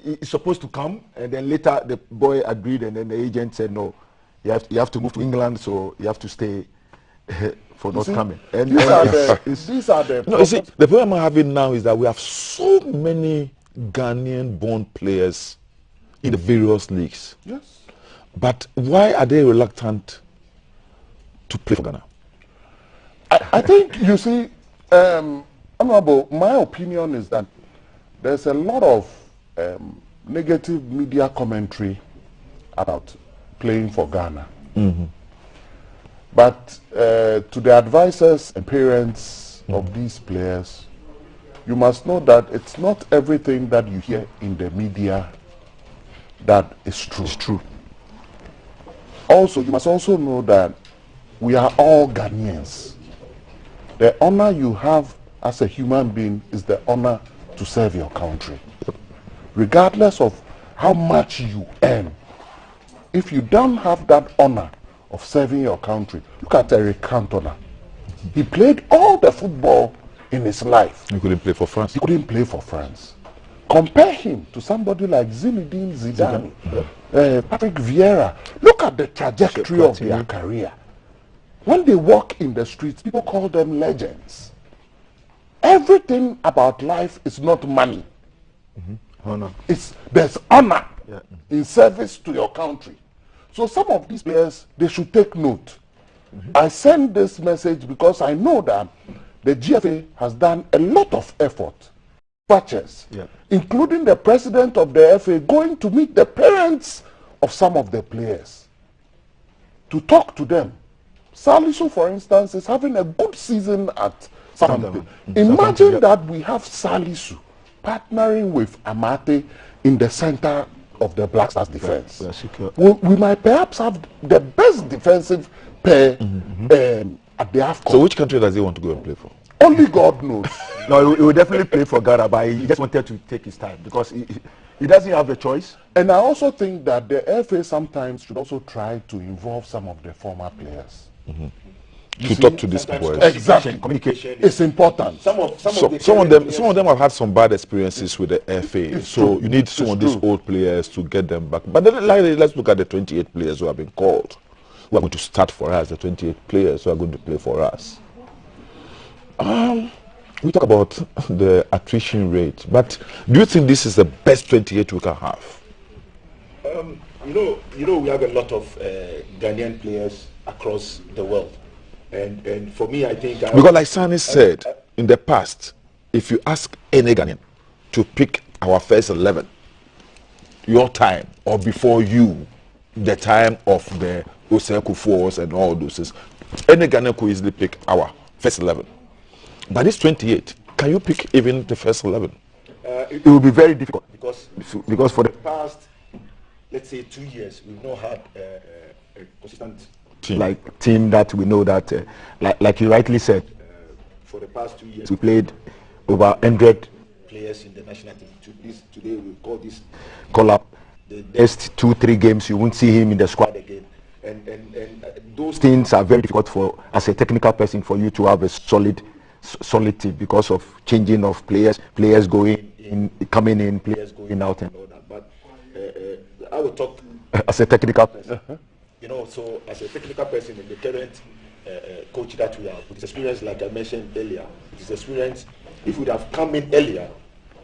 Speaker 8: he's supposed to come, and then later the boy agreed, and then the agent said no, you have to move to England, so you have to stay for not coming. And
Speaker 18: these are the
Speaker 14: no, you see, the problem I'm having now is that we have so many Ghanaian-born players in the various leagues.
Speaker 18: Yes.
Speaker 14: But why are they reluctant to play for Ghana?
Speaker 18: I think, you see, Honorable, my opinion is that there's a lot of negative media commentary about playing for Ghana. But to the advisors and parents of these players, you must know that it's not everything that you hear in the media that is true.
Speaker 8: It's true.
Speaker 18: Also, you must also know that we are all Ghanaians. The honor you have as a human being is the honor to serve your country. Regardless of how much you earn, if you don't have that honor of serving your country, look at Eric Cantona. He played all the football in his life.
Speaker 14: He couldn't play for France.
Speaker 18: He couldn't play for France. Compare him to somebody like Zinedine Zidane, Patrick Vieira. Look at the trajectory of their career. When they walk in the streets, people call them legends. Everything about life is not money.
Speaker 8: Honor.
Speaker 18: There's honor in service to your country. So some of these players, they should take note. I send this message because I know that the GFA has done a lot of effort, including the president of the FA going to meet the parents of some of the players to talk to them. Salisu, for instance, is having a good season at Southampton. Imagine that we have Salisu partnering with Amate in the center of the Black Stars defense. We might perhaps have the best defensive pair at the AFCON.
Speaker 14: So which country does he want to go and play for?
Speaker 18: Only God knows.
Speaker 8: No, he will definitely play for Ghana, but he just wanted to take his time because he doesn't have a choice.
Speaker 18: And I also think that the FA sometimes should also try to involve some of the former players.
Speaker 14: To talk to these boys.
Speaker 18: Exactly.
Speaker 8: Communication
Speaker 18: is important.
Speaker 14: Some of them have had some bad experiences with the FA. So you need some of these old players to get them back. But then, let's look at the 28 players who have been called, who are going to start for us, the 28 players who are going to play for us. We talk about the attrition rate, but do you think this is the best 28 we can have?
Speaker 8: You know, we have a lot of Ghanaian players across the world. And for me, I think...
Speaker 14: Because like Sani said, in the past, if you ask any Ghanaian to pick our first 11, your time, or before you, the time of the Oseku Force and all those things, any Ghanaian could easily pick our first 11. But this 28, can you pick even the first 11?
Speaker 8: It will be very difficult because for the past, let's say, 2 years, we've not had
Speaker 2: consistent
Speaker 10: team that we know that, like you rightly said,
Speaker 2: for the past 2 years
Speaker 10: we played over 100
Speaker 2: players in the national team. Today we call this
Speaker 10: call-up. The next 2-3 games you won't see him in the squad again. And those things are very difficult for, as a technical person, for you to have a solid team because of changing of players going in, coming in, players going out and all that. But
Speaker 2: I will talk
Speaker 10: as a technical person.
Speaker 2: You know, so as a technical person in the current coach that we have, with his experience, like I mentioned earlier, his experience, if we would have come in earlier,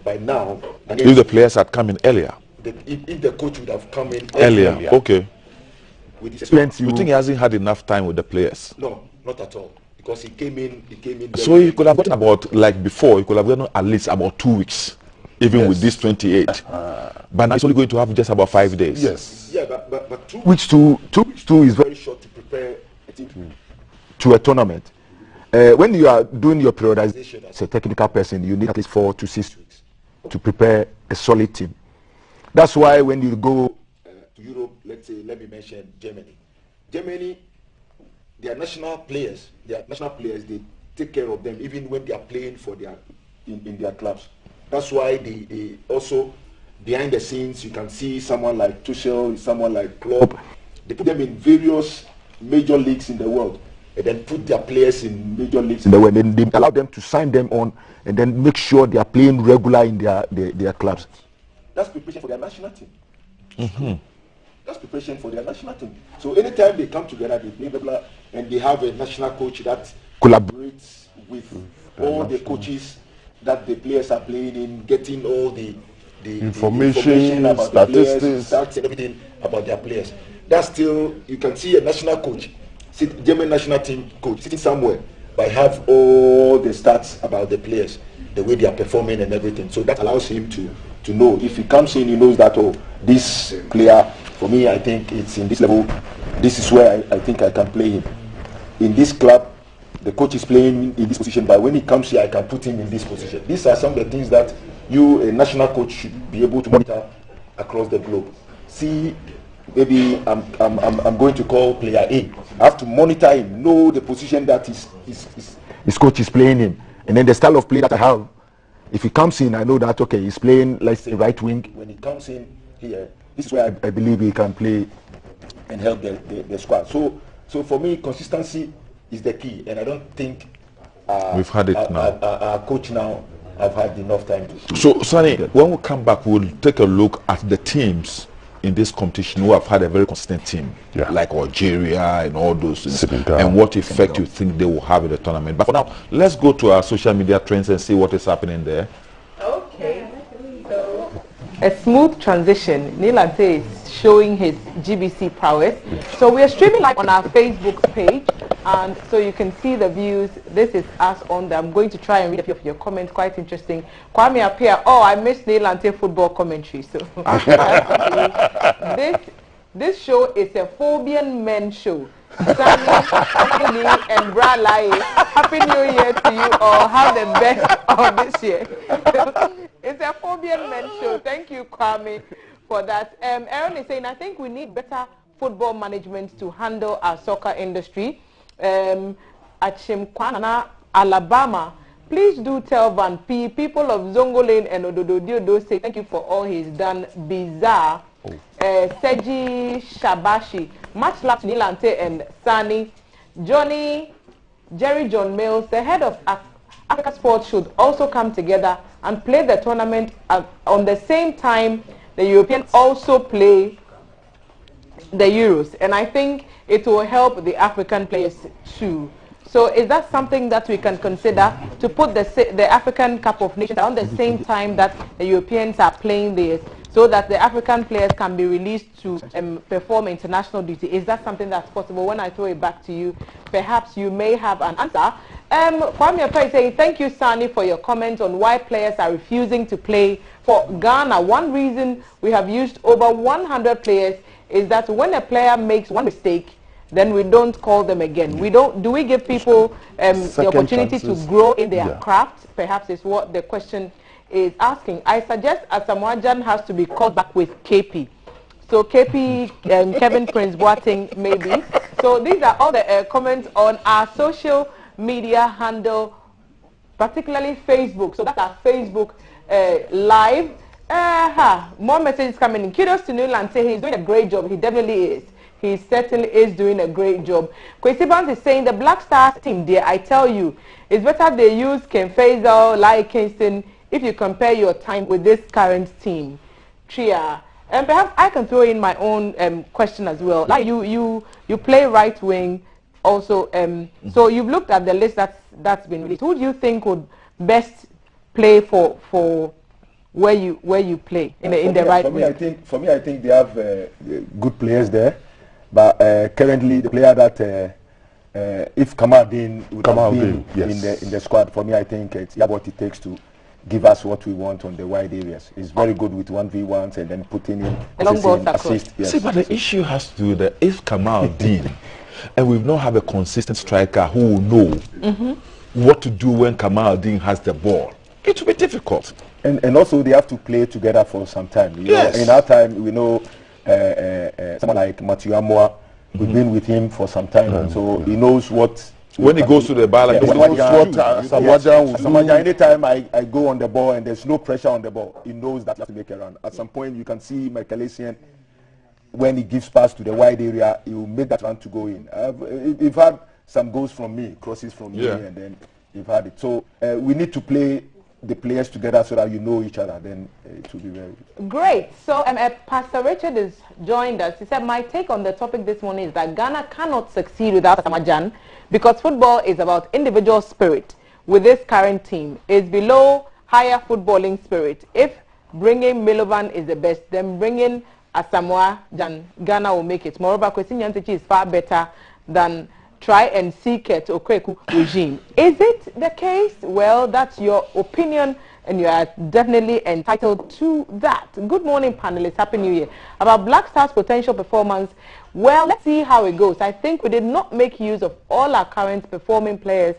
Speaker 2: by now, and
Speaker 14: if the players had come in earlier,
Speaker 2: if the coach would have come in
Speaker 14: earlier. Okay.
Speaker 2: With his experience,
Speaker 14: you think he hasn't had enough time with the players?
Speaker 2: No, not at all. Because he came in.
Speaker 14: So he could have gotten about, like before, he could have gotten at least about 2 weeks, even with this 28. But now he's only going to have just about 5 days.
Speaker 2: Yes. Yeah, but 2
Speaker 10: weeks two is very
Speaker 2: short to prepare a team
Speaker 10: to a tournament. When you are doing your periodization as a technical person, you need at least 4 to 6 weeks to prepare a solid team. That's why when you go
Speaker 2: to Europe, let me mention Germany. Germany, their national players, they take care of them even when they are playing for in their clubs. That's why they also, behind the scenes, you can see someone like Tuchel, someone like Klopp. They put them in various major leagues in the world, and then put their players in major leagues
Speaker 10: in the world. And they allow them to sign them on, and then make sure they are playing regular in their clubs.
Speaker 2: That's preparation for their national team. That's preparation for their national team. So anytime they come together, they play regular, and they have a national coach that collaborates with all the coaches that the players are playing in, getting all the information about
Speaker 8: statistics,
Speaker 2: the players, stats and everything about their players. That's still, you can see a national coach, German national team coach, sitting somewhere, but have all the stats about the players, the way they are performing and everything. So that allows him to know. If he comes in, he knows that, oh, this player, for me, I think it's in this level, this is where I think I can play him. In this club, the coach is playing in this position, but when he comes here, I can put him in this position. These are some of the things that you, a national coach, should be able to monitor across the globe. See, maybe I'm going to call player A. I have to monitor him, know the position that
Speaker 10: his coach is playing him, and then the style of play that I have. If he comes in, I know that, okay, he's playing, let's say, right wing.
Speaker 2: When he comes in here, this is where I believe he can play and help the squad. So for me, consistency is the key, and I don't think
Speaker 14: we've had it now.
Speaker 2: Our coach now have had enough time to.
Speaker 14: So, Sonny, when we come back, we'll take a look at the teams in this competition who have had a very consistent team, like Algeria and all those things, and what effect you think they will have in the tournament. But for now, let's go to our social media trends and see what is happening there.
Speaker 3: Okay, so a smooth transition. Nilante is showing his GBC prowess. So we are streaming live on our Facebook page, and so you can see the views. This is us on there. I'm going to try and read a few of your comments. Quite interesting. Kwame appear. Oh, I missed Nilante football commentary. So this show is a Phobian men show. Sammy, and Brad Lai, Happy New Year to you all. Have the best of this year. It's a Phobian men show. Thank you, Kwame, for that. Aaron is saying, I think we need better football management to handle our soccer industry. At Shimkwana, Alabama, please do tell Van P, people of Zongo Lane and Ododo say thank you for all he's done. Bizarre. Seji Shabashi, much love to Nilante and Sani. Jerry John Mills, the head of Africa Sports, should also come together and play the tournament on the same time the Europeans also play the Euros. And I think it will help the African players too. So is that something that we can consider, to put the African Cup of Nations on the same time that the Europeans are playing theirs, so that the African players can be released to perform international duty? Is that something that's possible? When I throw it back to you, perhaps you may have an answer. Kwame Appai saying, thank you, Sani, for your comment on why players are refusing to play for Ghana. One reason we have used over 100 players is that when a player makes one mistake, then we don't call them again. Do we give people the opportunity to grow in their craft? Perhaps is what the question is asking. I suggest Asamoah Gyan has to be called back with KP. So KP, Kevin Prince Boateng, maybe. So these are all the comments on our social media handle, particularly Facebook. So that's our Facebook live. More messages coming in. Kudos to Newland. Say he's doing a great job. He definitely is. He certainly is doing a great job. Kwesi Barnes is saying the Black Stars team, there, I tell you, it's better they use Ken Faisal, Lai Kingston, if you compare your time with this current team. Tria. And perhaps I can throw in my own question as well. Like you play right wing also. So you've looked at the list that's been released. Who do you think would best play for where you play in the right wing?
Speaker 19: For me, I think they have good players there. But currently, the player that if Kamaldeen would have been in the squad, for me, I think it's what it takes to give us what we want on the wide areas. He's very good with 1v1s and then putting in assist.
Speaker 14: Yes. See, but the issue has to do that if Kamaldeen and we've not have a consistent striker who will know what to do when Kamaldeen has the ball, it will be difficult.
Speaker 19: And also they have to play together for some time. You know, in our time, we know someone like Matthew Amoa, we've been with him for some time, and so he knows what.
Speaker 14: When he goes to the ball,
Speaker 19: anytime I go on the ball and there's no pressure on the ball, he knows that he has to make a run. At some point, you can see Michael Essien, when he gives pass to the wide area, he will make that run to go in. We've had some goals from me, crosses from me, and then we've had it. So we need to play the players together so that you know each other, then it will be very good.
Speaker 3: Great. So Pastor Richard has joined us. He said, my take on the topic this morning is that Ghana cannot succeed without Samajan because football is about individual spirit. With this current team, it's below higher footballing spirit. If bringing Milovan is the best, then bringing Asamoah Gyan, Ghana will make it. Moreover, Kwesi Nyantakyi is far better than try and seek it Okweku regime. Is it the case? Well, that's your opinion, and you are definitely entitled to that. Good morning, panelists. Happy New Year. About Black Stars' potential performance, well, let's see how it goes. I think we did not make use of all our current performing players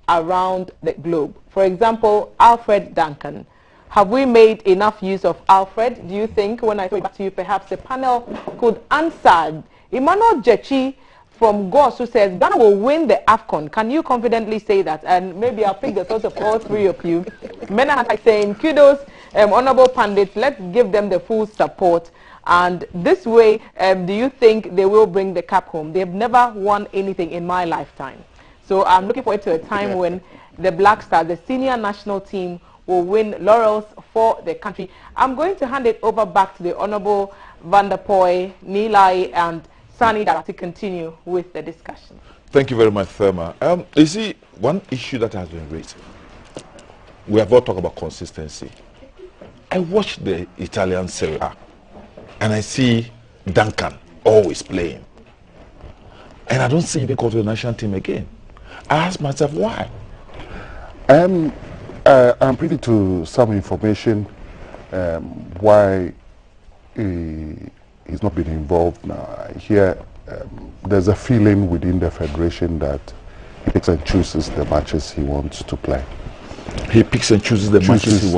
Speaker 3: around the globe. For example, Alfred Duncan. Have we made enough use of Alfred? Do you think, when I throw it back to you, perhaps the panel could answer? Emmanuel Jechi from Goss, who says Ghana will win the AFCON. Can you confidently say that? And maybe I'll pick the thoughts of all three of you. Mena is saying, kudos, honorable pundits, let's give them the full support. And this way, do you think they will bring the cup home? They've never won anything in my lifetime. So I'm looking forward to a time when the Black Stars, the senior national team, will win laurels for the country. I'm going to hand it over back to the Honorable Van der Poy, Nilai, and Sani to continue with the discussion.
Speaker 14: Thank you very much, Thelma. You see, one issue that has been raised, we have all talked about consistency. I watch the Italian Serie A, and I see Duncan always playing. And I don't see him go to the national team again. I ask myself, why?
Speaker 18: I'm privy to some information why he's not been involved now. I hear there's a feeling within the federation that he picks and chooses the matches he wants to play.
Speaker 14: He picks and chooses the matches he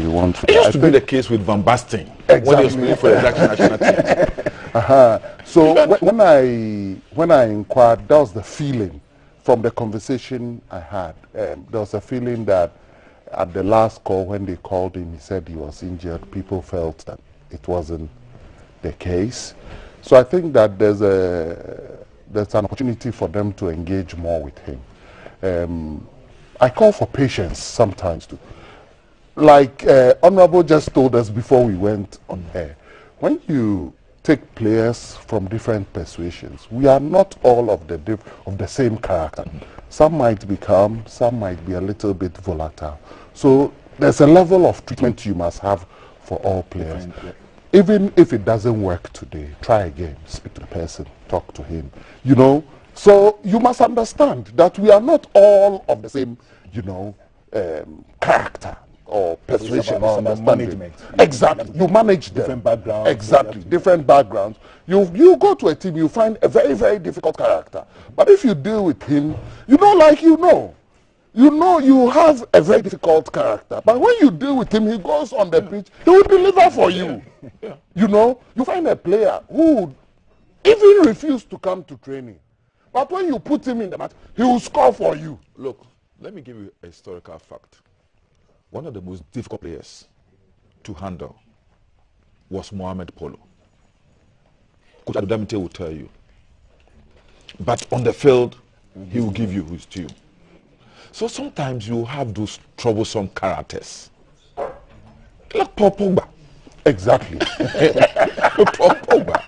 Speaker 14: wants to play. It used to be the case with Van Basten when he was playing for the Dutch national team.
Speaker 18: So when I inquired, that was the feeling from the conversation I had. There was a feeling that at the last call, when they called him, he said he was injured. People felt that it wasn't the case. So I think that there's an opportunity for them to engage more with him. I call for patience sometimes too. Like Honorable just told us before we went on air, when you take players from different persuasions, we are not all of the same character. Some might be calm, some might be a little bit volatile. So there's a level of treatment you must have for all players. Even if it doesn't work today, try again, speak to the person, talk to him, you know. So you must understand that we are not all of the same, you know, character or persuasion.
Speaker 19: Management.
Speaker 18: Exactly. You manage them.
Speaker 19: Different backgrounds.
Speaker 18: Exactly. Different backgrounds. You go to a team, you find a very, very difficult character. But if you deal with him, you know, like you know.
Speaker 8: you know you have a very difficult character. But when you deal with him, he goes on the pitch, he will deliver for you. You know, you find a player who would even refuse to come to training. But when you put him in the match, he will score for you.
Speaker 14: Look, let me give you a historical fact. One of the most difficult players to handle was Mohamed Polo. Coach Adudamite will tell you. But on the field, he will give you his due. So sometimes you have those troublesome characters. Like Paul Pogba.
Speaker 8: Exactly.
Speaker 14: Paul Pogba.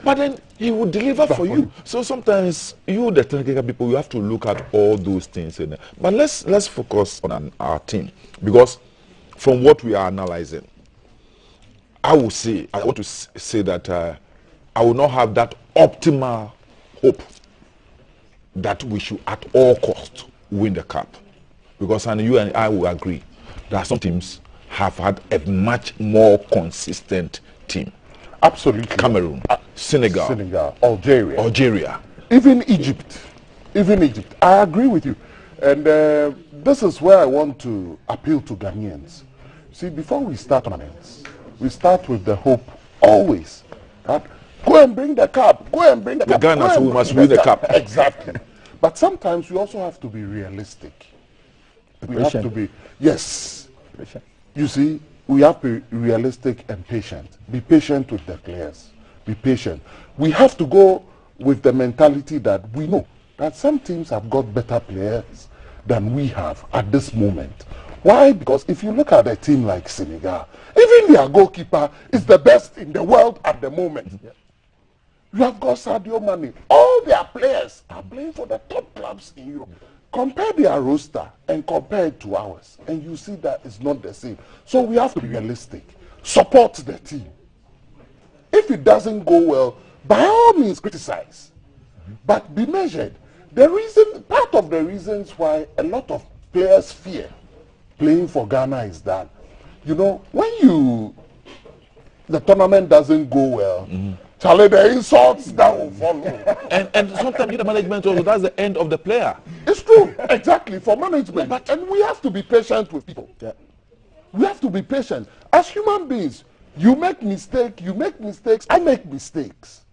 Speaker 14: But then he will deliver for you. So sometimes you, the technical people, you have to look at all those things in there. But let's focus on our team, because from what we are analyzing, I want to say that I will not have that optimal hope that we should at all costs win the cup, because you and I will agree that some teams have had a much more consistent team.
Speaker 8: Absolutely.
Speaker 14: Cameroon, Senegal, Algeria,
Speaker 8: even Egypt. I agree with you, and this is where I want to appeal to Ghanaians. See, before we start tournaments, we start with the hope always that go and bring the cup, go and bring the cup.
Speaker 14: Ghana, so we must win the cup.
Speaker 8: Exactly. But sometimes we also have to be realistic. We have to be, yes. You see, we have to be realistic and patient. Be patient with the players. Be patient. We have to go with the mentality that we know that some teams have got better players than we have at this moment. Why? Because if you look at a team like Senegal, even their goalkeeper is the best in the world at the moment. Yeah. You have got Sadio Mane. All their players are playing for the top clubs in Europe. Compare their roster and compare it to ours, and you see that it's not the same. So we have to be realistic. Support the team. If it doesn't go well, by all means criticize, but be measured. Part of the reasons why a lot of players fear playing for Ghana is that, you know, when the tournament doesn't go well, Charlie, the insults that will follow.
Speaker 14: and sometimes the management also, that's the end of the player.
Speaker 8: It's true, exactly, for management. Yeah, and we have to be patient with people. Yeah. We have to be patient. As human beings, you make mistakes, I make mistakes.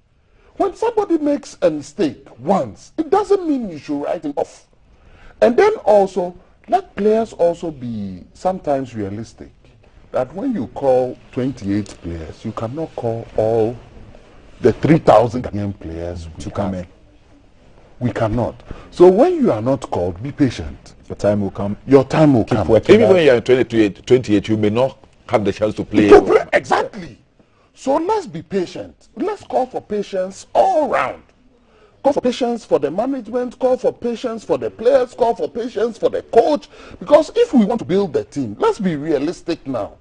Speaker 8: When somebody makes a mistake once, it doesn't mean you should write him off. And then also, let players also be sometimes realistic. That when you call 28 players, you cannot call all the 3,000 Ghanaian players to come in. We cannot. So when you are not called, be patient.
Speaker 10: Your time will come.
Speaker 8: Your time will come.
Speaker 14: Even when you are 28, you may not have the chance to play.
Speaker 8: Exactly. So let's be patient. Let's call for patience all round. Call for patience for the management, call for patience for the players, call for patience for the coach. Because if we want to build the team, let's be realistic now.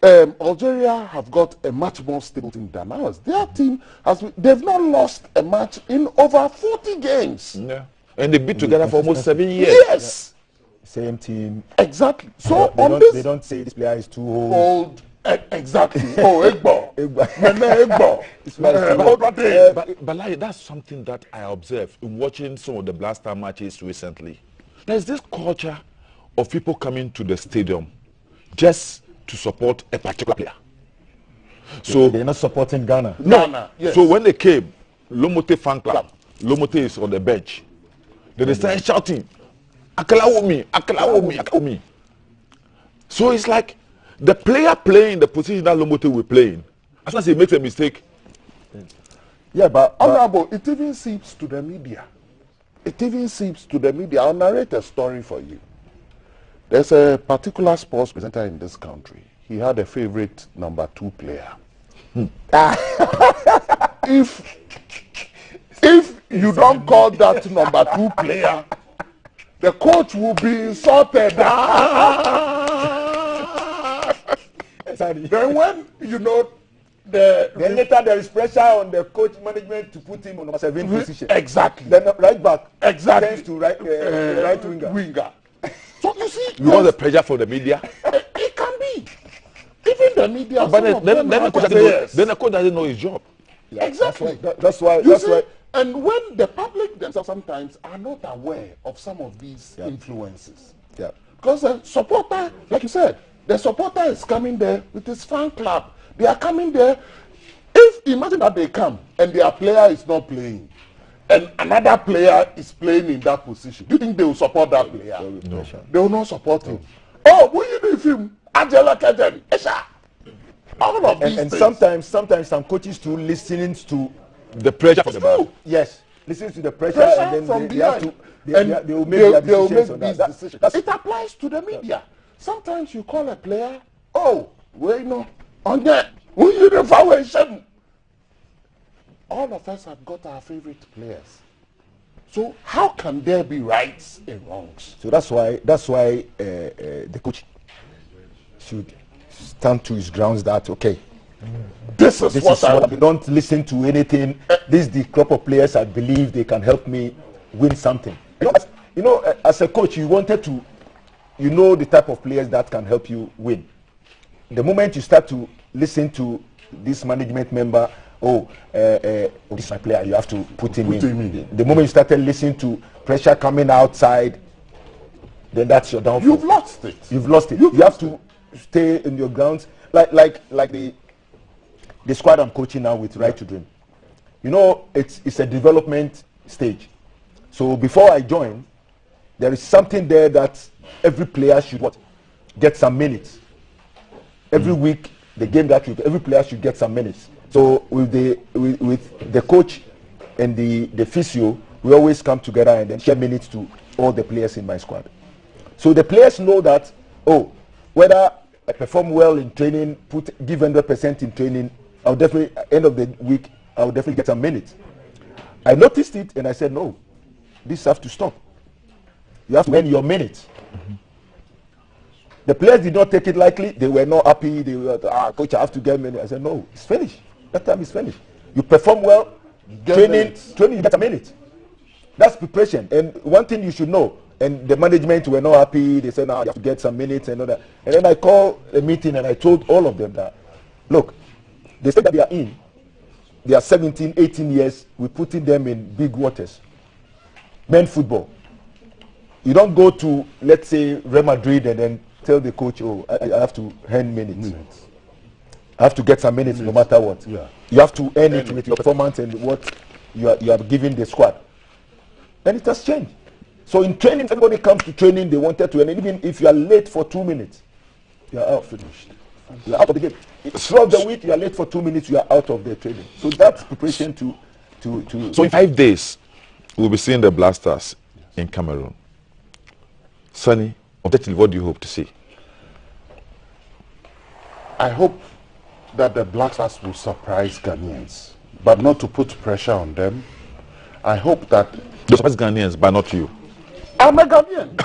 Speaker 8: Algeria have got a much more stable team than ours. Their team they've not lost a match in over 40 games.
Speaker 14: Yeah. And they've been together for almost 7 years.
Speaker 8: Yes.
Speaker 10: Yeah. Same team.
Speaker 8: Exactly. So
Speaker 10: they don't say this player is too old.
Speaker 8: Exactly. Oh, Egbo.
Speaker 14: But like, that's something that I observed in watching some of the Blaster matches recently. There's this culture of people coming to the stadium just to support a particular player. So
Speaker 10: they're not supporting Ghana.
Speaker 14: No. Yes. So when they came, Lomote fan club, Lomote is on the bench. They started shouting, Akalawomi, Akalawomi, Akalawomi. So it's like the player playing the position that Lomote will playing, as soon as he makes a mistake.
Speaker 8: Yeah, but Honorable, it even seeps to the media. I'll narrate a story for you. There's a particular sports presenter in this country. He had a favorite number 2 player. If you don't call that number 2 player, the coach will be insulted. Then when, you know, then later there is pressure on the coach management to put him on number 7 position. Exactly. Then right back. Exactly. Turns to right winger. So you see,
Speaker 14: you want the pressure from the media?
Speaker 8: It can be. Even the media.
Speaker 14: But then the coach doesn't know his job.
Speaker 8: Yeah, exactly.
Speaker 10: That's why
Speaker 8: And when the public themselves sometimes are not aware of some of these influences.
Speaker 19: Yeah.
Speaker 8: Because the supporter, like you said, the supporter is coming there with his fan club. They are coming there. If imagine that they come and their player is not playing, and another player is playing in that position, do you think they will support that player?
Speaker 19: No.
Speaker 8: They will not support him. Oh, what you do film? Angela Kajan, all of these
Speaker 19: and
Speaker 8: things.
Speaker 19: sometimes some coaches too listening to
Speaker 2: the pressure from the back.
Speaker 19: Yes, listen to the pressure and then
Speaker 8: from
Speaker 19: they have
Speaker 8: behind.
Speaker 19: to they will make their decisions on
Speaker 8: these
Speaker 19: that.
Speaker 8: decisions. It applies to the media. Sometimes you call a player, oh, wait, no, on that, who you the foundation? All of us have got our favorite players. So how can there be rights and wrongs?
Speaker 19: So that's why the coach should stand to his grounds that okay,
Speaker 8: this is what I
Speaker 19: don't listen to anything. This is the crop of players I believe they can help me win something. As a coach, you wanted to, the type of players that can help you win. The moment you start to listen to this management member, this is my player, you have to put him in. The moment you started listening to pressure coming outside, then that's your downfall.
Speaker 8: You've lost it.
Speaker 19: You've lost it. You have to stay in your grounds, like the squad I'm coaching now with Right to Dream. It's a development stage. So before I join, there is something there that every player should get some minutes. Every week, the game that week, every player should get some minutes. So with the coach and the physio, we always come together and then share minutes to all the players in my squad. So the players know that, whether I perform well in training, give 100% in training, I'll definitely, at the end of the week, I'll definitely get some minutes. I noticed it and I said, no, this has to stop. You have to earn your minutes. The players did not take it lightly. They were not happy. They were, coach, I have to get minutes. I said, no, it's finished. That time is finished. You perform well, training, you get a minute. That's preparation. And one thing you should know, and the management were not happy. They said, no, you have to get some minutes and all that. And then I called a meeting and I told all of them that, look, the state that they are in, they are 17, 18 years. We're putting them in big waters. Men football. You don't go to, let's say, Real Madrid and then tell the coach, I have to earn minutes. I have to get some minutes no matter what.
Speaker 8: Yeah.
Speaker 19: You have to earn it with your performance and what you are giving the squad. And it has changed. So in training, everybody comes to training, they wanted to, and even if you are late for 2 minutes, you are out, finished. You are out of the game. Throughout the week, you are late for 2 minutes, you are out of the training. So that's preparation to.
Speaker 14: So in 5 days, we'll be seeing the Blasters in Cameroon. Sonny, objectively, what do you hope to see?
Speaker 8: I hope that the Black Stars will surprise Ghanaians, but not to put pressure on them. I hope that
Speaker 14: they surprise Ghanaians, but not you.
Speaker 8: I'm a Ghanaian.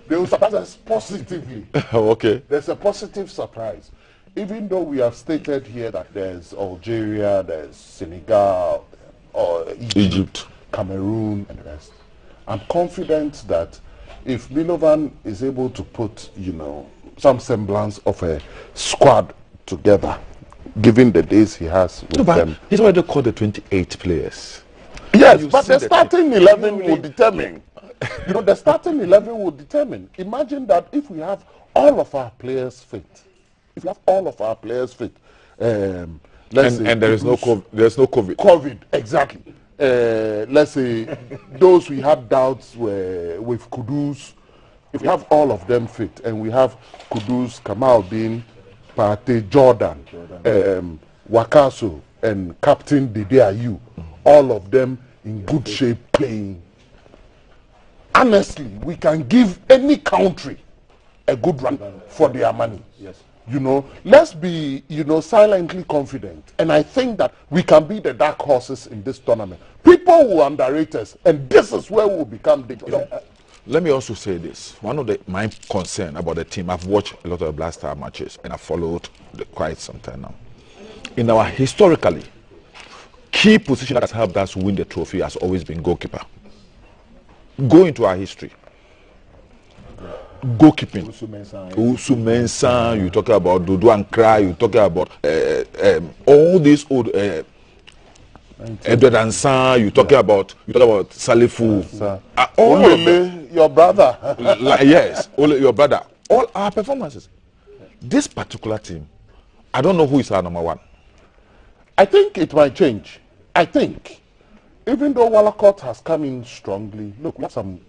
Speaker 8: They will surprise us positively.
Speaker 14: Okay.
Speaker 8: There's a positive surprise. Even though we have stated here that there's Algeria, there's Senegal, or Egypt, Cameroon, and the rest. I'm confident that if Milovan is able to put, some semblance of a squad together, given the days he has with them.
Speaker 14: He's already called the 28 players.
Speaker 8: Yes, but the starting 11 will determine. The starting 11 will determine. Imagine that if we have all of our players fit. If we have all of our players fit. Let's say
Speaker 14: there is no COVID.
Speaker 8: COVID, exactly. Let's say those we had doubts were with Kudus. If we have all of them fit, and we have Kudus, Kamaldeen, Partey, Jordan, Wakaso, and Captain Dede Ayew, all of them in good shape playing. Honestly, we can give any country a good run for their money.
Speaker 19: Yes.
Speaker 8: Let's be, silently confident. And I think that we can be the dark horses in this tournament. People will underrate us, and this is where we'll become dangerous.
Speaker 14: Let me also say this. One of my concern about the team, I've watched a lot of Black Star matches, and I've followed quite some time now. In our historically, key position that has helped us win the trophy has always been goalkeeper. Go into our history. Goalkeeping. Usu Mensah, you talk about Dudu and Cry, you talk about all these old Edward Ansan, you talk about Salifu.
Speaker 8: Your brother.
Speaker 14: Yes, your brother. All our performances. This particular team, I don't know who is our number one.
Speaker 8: I think it might change. I think, even though Wallacott has come in strongly, look, we have some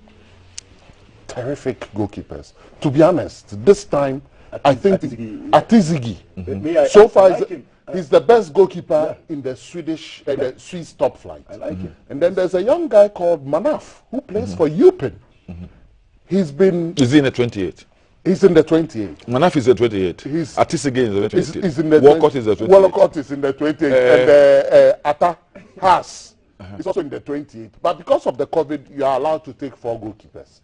Speaker 8: terrific goalkeepers. To be honest, this time, I think Atizigi, so far, he's the best goalkeeper in the Swiss top flight.
Speaker 19: I like him.
Speaker 8: And then there's a young guy called Manaf, who plays for Upin. He's been...
Speaker 14: Is he in the 28?
Speaker 8: He's in the 28.
Speaker 14: Manaf is the 28. Atizigi is the 28.
Speaker 8: He's in the
Speaker 14: Walcott is the 28.
Speaker 8: Walcott is in the 28. And Atta Haas is also in the 28. But because of the COVID, you are allowed to take 4 goalkeepers.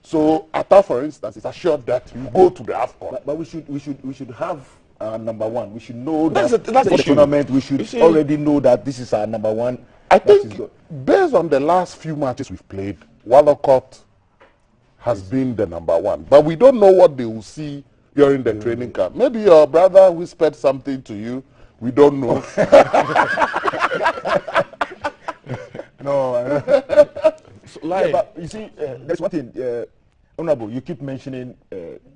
Speaker 8: So Atta, for instance, is assured that you go to the AFCON.
Speaker 19: But we should have number one. We should know
Speaker 14: that's
Speaker 19: that
Speaker 14: the
Speaker 19: tournament. We should already know that this is our number one.
Speaker 8: I think based on the last few matches we've played, Wallacott has been the number one. But we don't know what they will see during the training camp. Maybe your brother whispered something to you. We don't know.
Speaker 19: No. But you see, there's one thing. Honorable, you keep mentioning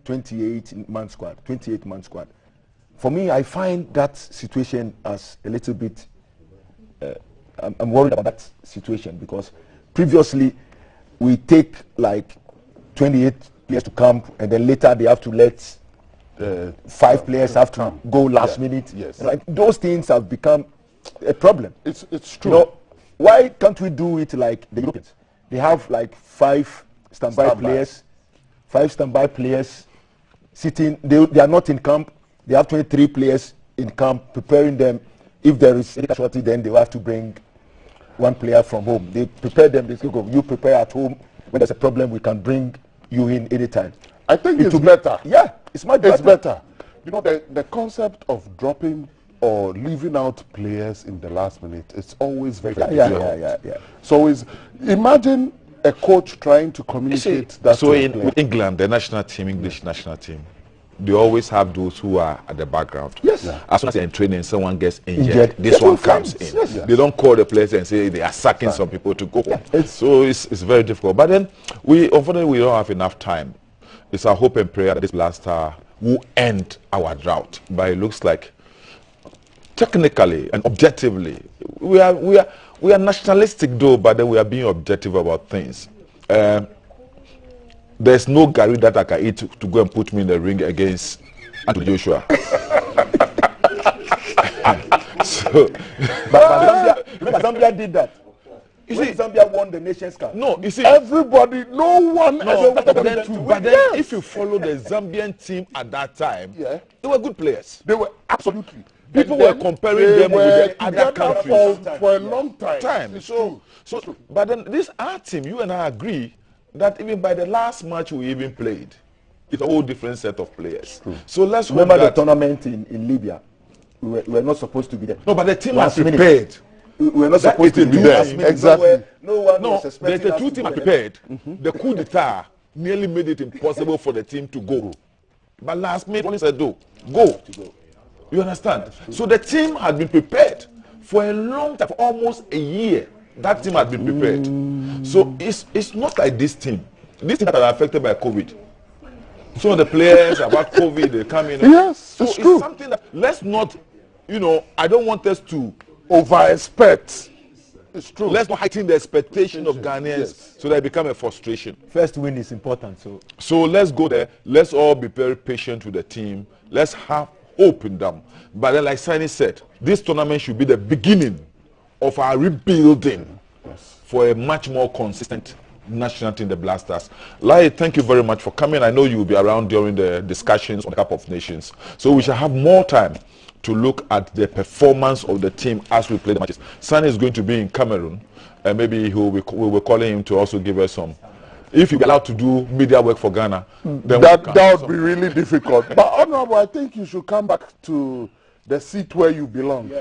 Speaker 19: 28-man squad, 28-man squad. For me, I find that situation as a little bit... I'm worried about that situation because previously we take like 28 players to camp and then later they have to let 5 players have to go last minute.
Speaker 8: Yes.
Speaker 19: Like those things have become a problem.
Speaker 8: It's true.
Speaker 19: You know, why can't we do it like the Europeans? They have like 5 standby players, 5 standby players sitting. They are not in camp. They have 23 players in camp preparing them. If there is a casualty, then they will have to bring 1 player from home. They prepare them. They say, "Go, you prepare at home. When there's a problem, we can bring you in anytime."
Speaker 8: I think it's better.
Speaker 19: Yeah, it's much better.
Speaker 8: It's better. You know, the concept of dropping or leaving out players in the last minute, it's always very difficult.
Speaker 19: Yeah.
Speaker 8: So imagine a coach trying to communicate that.
Speaker 14: So in England, the national team, English national team, they always have those who are at the background.
Speaker 19: Yes. Yeah.
Speaker 14: As soon as they're in training, someone gets injured. This one comes in.
Speaker 19: Yes.
Speaker 14: They don't call the players and say they are sacking some people to go. So it's very difficult. But then, unfortunately, we don't have enough time. It's our hope and prayer that this blaster will end our drought. But it looks like, technically and objectively, we are nationalistic though, but then we are being objective about things. There's no Gary that I can eat to go and put me in the ring against Anthony Joshua.
Speaker 19: But Zambia did that. Zambia won the Nations Cup.
Speaker 14: No, you see,
Speaker 8: everybody, no one.
Speaker 14: But then if you follow the Zambian team at that time, they were good players.
Speaker 8: They were absolutely.
Speaker 14: People were comparing them with the other countries
Speaker 8: for a long time.
Speaker 14: So, but then this our team, you and I agree that even by the last match we even played, it's a whole different set of players. So let's
Speaker 19: remember the tournament in Libya. We were not supposed to be there.
Speaker 14: No, but the team was prepared.
Speaker 19: We were not supposed to be there.
Speaker 8: Exactly.
Speaker 19: No,
Speaker 14: the 2 teams are prepared. The coup d'etat nearly made it impossible for the team to go. But last minute, only said, go. You understand? So the team had been prepared for a long time, for almost a year. That team had been prepared. So it's not like this team. This team that are affected by COVID. Some of the players about COVID, they come in.
Speaker 8: Yes,
Speaker 14: so
Speaker 8: it's true.
Speaker 14: Something that, let's not, I don't want us to
Speaker 8: over-expect. It's true.
Speaker 14: Let's not heighten the expectation of Ghanaians so that it become a frustration.
Speaker 19: First win is important.
Speaker 14: So let's go there. Let's all be very patient with the team. Let's have hope in them. But then, like Sani said, this tournament should be the beginning of our rebuilding for a much more consistent national team, the Blasters. Lai, thank you very much for coming. I know you will be around during the discussions on the Cup of Nations. So we shall have more time to look at the performance of the team as we play the matches. Sani is going to be in Cameroon, and maybe we'll be calling him to also give us some. If you're allowed to do media work for Ghana, then
Speaker 8: that would be really difficult. But Honorable, I think you should come back to the seat where you belong.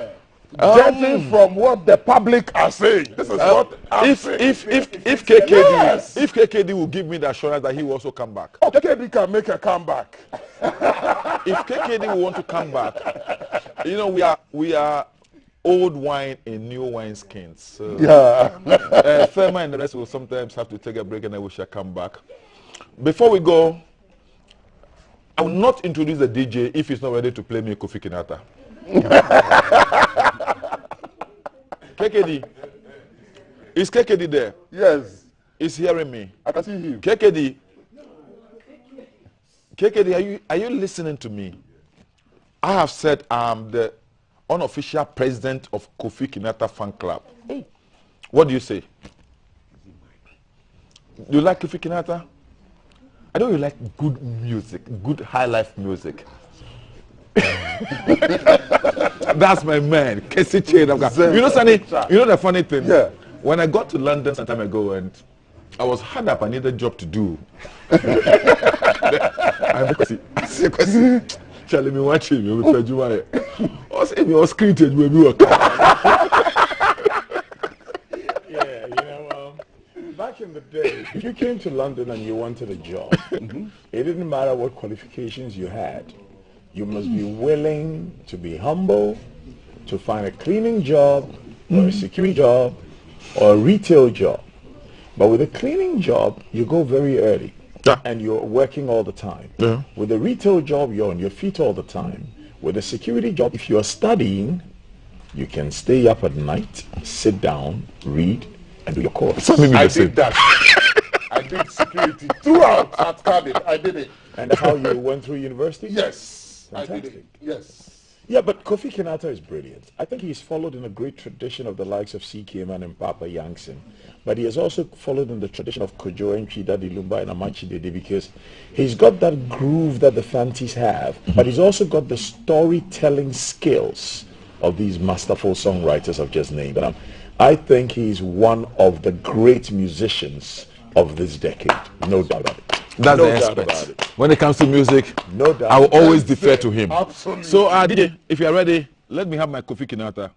Speaker 8: Judging from what the public are saying, this is what I'm saying.
Speaker 14: If KKD will give me the assurance that he will also come back.
Speaker 8: Oh, KKD can make a comeback.
Speaker 14: If KKD will want to come back, we are old wine in new wine skins. So,
Speaker 8: Yeah.
Speaker 14: Thelma and the rest will sometimes have to take a break and then we shall come back. Before we go, I will not introduce the DJ if he's not ready to play me Kofi Kinata. KKD. Is KKD there?
Speaker 8: Yes.
Speaker 14: He's hearing me.
Speaker 8: I can see him.
Speaker 14: KKD. KKD, are you listening to me? I have said I'm the unofficial president of Kofi Kinata fan club. Hey. What do you say? Do you like Kofi Kinata? I know you like good music, good high life music. That's my man, Casey Chain. You know, Sonny, you know the funny thing?
Speaker 8: Yeah.
Speaker 14: When I got to London some time ago and I was hard up, I needed a job to do. Charlie, me watching me, me July. I say me was created when we were.
Speaker 10: Yeah, you know, back in the day, if you came to London and you wanted a job, it didn't matter what qualifications you had. You must be willing to be humble, to find a cleaning job, or a security job, or a retail job. But with a cleaning job, you go very early.
Speaker 14: Yeah.
Speaker 10: And you're working all the time.
Speaker 14: Yeah.
Speaker 10: With a retail job, you're on your feet all the time. With a security job, if you're studying, you can stay up at night, sit down, read, and do your course.
Speaker 8: I did that. I did security throughout at Cardiff. I did it.
Speaker 10: And that's how you went through university?
Speaker 8: Yes.
Speaker 10: Fantastic.
Speaker 8: I did it. Yes.
Speaker 10: Yeah, but Kofi Kinata is brilliant. I think he's followed in a great tradition of the likes of C.K. Man and Papa Yankson. But he has also followed in the tradition of Kojo Enchi, Daddy Lumba, and Amachi Dede, because he's got that groove that the Fantis have, but he's also got the storytelling skills of these masterful songwriters I've just named. And I think he's one of the great musicians of this decade. No doubt about it.
Speaker 14: That's
Speaker 10: no
Speaker 14: the
Speaker 10: doubt
Speaker 14: aspect.
Speaker 10: about it.
Speaker 14: When it comes to music,
Speaker 10: no doubt.
Speaker 14: I will always defer to him.
Speaker 8: Absolutely.
Speaker 14: So, DJ, if you are ready, let me have my Kofi Kinata.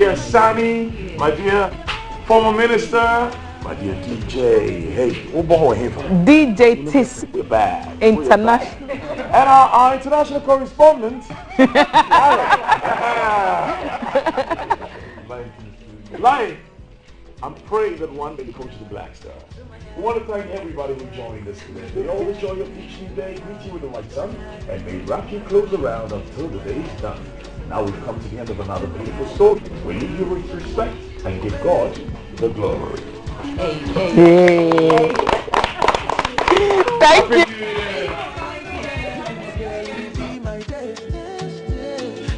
Speaker 20: dear Sammy, my dear former minister, my dear DJ. Hey, we're born here.
Speaker 3: DJ Tis
Speaker 20: We're back.
Speaker 3: International.
Speaker 20: And our international correspondent, Lion. I'm praying that one day you coach the Black Star. We want to thank everybody who joined us today. May always join your teaching day, greet you with the right sun, and may wrap your clothes around until the day is done. Now we've come to the end of another beautiful story. We leave you with respect and give God the glory.
Speaker 3: Hey. Thank you.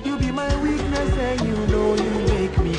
Speaker 4: You be my weakness and you know you make me.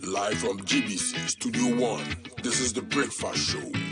Speaker 5: Live from GB's Studio 1, this is The Breakfast Show.